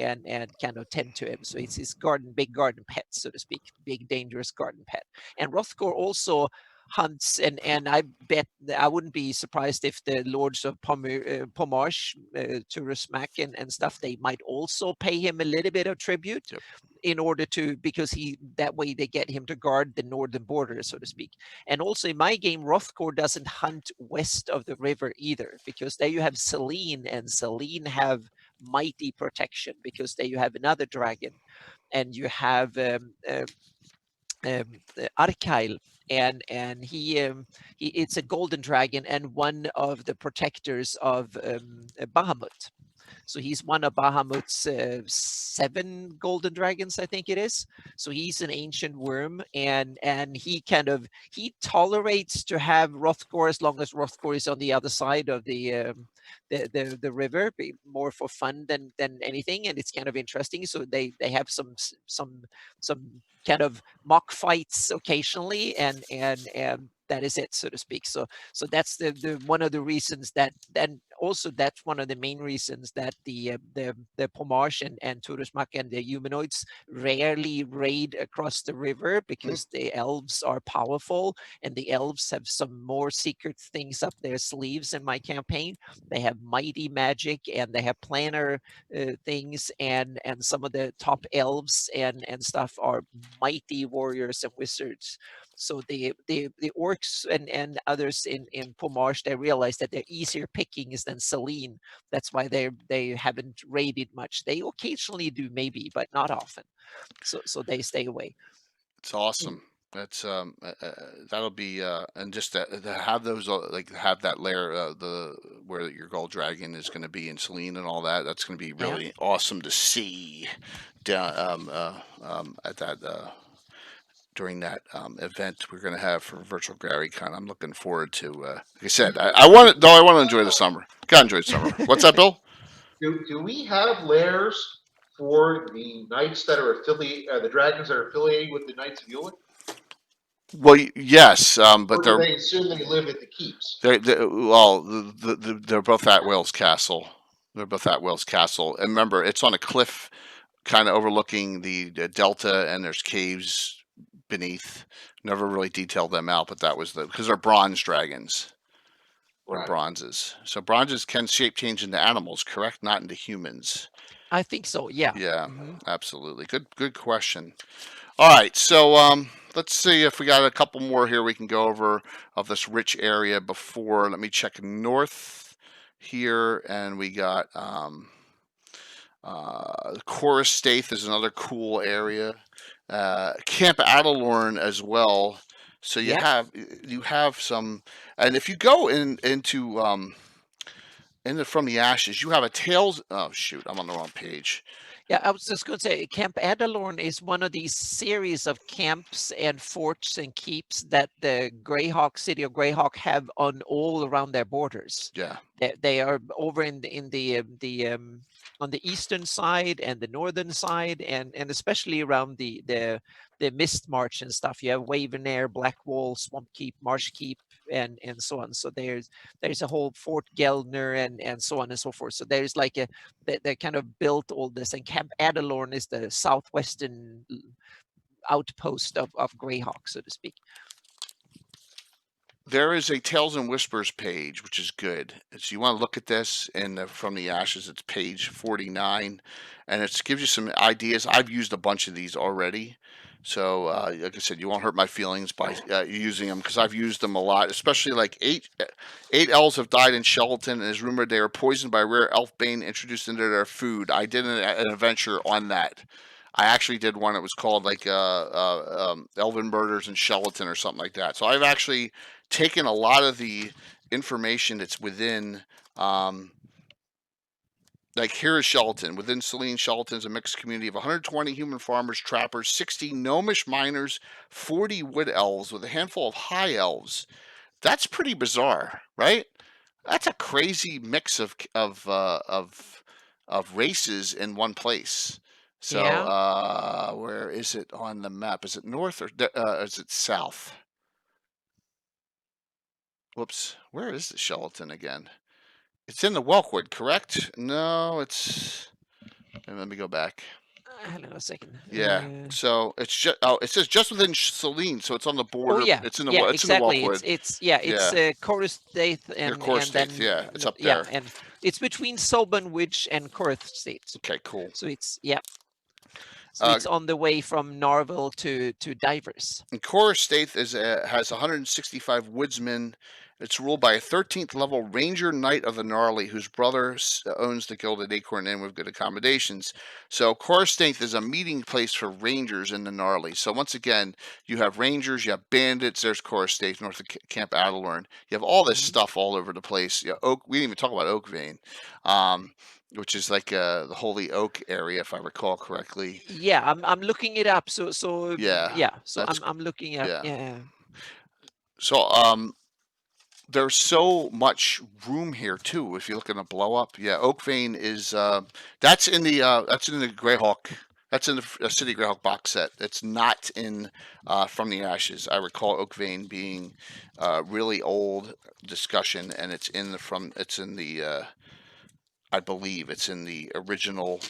kind of tend to him. So it's his big garden pet, so to speak, big dangerous garden pet. And Rothgor also hunts, and I bet I wouldn't be surprised if the lords of Pomarsh, Turusmak and stuff, they might also pay him a little bit of tribute. Yep. In order to, because that way they get him to guard the northern border, so to speak. And also in my game, Rothgor doesn't hunt west of the river either, because there you have Selene, and Selene have mighty protection because there you have another dragon, and you have Arkail, and he it's a golden dragon and one of the protectors of Bahamut. So he's one of Bahamut's 7 golden dragons, I think it is. So he's an ancient worm, and he tolerates to have Rothgor as long as Rothgor is on the other side of the river, more for fun than anything, and it's kind of interesting. So they have some kind of mock fights occasionally, and that is it, so to speak. So that's the one of the reasons that then also that's one of the main reasons that the Pomarsh and Turusmak and the humanoids rarely raid across the river, because the elves are powerful, and the elves have some more secret things up their sleeves in my campaign. They have mighty magic, and they have planar things, and some of the top elves and stuff are mighty warriors and wizards. So the orcs and others in Pomarsh, they realize that they're easier pickings than Selene. That's why they haven't raided much. They occasionally do, maybe, but not often. So they stay away. It's awesome. That's that'll be and just to have those like have that layer the where your gold dragon is going to be in Selene and all that. That's going to be really awesome to see down at that during that event we're going to have for Virtual GaryCon. I'm looking forward to. Like I said, I want to enjoy the summer. Gotta enjoy the summer. What's that, Bill? Do we have lairs for the knights that are affiliated, the dragons that are affiliated with the Knights of Ulick? Well, yes, but Or do they assume they live at the keeps? they're both at Wales Castle. They're both at Wales Castle, and remember, it's on a cliff, kind of overlooking the delta, and there's caves beneath. Never really detailed them out, but that was because they're bronze dragons. They're bronzes. So bronzes can shape change into animals, correct? Not into humans. I think so. Yeah. Yeah, absolutely. Good question. All right, so let's see if we got a couple more here we can go over of this rich area before. Let me check north here, and we got Chorus Staith is another cool area. Camp Adelorn as well. So you have some, and if you go into From the Ashes, you have a Tales. Oh shoot, I'm on the wrong page. Yeah, I was just going to say, Camp Adalorn is one of these series of camps and forts and keeps that the Greyhawk City of Greyhawk have on all around their borders. Yeah. They are over in the on the eastern side and the northern side, and especially around the Mist March and stuff. You have Wavenair, Blackwall, Swamp Keep, Marsh Keep, and so on. So there's a whole Fort Gelner and so on and so forth. So there's like they kind of built all this, and Camp Adalorn is the southwestern outpost of Greyhawk, so to speak. There is a Tales and Whispers page, which is good. So you want to look at this, and From the Ashes, it's page 49, and it gives you some ideas. I've used a bunch of these already, so like I said, you won't hurt my feelings by using them, because I've used them a lot. Especially like eight elves have died in Shelton, and it's rumored they are poisoned by rare elf bane introduced into their food. I did an adventure on that. I actually did one. It was called like Elven Murders in Shelton or something like that. So I've actually taken a lot of the information that's within, like here is Shelton. Within Celine, Shelton is a mixed community of 120 human farmers, trappers, 60 gnomish miners, 40 wood elves with a handful of high elves. That's pretty bizarre, right? That's a crazy mix of races in one place. So, Yeah. where is it on the map? Is it north or is it south? Whoops. Where is the Shelton again? It's in the Welkwood, correct? No, it's. Let me go back. Hang on a second. Yeah. So it's just. Oh, it says just within Celine, so it's on the border. Oh yeah. It's in the. Yeah, It's exactly. in the Welkwood. It's Coruscate and Coruscate, then yeah, it's up yeah, there. and it's between Soban Widge and Coruscate. Okay, cool. So it's So it's on the way from Narwell to Divers. And Coruscate has 165 woodsmen. It's ruled by a 13th level Ranger Knight of the Gnarly, whose brother owns the Gilded Acorn Inn with good accommodations. So Coruscate is a meeting place for Rangers in the Gnarly. So once again, you have Rangers, you have bandits. There's Coruscate north of Camp Adalorn. You have all this stuff all over the place. We didn't even talk about Oakvein. Which is like the Holy Oak area, if I recall correctly. Yeah, I'm looking it up. So yeah. So I'm looking at yeah. So there's so much room here too. If you look in the blow up, Oakvein is that's in the Greyhawk. That's in the City Greyhawk box set. It's not in From the Ashes. I recall Oakvein being really old discussion, and it's in the I believe it's in the original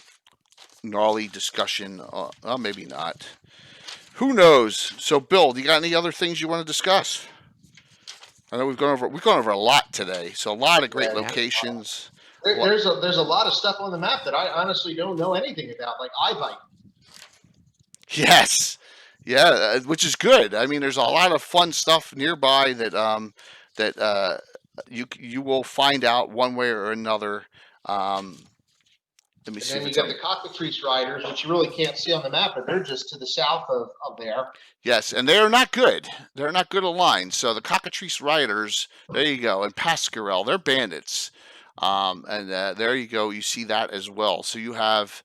gnarly discussion. Maybe not. Who knows? So, Bill, do you got any other things you want to discuss? I know we've gone over a lot today. So a lot of great locations. There's a lot of stuff on the map that I honestly don't know anything about, like Ivite. Yes. Yeah, which is good. I mean, there's a lot of fun stuff nearby that you will find out one way or another. Let me see. And then you got the Cockatrice Riders, which you really can't see on the map, but they're just to the south of there. Yes, and they are not good. They're not good aligned. So the Cockatrice Riders, there you go, and Pasquarel, they're bandits. And there you go. You see that as well. So you have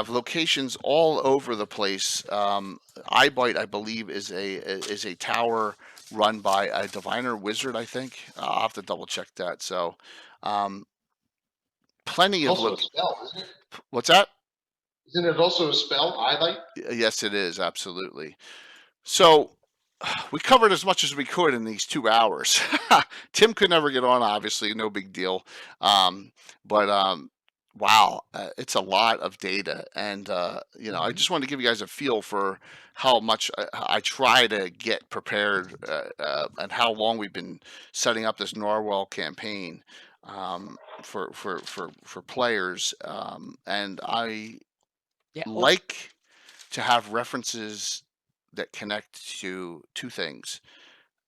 locations all over the place. Eyebite, I believe, is a tower run by a diviner wizard. I think I'll have to double check that. So. Plenty of also a spell, isn't it? What's that? Isn't it also a spell, Ivite? Yes, it is, absolutely. So we covered as much as we could in these 2 hours. Tim could never get on, obviously, no big deal. But wow, it's a lot of data, and I just wanted to give you guys a feel for how much I try to get prepared, and how long we've been setting up this Narwell campaign. For players, and I like to have references that connect to 2 things: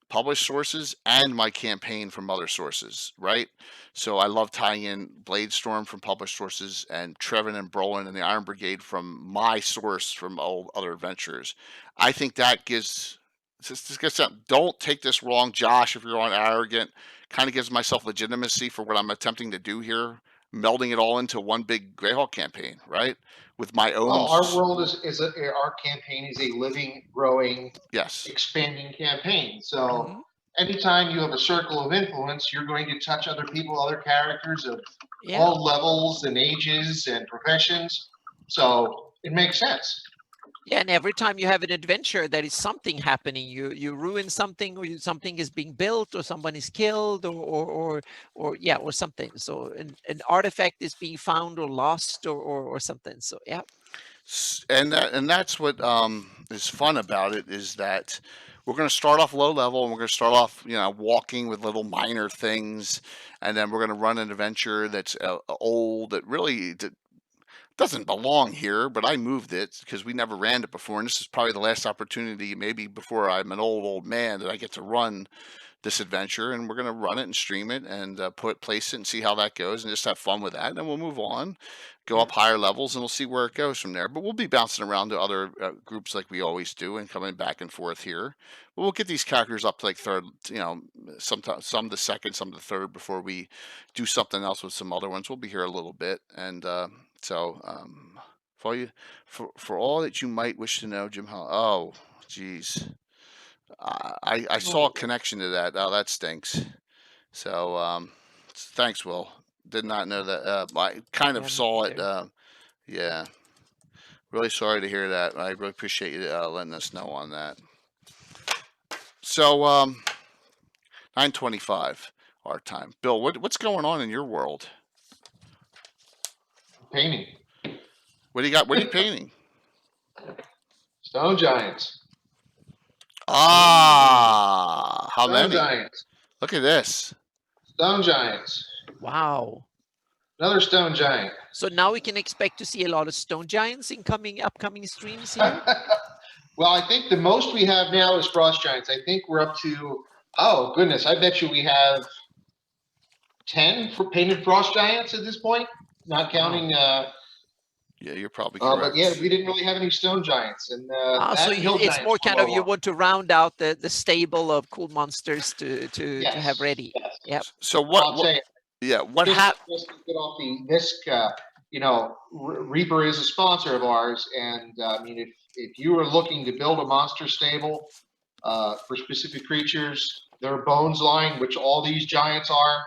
published sources and my campaign from other sources, right? So I love tying in Bladestorm from published sources and Trevin and Brolin and the Iron Brigade from my source from all other adventures. I think that gives just get something. Don't take this wrong, Josh. If you're on arrogant, kind of gives myself legitimacy for what I'm attempting to do here, melding it all into one big Greyhawk campaign, right? With my own. Well, our world our campaign is a living, growing, Yes. expanding campaign. So Mhm. anytime you have a circle of influence, you're going to touch other people, other characters of Yeah. all levels and ages and professions. So it makes sense. Yeah, and every time you have an adventure, there is something happening. You ruin something, or something is being built, or someone is killed, or something. So an artifact is being found or lost, or something. So yeah. And that's what is fun about it, is that we're going to start off low level, and we're going to start off, walking with little minor things, and then we're going to run an adventure that's old, that really doesn't belong here, but I moved it because we never ran it before, and this is probably the last opportunity, maybe before I'm an old man, that I get to run this adventure, and we're going to run it and stream it and place it and see how that goes, and just have fun with that, and then we'll move on, go up higher levels, and we'll see where it goes from there. But we'll be bouncing around to other groups like we always do, and coming back and forth here. But we'll get these characters up to like third, sometimes some the second, some the third, before we do something else with some other ones. We'll be here a little bit, and for all that you might wish to know, Jim Hall. Oh, geez. I saw a connection to that. Oh, that stinks. So, thanks, Will. Did not know that. I kind of Yeah, me saw it. either. Yeah. Really sorry to hear that. I really appreciate you letting us know on that. So, 9:25 our time. Bill, what's going on in your world? Painting. What do you got? What are you painting? Stone giants. Ah, how Stone many? giants. Look at this. Stone giants. Wow. Another stone giant. So now we can expect to see a lot of stone giants in upcoming streams here. Well, I think the most we have now is frost giants. I think we're up to, oh goodness, I bet you we have 10 for painted frost giants at this point, not counting. Yeah, you're probably correct. But yeah, we didn't really have any stone giants, and So hill it's giants more were kind of, low you on. want to round out the stable of cool monsters to Yes, have ready. yes. Yep. So I'll tell you, what happened? just to get off the NISC, Reaper is a sponsor of ours, and I mean, if you are looking to build a monster stable for specific creatures, their bones line, which all these giants are,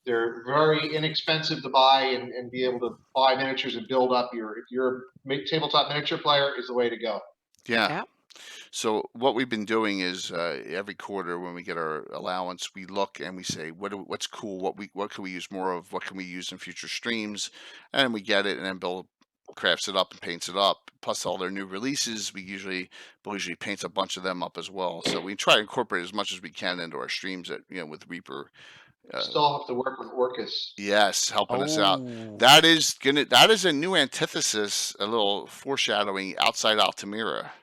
they're very inexpensive to buy and be able to buy miniatures and build up if you're a tabletop miniature player, is the way to go. Yeah. Yep. So what we've been doing is every quarter when we get our allowance, we look and we say what's cool, what can we use more of, what can we use in future streams, and we get it, and then Bill crafts it up and paints it up. Plus all their new releases, Bill usually paints a bunch of them up as well. So we try to incorporate as much as we can into our streams with Reaper. Still have to work with Orcus. Yes, helping us out. Oh. That is a new antithesis, a little foreshadowing outside Altamira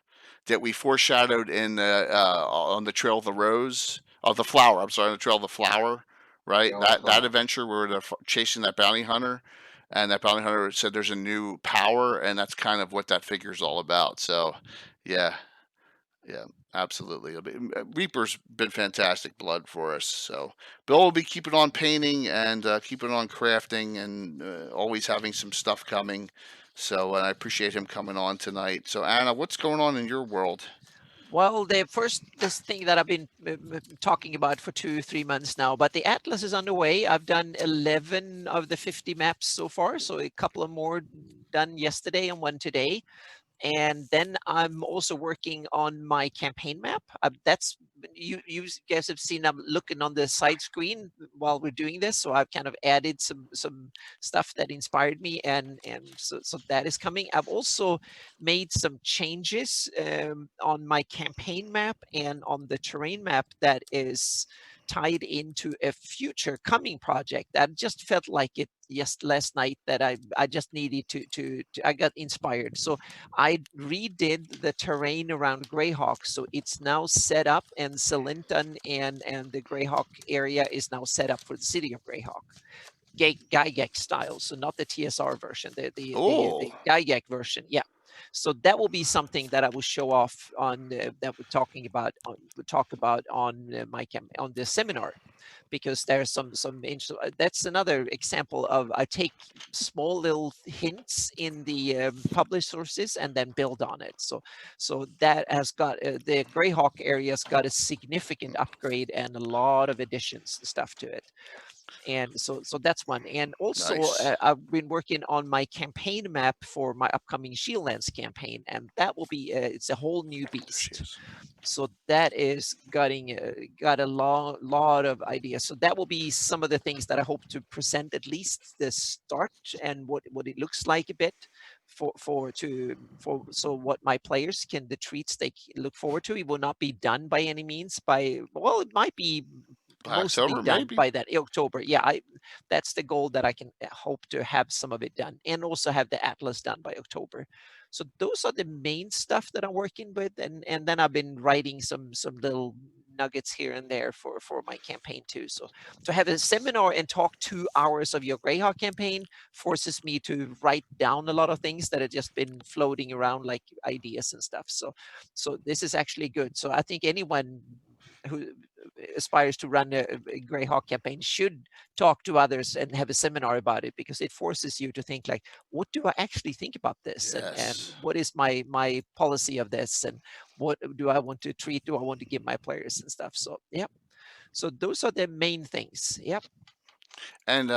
that we foreshadowed in on the Trail of the Rose of the Flower. I'm sorry, on the Trail of the Flower, right? That adventure where they're chasing that bounty hunter, and that bounty hunter said there's a new power, and that's kind of what that figure is all about. So, yeah, absolutely. Reaper's been fantastic blood for us. So Bill will be keeping on painting and keeping on crafting, and always having some stuff coming. So I appreciate him coming on tonight. So Anna, what's going on in your world? Well, this thing that I've been talking about for 2-3 months now, but the Atlas is underway. I've done 11 of the 50 maps so far, so a couple of more done yesterday and one today. And then I'm also working on my campaign map. That's you guys have seen I'm looking on the side screen while we're doing this, so I've kind of added some stuff that inspired me, and so that is coming. I've also made some changes on my campaign map and on the terrain map that is tied into a future coming project that just felt like it last night, that I just needed to I got inspired. So I redid the terrain around Greyhawk, so it's now set up, and Salinton and the Greyhawk area is now set up for the city of Greyhawk. Gygax style, so not the TSR version, the Gygax version. Yeah. So that will be something that I will show off on that we're talking about. We'll talk about on on the seminar, because there's some that's another example of I take small little hints in the published sources and then build on it. So that has got the Greyhawk area's got a significant upgrade and a lot of additions and stuff to it. And so that's one. And also Nice. I've been working on my campaign map for my upcoming Shieldlands campaign, and that will be it's a whole new There she beast. is. So that is got a lot of ideas. So that will be some of the things that I hope to present, at least the start and what it looks like a bit for so what my players can, the treats they look forward to. It will not be done by any means by, well, it might be By mostly October, done maybe. by that October. Yeah, that's the goal, that I can hope to have some of it done, and also have the Atlas done by October. So those are the main stuff that I'm working with, and then I've been writing some little nuggets here and there for my campaign too. So to have a seminar and talk 2 hours of your Greyhawk campaign forces me to write down a lot of things that have just been floating around like ideas and stuff. So this is actually good. So I think anyone who aspires to run a Greyhawk campaign should talk to others and have a seminar about it, because it forces you to think like, what do I actually think about this, and Yes. what is my policy of this, and what do I want to treat, do I want to give my players and stuff. So yeah, so those are the main things. Yep. And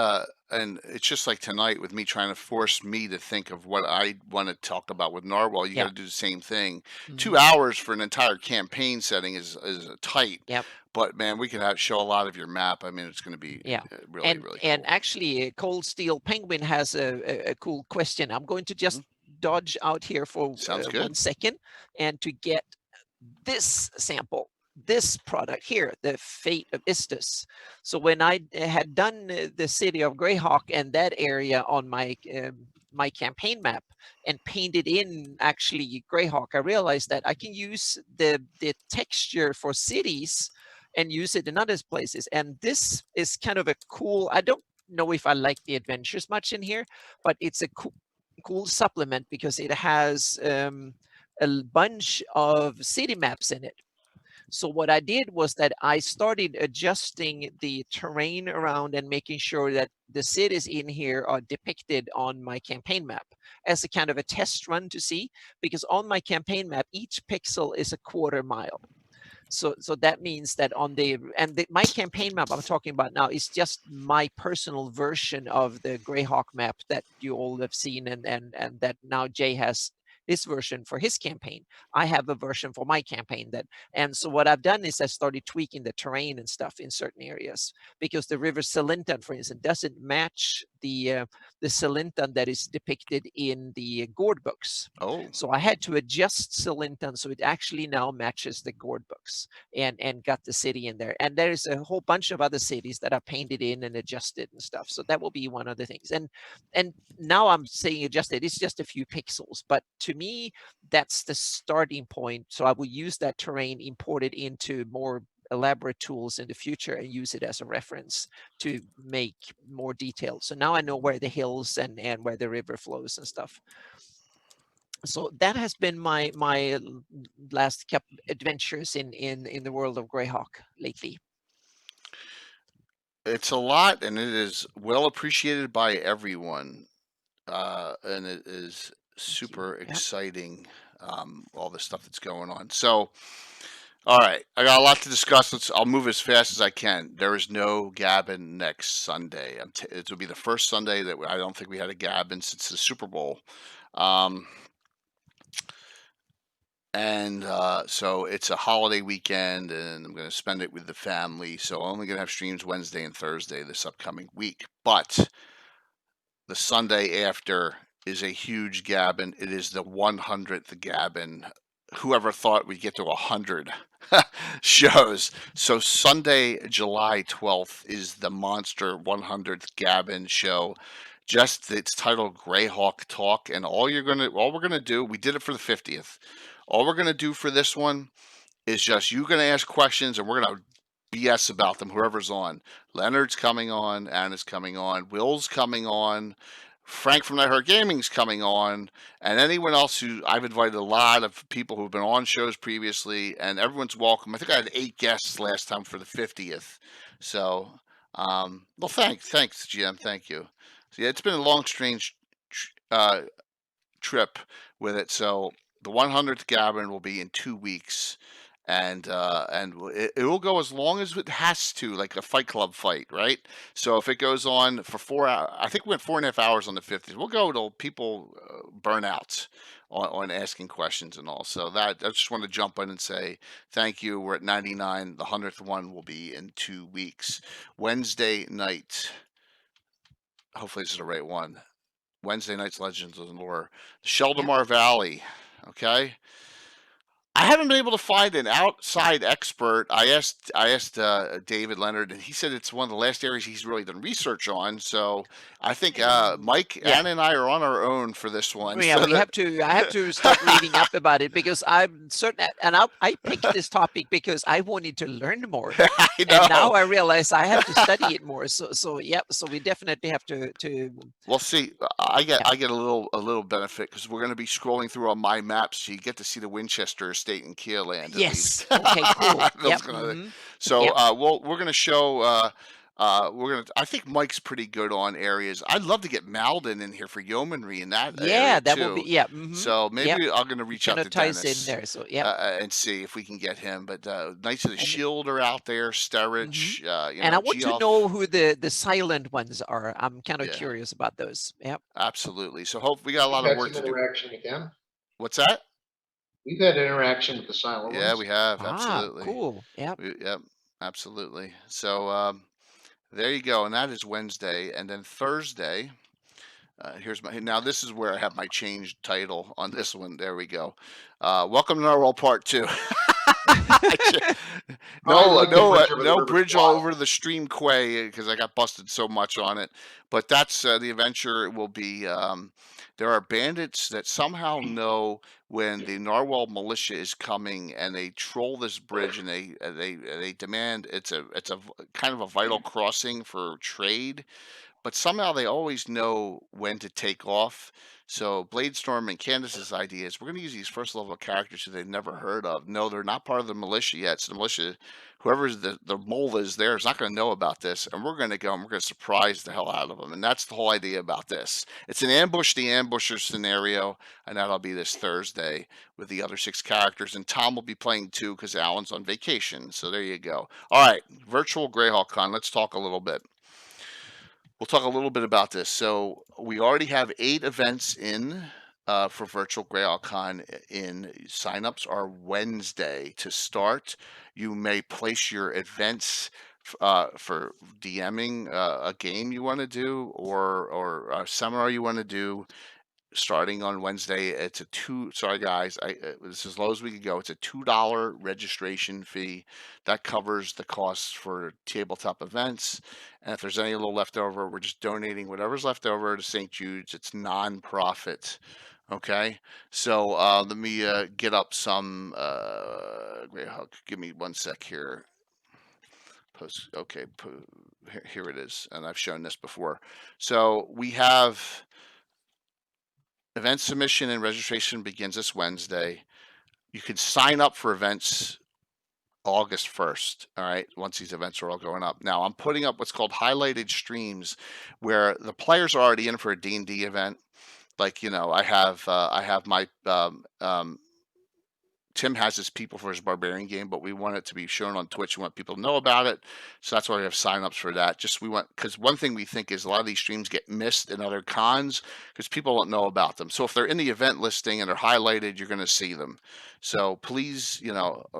it's just like tonight with me trying to force me to think of what I want to talk about with Narwhal. You got Yeah. to do the same thing. Mhm. 2 hours for an entire campaign setting is tight. Yep. But man, we can show a lot of your map. I mean, it's going to be Yeah. really really And cool. actually, Cold Steel Penguin has a cool question. I'm going to just dodge out here for Sounds 1 good. second, and to get this sample, this product here, the Fate of Istus. So when I had done the city of Greyhawk and that area on my campaign map and painted in actually Greyhawk, I realized that I can use the texture for cities and use it in other places. And this is kind of a cool, I don't know if I like the adventures much in here, but it's a cool supplement because it has a bunch of city maps in it. So what I did was that I started adjusting the terrain around and making sure that the cities in here are depicted on my campaign map as a kind of a test run to see, because on my campaign map, each pixel is a 1/4 mile. So that means that on my campaign map I'm talking about now is just my personal version of the Greyhawk map that you all have seen, and that now Jay has his version for his campaign. I have a version for my campaign and so what I've done is I started tweaking the terrain and stuff in certain areas, because the river Salintan, for instance, doesn't match the Salintan that is depicted in the Gourd books. Oh, So I had to adjust Salintan so it actually now matches the Gourd books, and got the city in there. And there's a whole bunch of other cities that are painted in and adjusted and stuff. So that will be one of the things. And now I'm saying adjusted, it's just a few pixels, but to me, that's the starting point. So I will use that terrain, import it into more elaborate tools in the future, and use it as a reference to make more detailed. So now I know where the hills and where the river flows and stuff. So that has been my last couple adventures in the world of Greyhawk lately. it's a lot, and it is well appreciated by everyone, and it is Thank you. super Yep. exciting. All the stuff that's going on. So, all right, I got a lot to discuss. I'll move as fast as I can. There is no Gabbin next Sunday. It will be the first Sunday that I don't think we had a Gabbin since the Super Bowl. And so it's a holiday weekend, and I'm going to spend it with the family. So I'm only going to have streams Wednesday and Thursday this upcoming week. But the Sunday after is a huge Gabbin. It is the 100th Gabbin. Whoever thought we'd get to 100 shows? So Sunday, July 12th is the monster 100th Gabbin show. Just it's titled Greyhawk Talk, and all we're gonna do, we did it for the 50th. All we're gonna do for this one is just you're gonna ask questions, and we're gonna BS about them. Whoever's on, Leonard's coming on, Anna's coming on, Will's coming on Frank from Night Heart Gaming's coming on, and anyone else who I've invited a lot of people who've been on shows previously, and everyone's welcome. I think I had 8 guests last time for the 50th. So, well, thanks, Jim. Thank you. So, yeah, it's been a long, strange trip with it. So the 100th Gabbin will be in 2 weeks, and it will go as long as it has to, like a Fight Club fight, right? So if it goes on for 4 hours, I think we went 4.5 hours on the 50th. We'll go till people burn out on asking questions and all. So that I just want to jump in and say thank you. We're at 99. The 100th one will be in 2 weeks, Wednesday night. Hopefully this is the right one. Wednesday night's Legends of the Lore, Sheldamar Valley. Okay, I haven't been able to find an outside expert. I asked David Leonard, and he said it's one of the last areas he's really done research on. So I think Mike, Anna, and I are on our own for this one. Yeah, so we have to. I have to start reading up about it because I'm certain, and I picked this topic because I wanted to learn more, I and know. now I realize I have to study it more. So yeah. So we definitely have to. Well, see, I get a little benefit because we're going to be scrolling through on my maps, so you get to see the Winchester Estate in Keeland. At Yes. least. Okay. Cool. That's Yep. gonna- So Yep. we're going to show. I think Mike's pretty good on areas. I'd love to get Malden in here for yeomanry in that Yeah, area that too. will be. Yeah. So maybe I'm going to reach out Kind to of ties Dennis in there. So yeah. and see if we can get him. But Knights of the Shield are out there, Sterich. And I want to Geoff. know who the silent ones are. I'm kind of Yeah. curious about those. Yep. Absolutely. So hope we got a lot We've of had work some to do. interaction with them. What's that? We've had interaction with the silent Yeah, ones. we have. Absolutely. Cool. Yep. Yep, absolutely. So there you go, and that is Wednesday, and then Thursday. Here's my. Now this is where I have my changed title on this one. There we go. Welcome to Narwhal Part 2. No bridge all over the stream quay because I got busted so much on it. But that's the adventure. Will be. There are bandits that somehow know when the Narwhal militia is coming, and they troll this bridge, and they demand it's a kind of a vital crossing for trade, but somehow they always know when to take off. So Bladestorm and Candace's idea is we're going to use these first level characters who they've never heard of. No, they're not part of the militia yet. So the militia, whoever the mole is there, is not going to know about this. And we're going to go and we're going to surprise the hell out of them. And that's the whole idea about this. It's an ambush the ambusher scenario. And that'll be this Thursday with the other 6 characters. And Tom will be playing too because Alan's on vacation. So there you go. All right, virtual Greyhawk Con. Let's talk a little bit. We'll talk a little bit about this. So we already have 8 events in for virtual Greyhawk Con. In signups are Wednesday to start. You may place your events for DMing a game you want to do or a seminar you want to do. Starting on Wednesday, it's a sorry guys, it's as low as we could go. It's a $2 registration fee that covers the costs for tabletop events. And if there's any little left over, we're just donating whatever's left over to St. Jude's. It's non-profit. Okay, so let me get up some Greyhawk. Give me 1 sec here. Post. Okay, here it is, and I've shown this before. So we have. Event submission and registration begins this Wednesday. You can sign up for events August 1st. All right, once these events are all going up. Now I'm putting up what's called highlighted streams, where the players are already in for a D&D event. Like I have my Tim has his people for his barbarian game, but we want it to be shown on Twitch. We want people to know about it. So that's why we have signups for that. Because one thing we think is a lot of these streams get missed in other cons because people don't know about them. So if they're in the event listing and they're highlighted, you're going to see them. So please,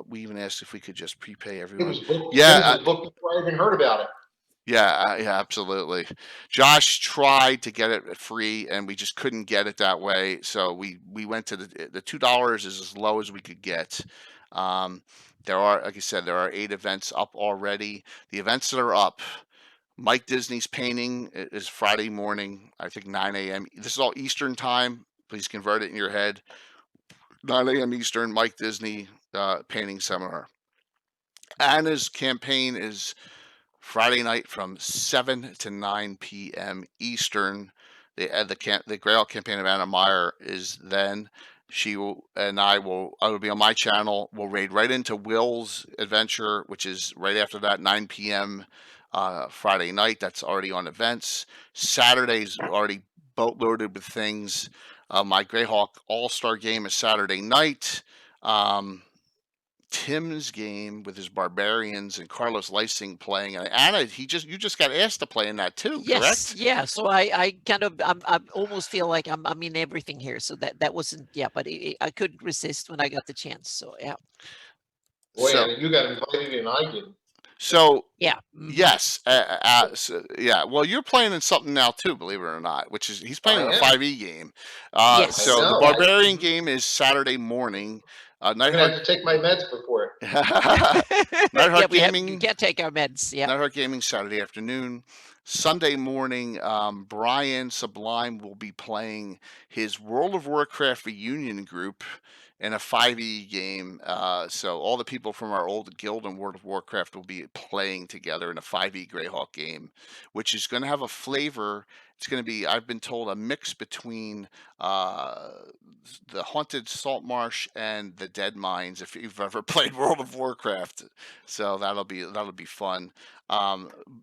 we even asked if we could just prepay everyone. It was Yeah. booked before I even heard about it. Yeah, absolutely. Josh tried to get it free, and we just couldn't get it that way. So we went to the $2 is as low as we could get. There are, like I said, there are 8 events up already. The events that are up, Mike Disney's painting is Friday morning, I think 9 a.m. This is all Eastern time. Please convert it in your head. 9 a.m. Eastern, Mike Disney painting seminar. Anna's campaign is Friday night from 7 to 9 p.m. Eastern. the Greyhawk campaign of Anna Meyer is then. I will be on my channel. We'll raid right into Will's adventure, which is right after that, 9 p.m. Friday night. That's already on events. Saturday's already boatloaded with things. My Greyhawk All-Star game is Saturday night. Tim's game with his Barbarians and Carlos Lysing playing. And Anna, you just got asked to play in that too, Yes, correct? yeah. So I kind of I almost feel like I'm in everything here. So that wasn't but I couldn't resist when I got the chance. So yeah. Boy, So, and you got invited and I didn't. so Yeah. yes, yeah. Well, you're playing in something now too, believe it or not. Which is he's playing in a I am. 5e game. Yes. So the know. Barbarian game is Saturday morning. I'm gonna have to take my meds before. Nighthawk we Gaming. can't take our meds. Yeah. Nighthawk Gaming Saturday afternoon. Sunday morning, Brian Sublime will be playing his World of Warcraft reunion group in a 5e game. So all the people from our old guild in World of Warcraft will be playing together in a 5e Greyhawk game, which is going to have a flavor. It's going to be, I've been told, a mix between the Haunted Salt Marsh and the Dead Mines, if you've ever played World of Warcraft. So that'll be fun.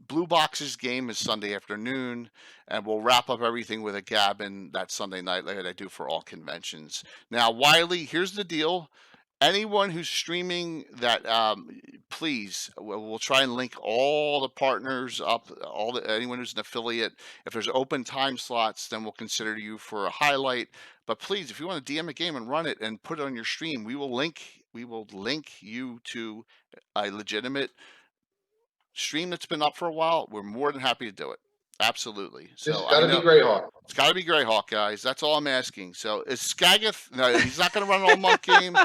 Blue Box's game is Sunday afternoon, and we'll wrap up everything with a Gabbin that Sunday night, like I do for all conventions. Now, Wiley, here's the deal. Anyone who's streaming that, please, we'll try and link all the partners up, anyone who's an affiliate. If there's open time slots, then we'll consider you for a highlight. But please, if you want to DM a game and run it and put it on your stream, we will link you to a legitimate stream that's been up for a while. We're more than happy to do it. Absolutely. So It's got to be Greyhawk. It's got to be Greyhawk, guys. That's all I'm asking. So is Skagith? No, he's not going to run an all-month game.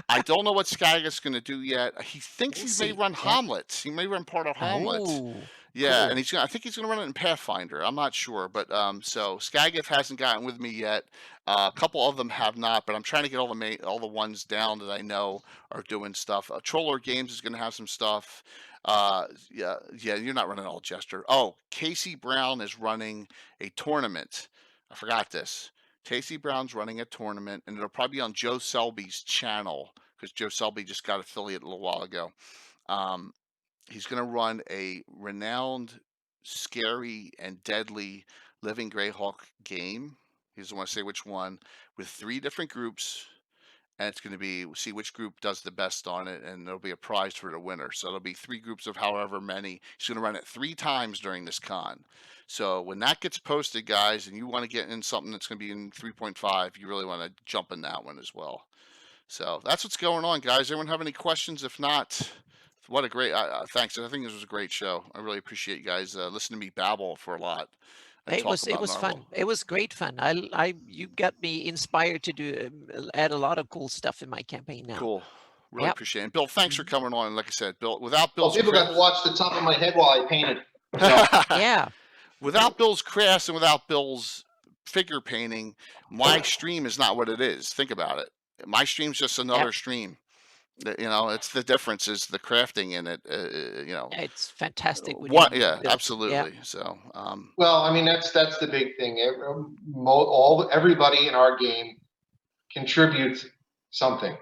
I don't know what Skagith's going to do yet. He thinks We'll he may see. run Yeah. Hamlet. He may run part of Hamlet. Oh, Yeah, cool. and I think he's going to run it in Pathfinder. I'm not sure, but so Skagith hasn't gotten with me yet. A couple of them have not, but I'm trying to get all the ones down that I know are doing stuff. Troller Games is going to have some stuff. Yeah, you're not running all Jester. Oh, Casey Brown is running a tournament. I forgot this. Casey Brown's running a tournament, and it'll probably be on Joe Selby's channel because Joe Selby just got affiliate a little while ago. He's going to run a renowned, scary, and deadly Living Greyhawk game. He doesn't want to say which one, with 3 different groups. And it's going to be, see which group does the best on it, and there'll be a prize for the winner. So there'll be 3 groups of however many. He's going to run it 3 times during this con. So when that gets posted, guys, and you want to get in something that's going to be in 3.5, you really want to jump in that one as well. So that's what's going on, guys. Anyone have any questions? If not, what a great, thanks. I think this was a great show. I really appreciate you guys listening to me babble for a lot. It was fun. It was great fun. You got me inspired to do add a lot of cool stuff in my campaign now. Cool. Really appreciate it. And Bill, thanks for coming on. And like I said, Bill, without Bill's people got to watch the top of my head while I painted. So. Yeah. Without Bill's crafts and without Bill's figure painting, my stream is not what it is. Think about it. My stream's just another stream. You know, it's the difference is the crafting in it. You know, it's fantastic. Absolutely. Yeah. So, well, I mean, that's the big thing. Everybody in our game contributes something.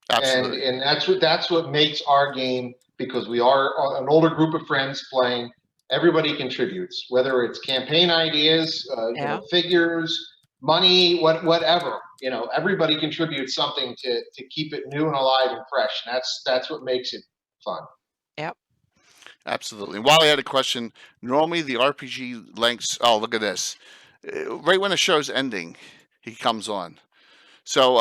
Absolutely. And that's what makes our game, because we are an older group of friends playing. Everybody contributes, whether it's campaign ideas, figures, money, whatever. You know, everybody contributes something to keep it new and alive and fresh. And that's what makes it fun. Yep. Absolutely. And while I had a question, normally the RPG lengths. Oh, look at this! Right when the show's ending, he comes on. So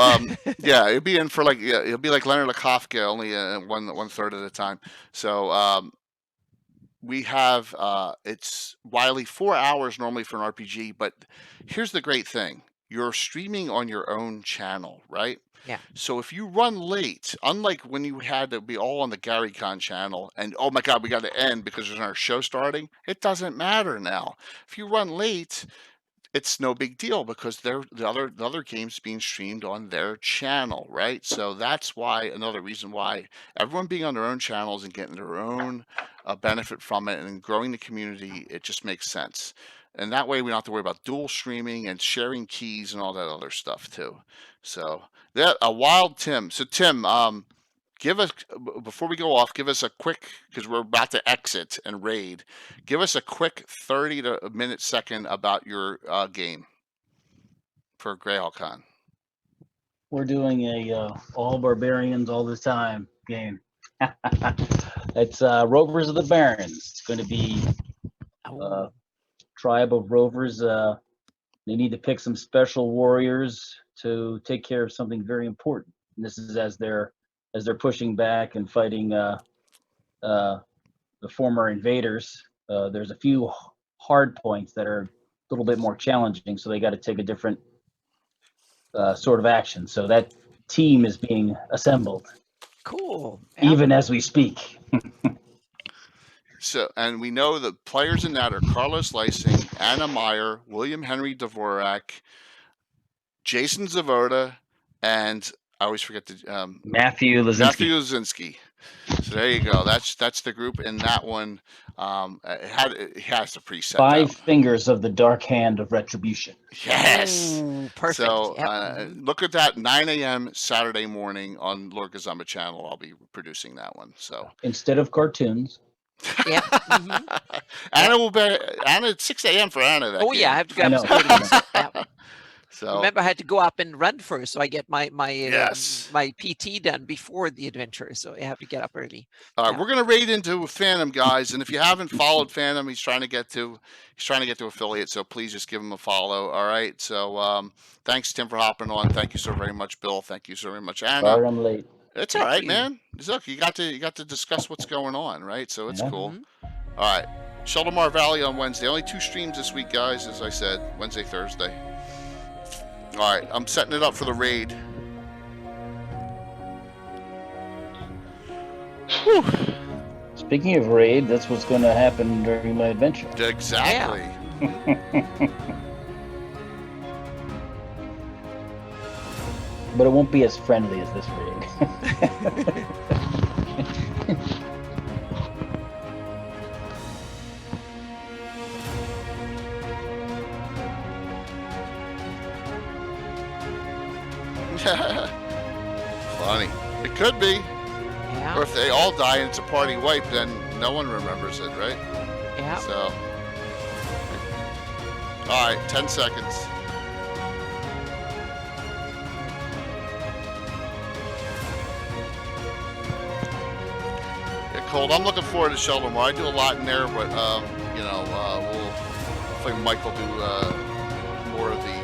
yeah, it'll be in for it'll be like Leonard Kafka, only 1/3 of the time. So we have it's Wiley 4 hours normally for an RPG, but here's the great thing: you're streaming on your own channel, right? Yeah. So if you run late, unlike when you had to be all on the GaryCon channel and oh my God, we got to end because there's our show starting, it doesn't matter now. If you run late, it's no big deal because the other games being streamed on their channel, right? So that's why another reason why everyone being on their own channels and getting their own benefit from it and growing the community, it just makes sense. And that way we don't have to worry about dual streaming and sharing keys and all that other stuff too. So that a wild Tim. So Tim, give us, before we go off, give us a quick, because we're about to exit and raid. Give us a quick 30 to a minute second about your game for Greyhawk Con. We're doing a all barbarians all the time game. It's Rovers of the Barrens. It's going to be Oh, tribe of rovers. They need to pick some special warriors to take care of something very important. And this is as they're pushing back and fighting the former invaders. There's a few hard points that are a little bit more challenging, so they got to take a different sort of action. So that team is being assembled cool. Yeah. even as we speak. So, and we know the players in that are Carlos Lysing, Anna Meyer, William Henry Dvorak, Jason Zavoda, and I always forget the Matthew Lazinski. Matthew Lazinski. So there you go. That's the group in that one. It has the preset. Five fingers of the dark hand of retribution. Yes. Ooh, perfect. So Yep. look at that, 9 a.m. Saturday morning on Lord Gazamba channel. I'll be producing that one. So Instead of cartoons. Yep. Mm-hmm. Anna will be Anna at 6 a.m. for Anna. That Oh yeah, I game. have to go I know. upstairs. Yep. So Remember, I had to go up and run first, so I get my Yes. my PT done before the adventure. So I have to get up early. all right, Yeah. we're gonna raid into Phantom, guys, and if you haven't followed Phantom, he's trying to get to affiliate. So please just give him a follow. All right. So thanks Tim for hopping on. Thank you so very much, Bill. Thank you so very much, Anna. Sorry I'm late. It's Thank all right, you. man. Look, you got to discuss what's going on, right? So it's Yeah. cool. Mhm. All right, Sheldamar Valley on Wednesday. Only 2 streams this week, guys. As I said, Wednesday, Thursday. All right, I'm setting it up for the raid. Whew. Speaking of raid, that's what's going to happen during my adventure. Exactly. But it won't be as friendly as this raid. Funny. It could be. Yeah. Or if they all die and it's a party wipe, then no one remembers it, right? Yeah. So. All right, 10 seconds. Yeah, Cold. I'm looking forward to Sheldamar. I do a lot in there, but you know, we'll hopefully Mike will do more of the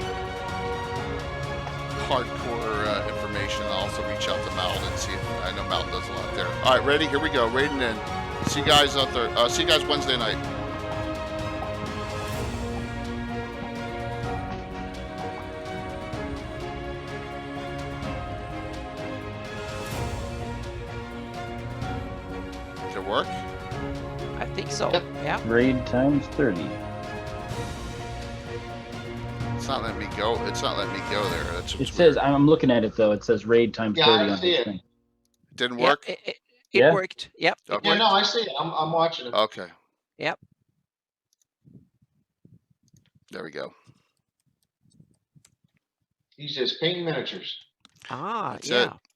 hardcore information. I'll also reach out to Malden and see if I know Malden does a lot there. All right, ready? Here we go. Raiding in. See you guys out there. See you guys Wednesday night. Did it work? I think so. Yep. Yeah. Raid times 30. It's not letting me go. It's not letting me go there. That's It what's says, weird. I'm looking at it though. It says raid times Yeah, 30 I on see this it. thing. Didn't Yeah, work. it Yeah. worked. Yep. It Okay. Yeah, worked. no, I see it. I'm watching it. Okay. Yep. There we go. He's just painting miniatures. Ah, That's yeah. it.